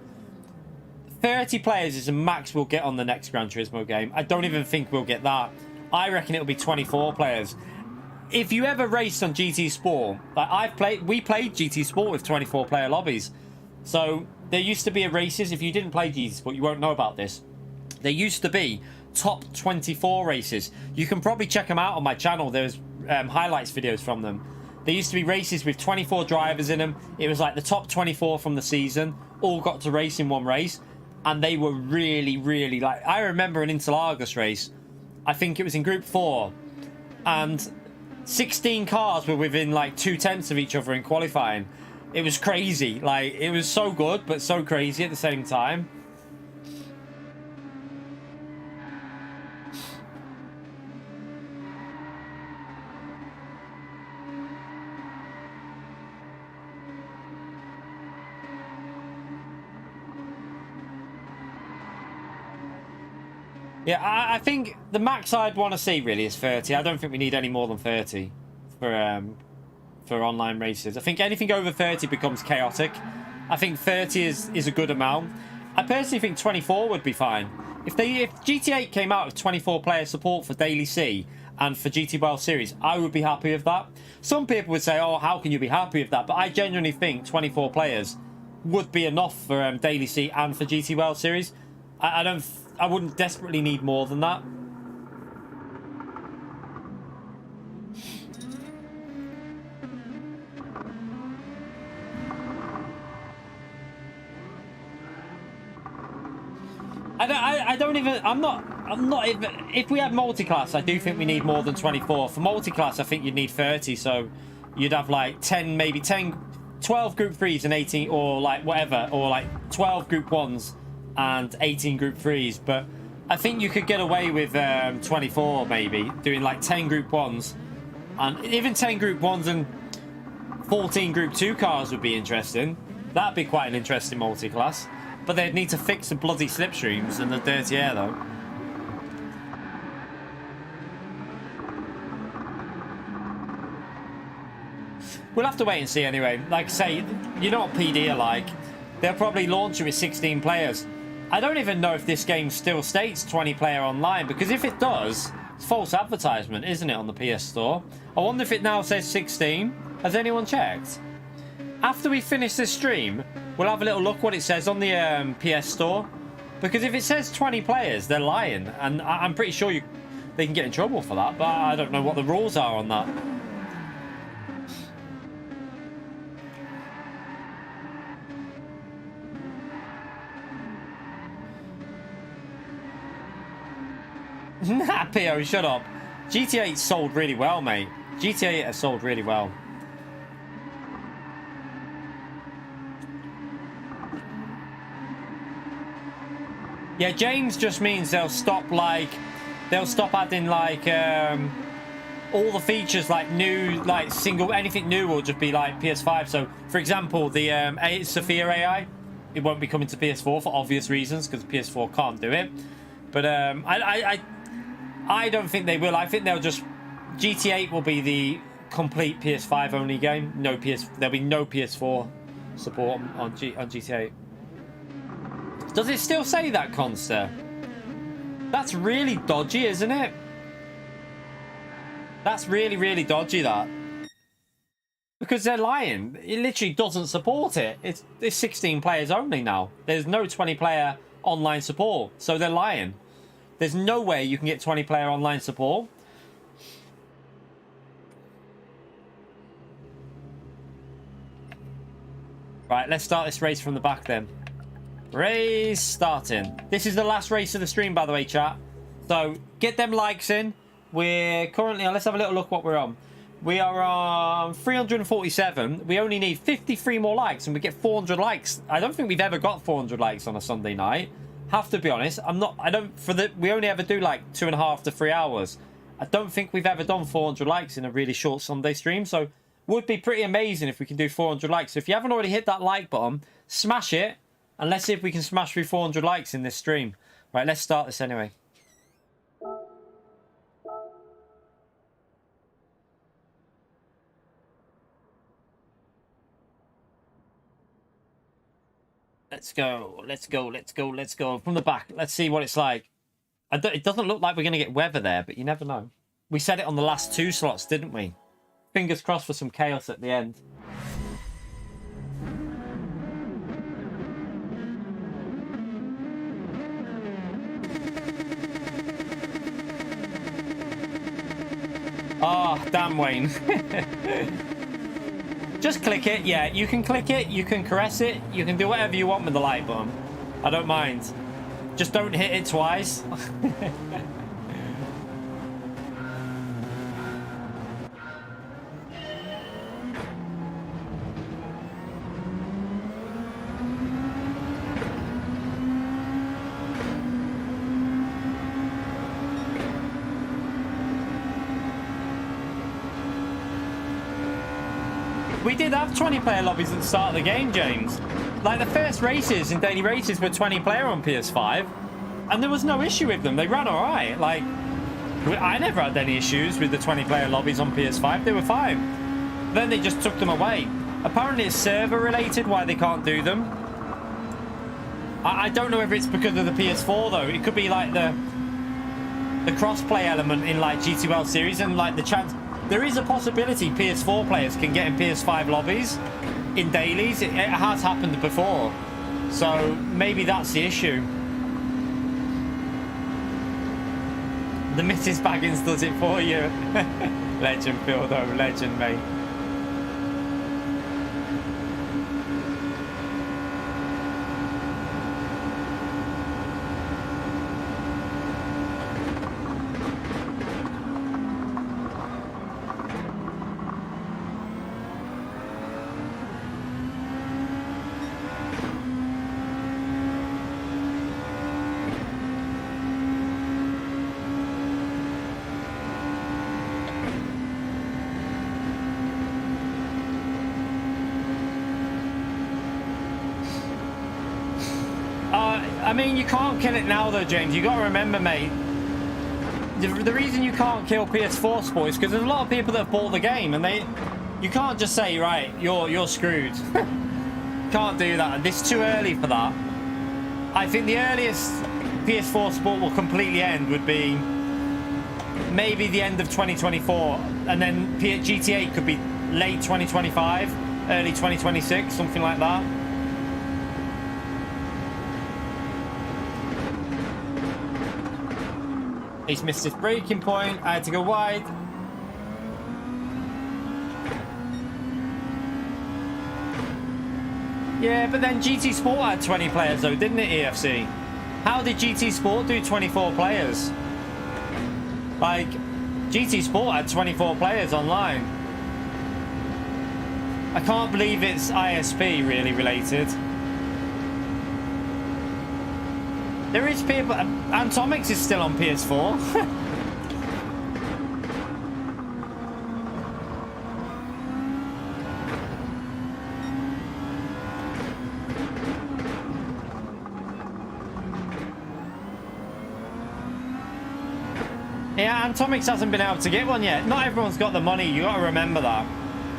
30 players is the max we'll get on the next Gran Turismo game. I don't even think we'll get that. I reckon it'll be 24 players. If you ever raced on GT Sport, like we played GT Sport with 24 player lobbies. So there used to be a races. If you didn't play GT Sport, you won't know about this. There used to be top 24 races. You can probably check them out on my channel. There's highlights videos from them. There used to be races with 24 drivers in them. It was like the top 24 from the season all got to race in one race, and they were really, really, like, I remember an Interlagos race. I think it was in Group 4, and 16 cars were within like 2/10 of each other in qualifying. It was crazy. Like, it was so good but so crazy at the same time. Yeah, I think the max I'd want to see really is 30. I don't think we need any more than 30 for online races. I think anything over 30 becomes chaotic. I think 30 is a good amount. I personally think 24 would be fine. If GT8 came out with 24 player support for Daily C and for GT World Series, I would be happy with that. Some people would say, oh, how can you be happy with that? But I genuinely think 24 players would be enough for Daily C and for GT World Series. I wouldn't desperately need more than that. I'm not even, if we had multi-class, I do think we need more than 24. For multi-class, I think you'd need 30, so you'd have like 10, maybe 10, 12 group 3s and 18, or like whatever, or like 12 group 1s and 18 group 3s, but I think you could get away with 24 maybe, doing like 10 group 1s, and even 10 group 1s and 14 group 2 cars would be interesting. That'd be quite an interesting multi-class. But they'd need to fix the bloody slipstreams and the dirty air, though. We'll have to wait and see anyway. Like I say, you know what PD are like. They'll probably launch it with 16 players. I don't even know if this game still states 20-player online, because if it does, it's false advertisement, isn't it, on the PS Store? I wonder if it now says 16. Has anyone checked? After we finish this stream, we'll have a little look what it says on the PS Store. Because if it says 20 players, they're lying. And I'm pretty sure they can get in trouble for that. But I don't know what the rules are on that. Nah, Pio, shut up. GTA sold really well, mate. GTA has sold really well. Yeah, James just means they'll stop adding like all the features like new, like anything new will just be like PS5. So for example, the Sophia AI, it won't be coming to PS4 for obvious reasons, because PS4 can't do it. But I don't think they will. I think they'll just, GT8 will be the complete PS5 only game. There'll be no PS4 support on GT8. Does it still say that, Conster? That's really dodgy, isn't it? That's really, really dodgy, that. Because they're lying. It literally doesn't support it. It's 16 players only now. There's no 20-player online support. So they're lying. There's no way you can get 20-player online support. Right, let's start this race from the back then. Race starting. This is the last race of the stream, by the way, chat. So get them likes in. We're currently on, let's have a little look what we're on. We are on 347. We only need 53 more likes and we get 400 likes. I don't think we've ever got 400 likes on a Sunday night. Have to be honest. We only ever do like 2.5 to 3 hours. I don't think we've ever done 400 likes in a really short Sunday stream. So would be pretty amazing if we can do 400 likes. So if you haven't already hit that like button, smash it. And let's see if we can smash through 400 likes in this stream. Right, let's start this anyway. Let's go, let's go, let's go, let's go. From the back, let's see what it's like. It doesn't look like we're going to get weather there, but you never know. We said it on the last 2 slots, didn't we? Fingers crossed for some chaos at the end. Oh, damn, Wayne. Just click it. Yeah, you can click it. You can caress it. You can do whatever you want with the like button. I don't mind. Just don't hit it twice. We did have 20-player lobbies at the start of the game, James. Like, the first races in daily races were 20-player on PS5, and there was no issue with them. They ran all right. Like, I never had any issues with the 20-player lobbies on PS5. They were fine. Then they just took them away. Apparently it's server-related why they can't do them. I don't know if it's because of the PS4, though. It could be, like, the cross-play element in, like, GTL series and, like, the chance... There is a possibility PS4 players can get in PS5 lobbies in dailies. It has happened before. So maybe that's the issue. The Mrs. Baggins does it for you. Legend, Phil, though. Legend, mate. I mean, you can't kill it now though, James. You got to remember, mate. The reason you can't kill PS4 Sport is because there's a lot of people that have bought the game, and you can't just say, right, you're screwed. Can't do that. It's too early for that. I think the earliest PS4 Sport will completely end would be maybe the end of 2024, and then GTA could be late 2025, early 2026, something like that. He's missed his braking point. I had to go wide. Yeah, but then GT Sport had 20 players though, didn't it, EFC? How did GT Sport do 24 players? Like, GT Sport had 24 players online. I can't believe it's ISP really related. There is people... Antomics is still on PS4. Yeah, Antomics hasn't been able to get one yet. Not everyone's got the money, you got to remember that.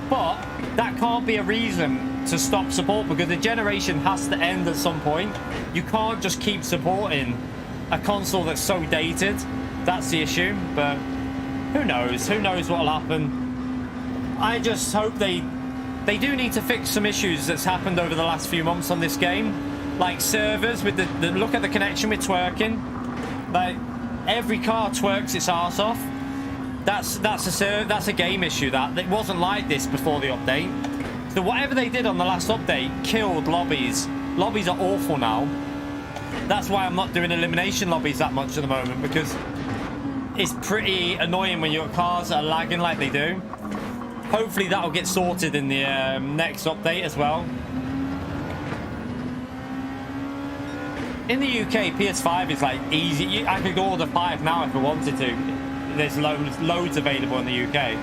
But that can't be a reason to stop support, because the generation has to end at some point. You can't just keep supporting a console that's so dated. That's the issue, but who knows? Who knows what'll happen? I just hope they do need to fix some issues that's happened over the last few months on this game. Like servers with the look at the connection with twerking. Like, every car twerks its arse off. That's a game issue. That it wasn't like this before the update. So whatever they did on the last update killed lobbies. Lobbies are awful now. That's why I'm not doing elimination lobbies that much at the moment, because it's pretty annoying when your cars are lagging like they do. Hopefully that'll get sorted in the next update as well. In the UK, PS5 is like easy. I could order 5 now if I wanted to. There's loads available in the UK.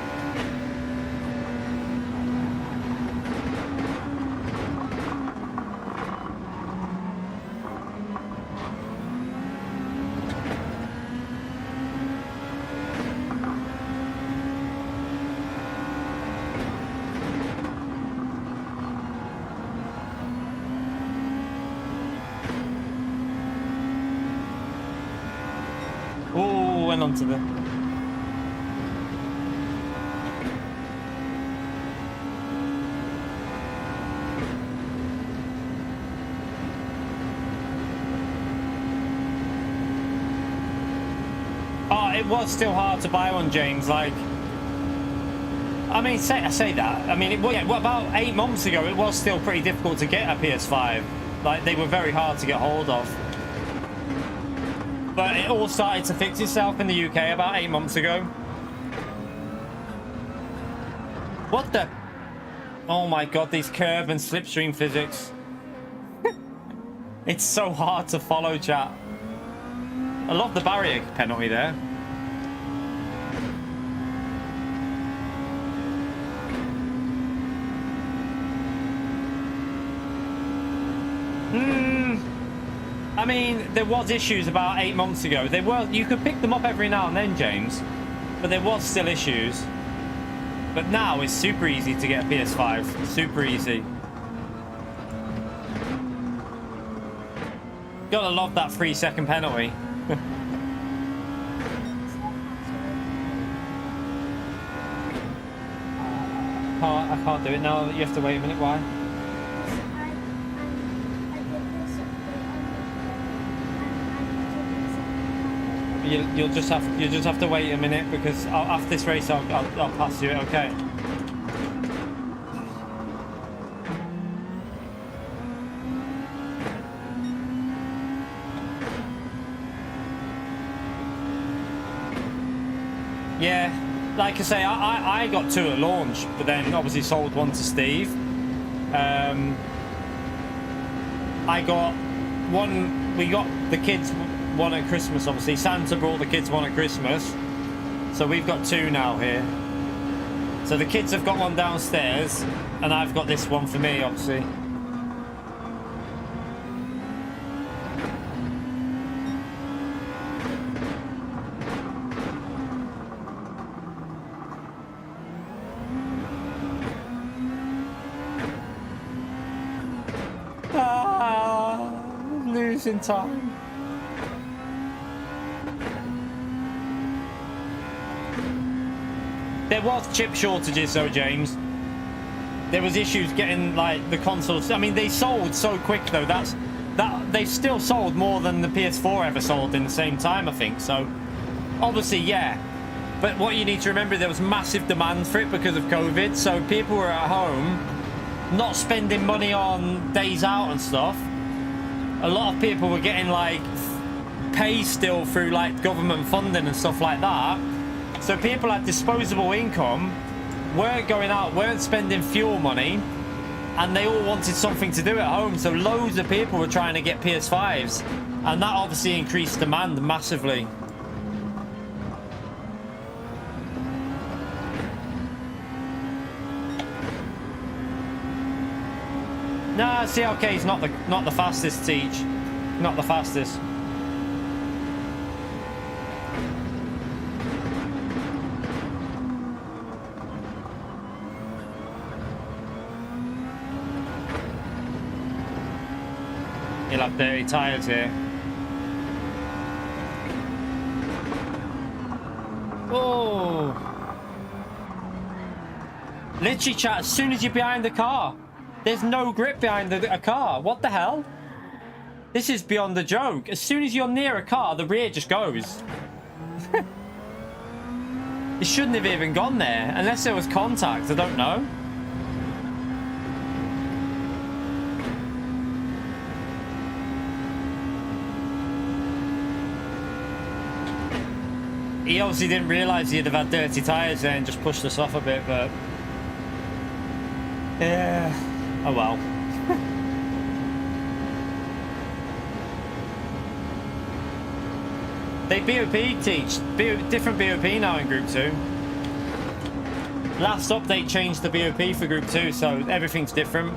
Oh, went onto the... Oh, it was still hard to buy one, James. Like, I mean, I say that. I mean, about 8 months ago, it was still pretty difficult to get a PS5. Like, they were very hard to get hold of. But it all started to fix itself in the UK about 8 months ago. What the? Oh my god, these curb and slipstream physics. It's so hard to follow, chat. I love the barrier penalty there. I mean, there was issues about 8 months ago. You could pick them up every now and then, James, but there was still issues. But now it's super easy to get a PS5. Super easy. Gotta love that 3-second penalty. I can't do it now. You have to wait a minute. Why? You'll just have to wait a minute, because after this race I'll pass you it. Okay. Yeah, like I say, I got 2 at launch, but then obviously sold 1 to Steve. I got 1. We got the kids 1 at Christmas, obviously. Santa brought the kids 1 at Christmas. So we've got 2 now here. So the kids have got 1 downstairs, and I've got this one for me, obviously. just in time. There was chip shortages though, James. There was issues getting like the consoles. I mean, they sold so quick though. They've still sold more than the PS4 ever sold in the same time, I think. So obviously, yeah. But what you need to remember, there was massive demand for it because of COVID. So people were at home, not spending money on days out and stuff. A lot of people were getting like pay still through like government funding and stuff like that. So people had disposable income, weren't going out, weren't spending fuel money, and they all wanted something to do at home. So loads of people were trying to get PS5s, and that obviously increased demand massively. Nah, CLK's not the fastest, Teach. Not the fastest. You'll have dirty tyres here. Oh! Literally, chat, as soon as you're behind the car, there's no grip behind a car. What the hell? This is beyond the joke. As soon as you're near a car, the rear just goes. It shouldn't have even gone there, unless there was contact. I don't know. He obviously didn't realise he'd have had dirty tyres there and just pushed us off a bit, but... yeah... oh well. They BOP teach. Different BOP now in Group 2. Last update changed the BOP for Group 2, so everything's different.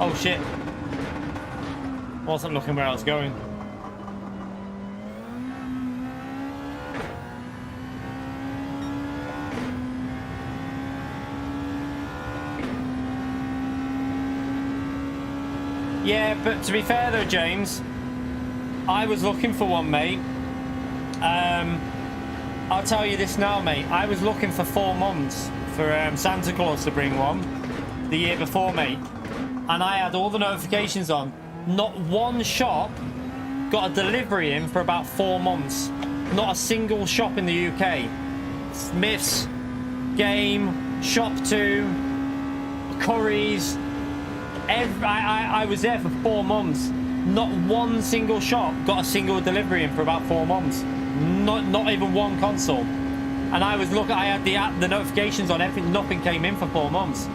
Oh shit. Wasn't looking where I was going. Yeah, but to be fair though, James, I was looking for one, mate. I'll tell you this now, mate. I was looking for 4 months for Santa Claus to bring one the year before, mate. And I had all the notifications on. Not one shop got a delivery in for about 4 months. Not a single shop in the UK. Smiths, Game, Shop 2, Curry's. I was there for 4 months. Not one single shop got a single delivery in for about 4 months. Not even one console. And I was looking. I had the notifications on everything. Nothing came in for 4 months.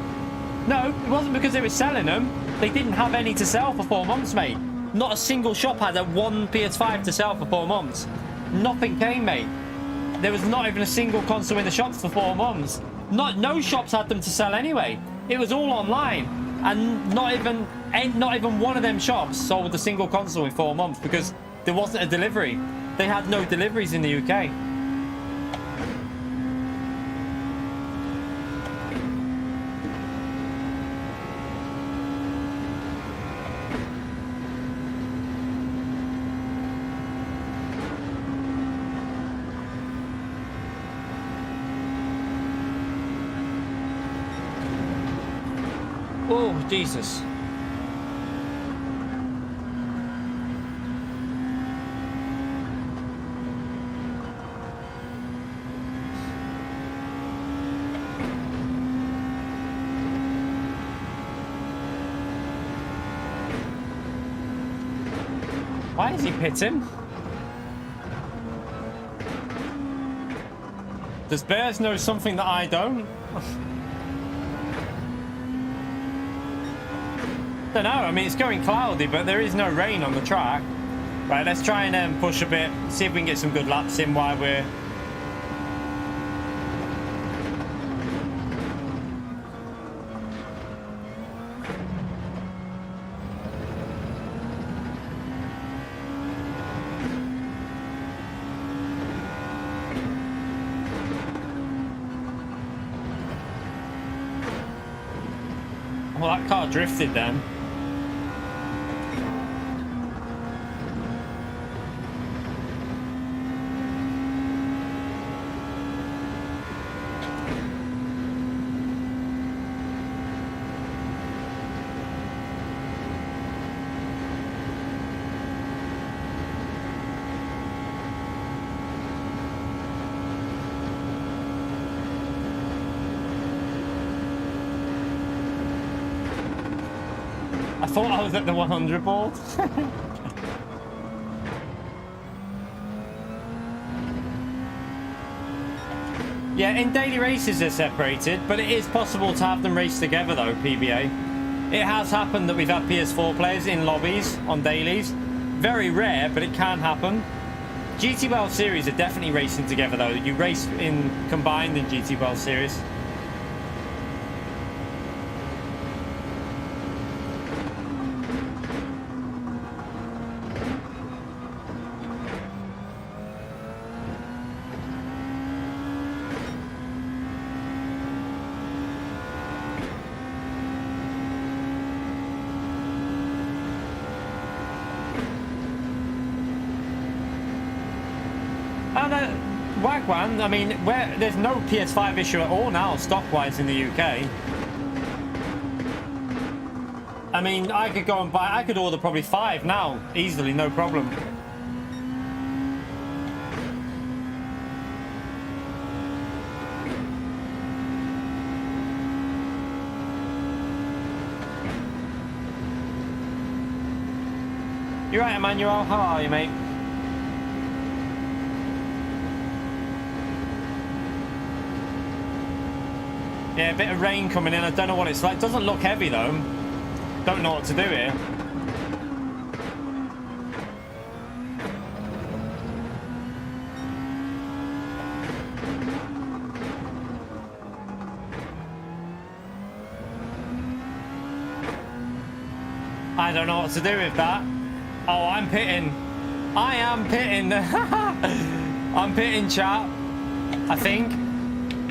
No, it wasn't because they were selling them. They didn't have any to sell for 4 months, mate. Not a single shop had one PS5 to sell for 4 months. Nothing came, mate. There was not even a single console in the shops for 4 months. No shops had them to sell anyway. It was all online, and not even one of them shops sold a single console in 4 months because there wasn't a delivery. They had no deliveries in the UK. Oh, Jesus. Why is he pitting? Does Bears know something that I don't? Don't know. I mean, it's going cloudy, but there is no rain on the track. Right, let's try and push a bit, see if we can get some good laps in while we're Well, that car drifted then. I thought I was at the 100 board. Yeah, in daily races they're separated, but it is possible to have them race together though, PBA. It has happened that we've had PS4 players in lobbies on dailies. Very rare, but it can happen. GT World Series are definitely racing together though. You race in combined in GT World Series. Wagwan, I mean, there's no PS5 issue at all now, stock-wise in the UK. I mean, I could go and buy, I could order probably 5 now, easily, no problem. You're right, Emmanuel, how are you, mate? Yeah, a bit of rain coming in. I don't know what it's like. Doesn't look heavy though. Don't know what to do here. I don't know what to do with that. Oh, I'm pitting. I am pitting. I'm pitting, chat. I think.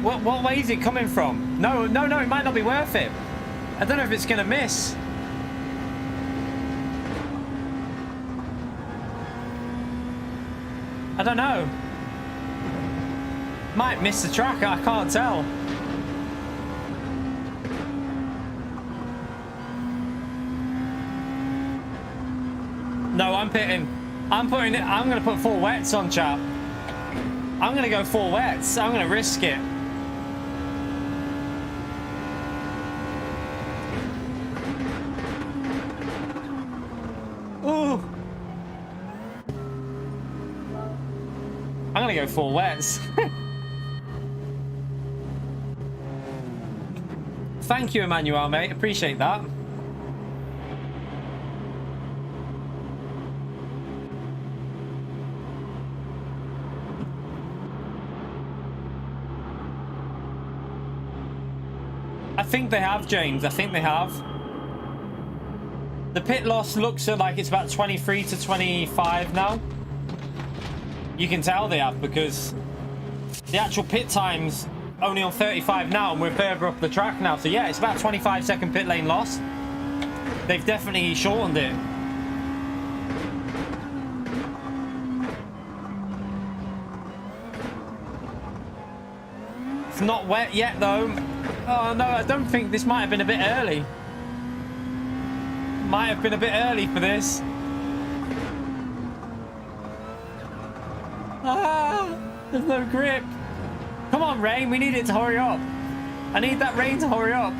What way is it coming from? No, it might not be worth it. I don't know if it's going to miss. I don't know. Might miss the track, I can't tell. No, I'm pitting. I'm going to put 4 wets on, chat. I'm going to go 4 wets. I'm going to risk it. I'm gonna go 4 wets. Thank you, Emmanuel, mate. Appreciate that. I think they have, James. I think they have. The pit loss looks like it's about 23 to 25 now. You can tell they have because the actual pit time's only on 35 now and we're further up the track now. So yeah, it's about 25-second pit lane loss. They've definitely shortened it. It's not wet yet though. Oh no, I don't think this might have been a bit early. Might have been a bit early for this. Ah, there's no grip. Come on, rain. We need it to hurry up. I need that rain to hurry up.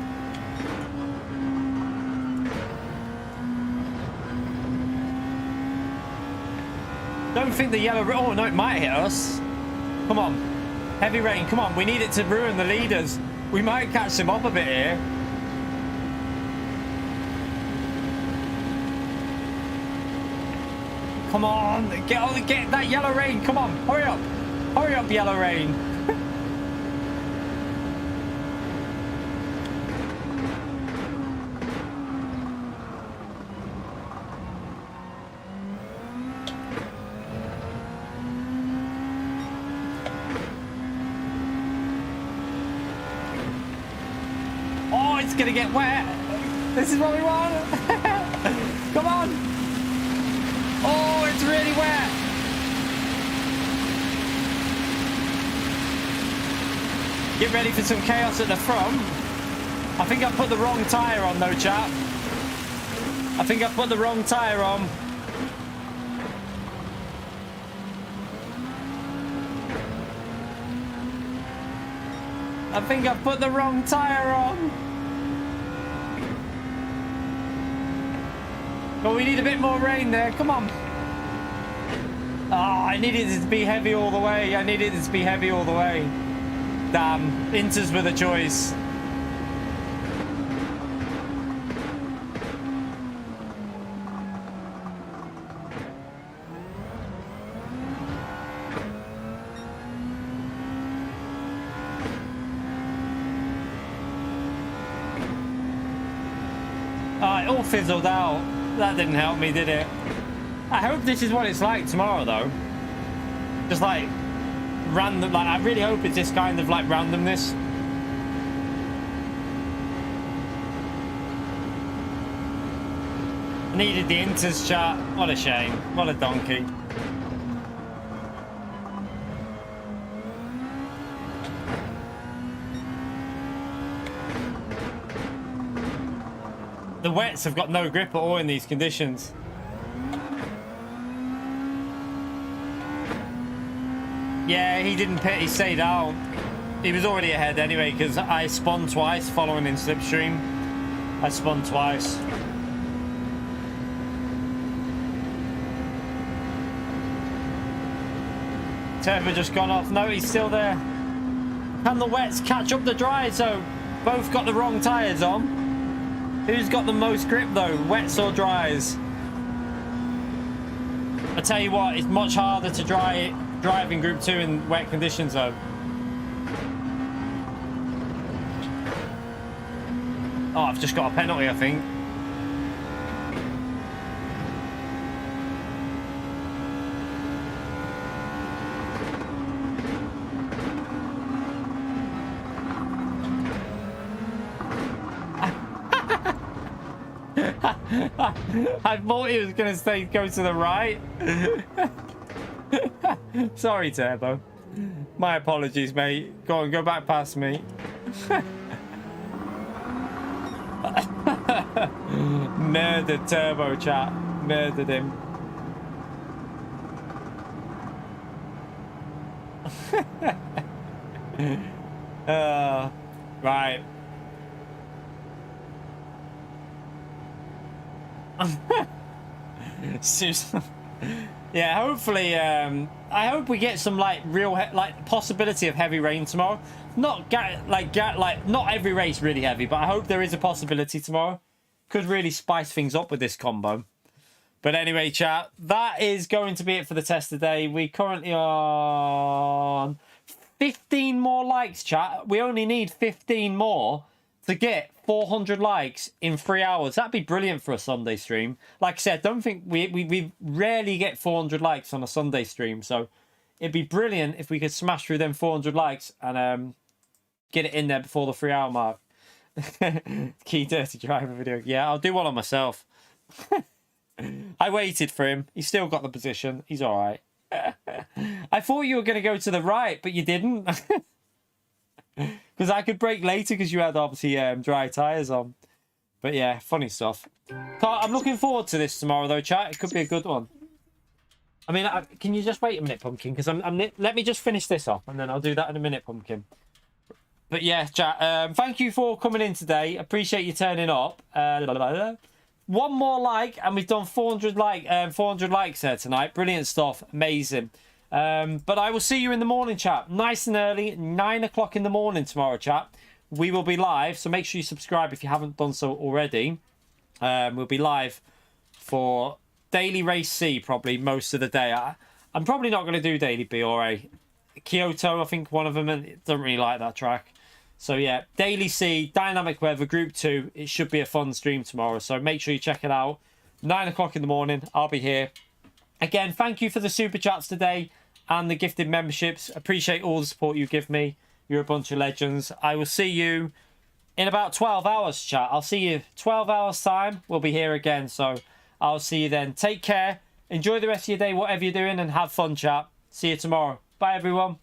Don't think the yellow... Oh, no, it might hit us. Come on. Heavy rain. Come on. We need it to ruin the leaders. We might catch them up a bit here. Come on, get that yellow rain. Come on, hurry up, yellow rain. Oh, it's gonna get wet. This is what we want. Come on. Oh, it's really wet. Get ready for some chaos at the front. I think I put the wrong tyre on though, chap. I think I put the wrong tyre on. I think I put the wrong tyre on. But we need a bit more rain there. Come on. Oh, I needed it to be heavy all the way. I needed it to be heavy all the way. Damn. Inters with a choice. It all fizzled out. That didn't help me, did it? I hope this is what it's like tomorrow, though. Just like random. Like, I really hope it's this kind of like randomness. I needed the Inters, chat. What a shame. What a donkey. The wets have got no grip at all in these conditions. Yeah, he didn't pit, he stayed out. He was already ahead anyway because I spun twice following in slipstream. I spun twice. Turbo just gone off. No, he's still there. Can the wets catch up the dries though? Both got the wrong tyres on. Who's got the most grip though, wets or dries? I tell you what, it's much harder to drive in Group 2 in wet conditions though. Oh, I've just got a penalty, I think. I thought he was going to say go to the right. Sorry, Turbo. My apologies, mate. Go on, go back past me. Murdered Turbo, chat. Murdered him. Right. Yeah, hopefully I hope we get some like real like possibility of heavy rain tomorrow. Not not every race really heavy, but I hope there is a possibility tomorrow. Could really spice things up with this combo. But anyway, chat, that is going to be it for the test today. We currently are on 15 more likes, chat. We only need 15 more to get 400 likes in 3 hours. That'd be brilliant for a Sunday stream. Like I said, don't think we rarely get 400 likes on a Sunday stream, so it'd be brilliant if we could smash through them 400 likes and get it in there before the 3 hour mark. Key dirty driver video. Yeah, I'll do one on myself. I waited for him. He's still got the position. He's all right. I thought you were going to go to the right, but you didn't. Because I could brake later because you had obviously dry tyres on. But yeah, funny stuff. I'm looking forward to this tomorrow though, chat. It could be a good one. I mean, can you just wait a minute, Pumpkin? Because let me just finish this off and then I'll do that in a minute, Pumpkin. But yeah, chat, thank you for coming in today. Appreciate you turning up. One more like and we've done 400 likes there tonight. Brilliant stuff. Amazing. But I will see you in the morning, chat. Nice and early, 9 o'clock in the morning tomorrow, chat. We will be live, so make sure you subscribe if you haven't done so already. We'll be live for Daily Race C probably most of the day. I'm probably not going to do Daily B or A. Kyoto, I think one of them, and doesn't really like that track. So yeah, Daily C, Dynamic Weather, Group 2. It should be a fun stream tomorrow, so make sure you check it out. 9 o'clock in the morning, I'll be here. Again, thank you for the super chats today and the gifted memberships. Appreciate all the support you give me. You're a bunch of legends. I will see you in about 12 hours, chat. I'll see you 12 hours time. We'll be here again. So I'll see you then. Take care. Enjoy the rest of your day, whatever you're doing, and have fun, chat. See you tomorrow. Bye, everyone.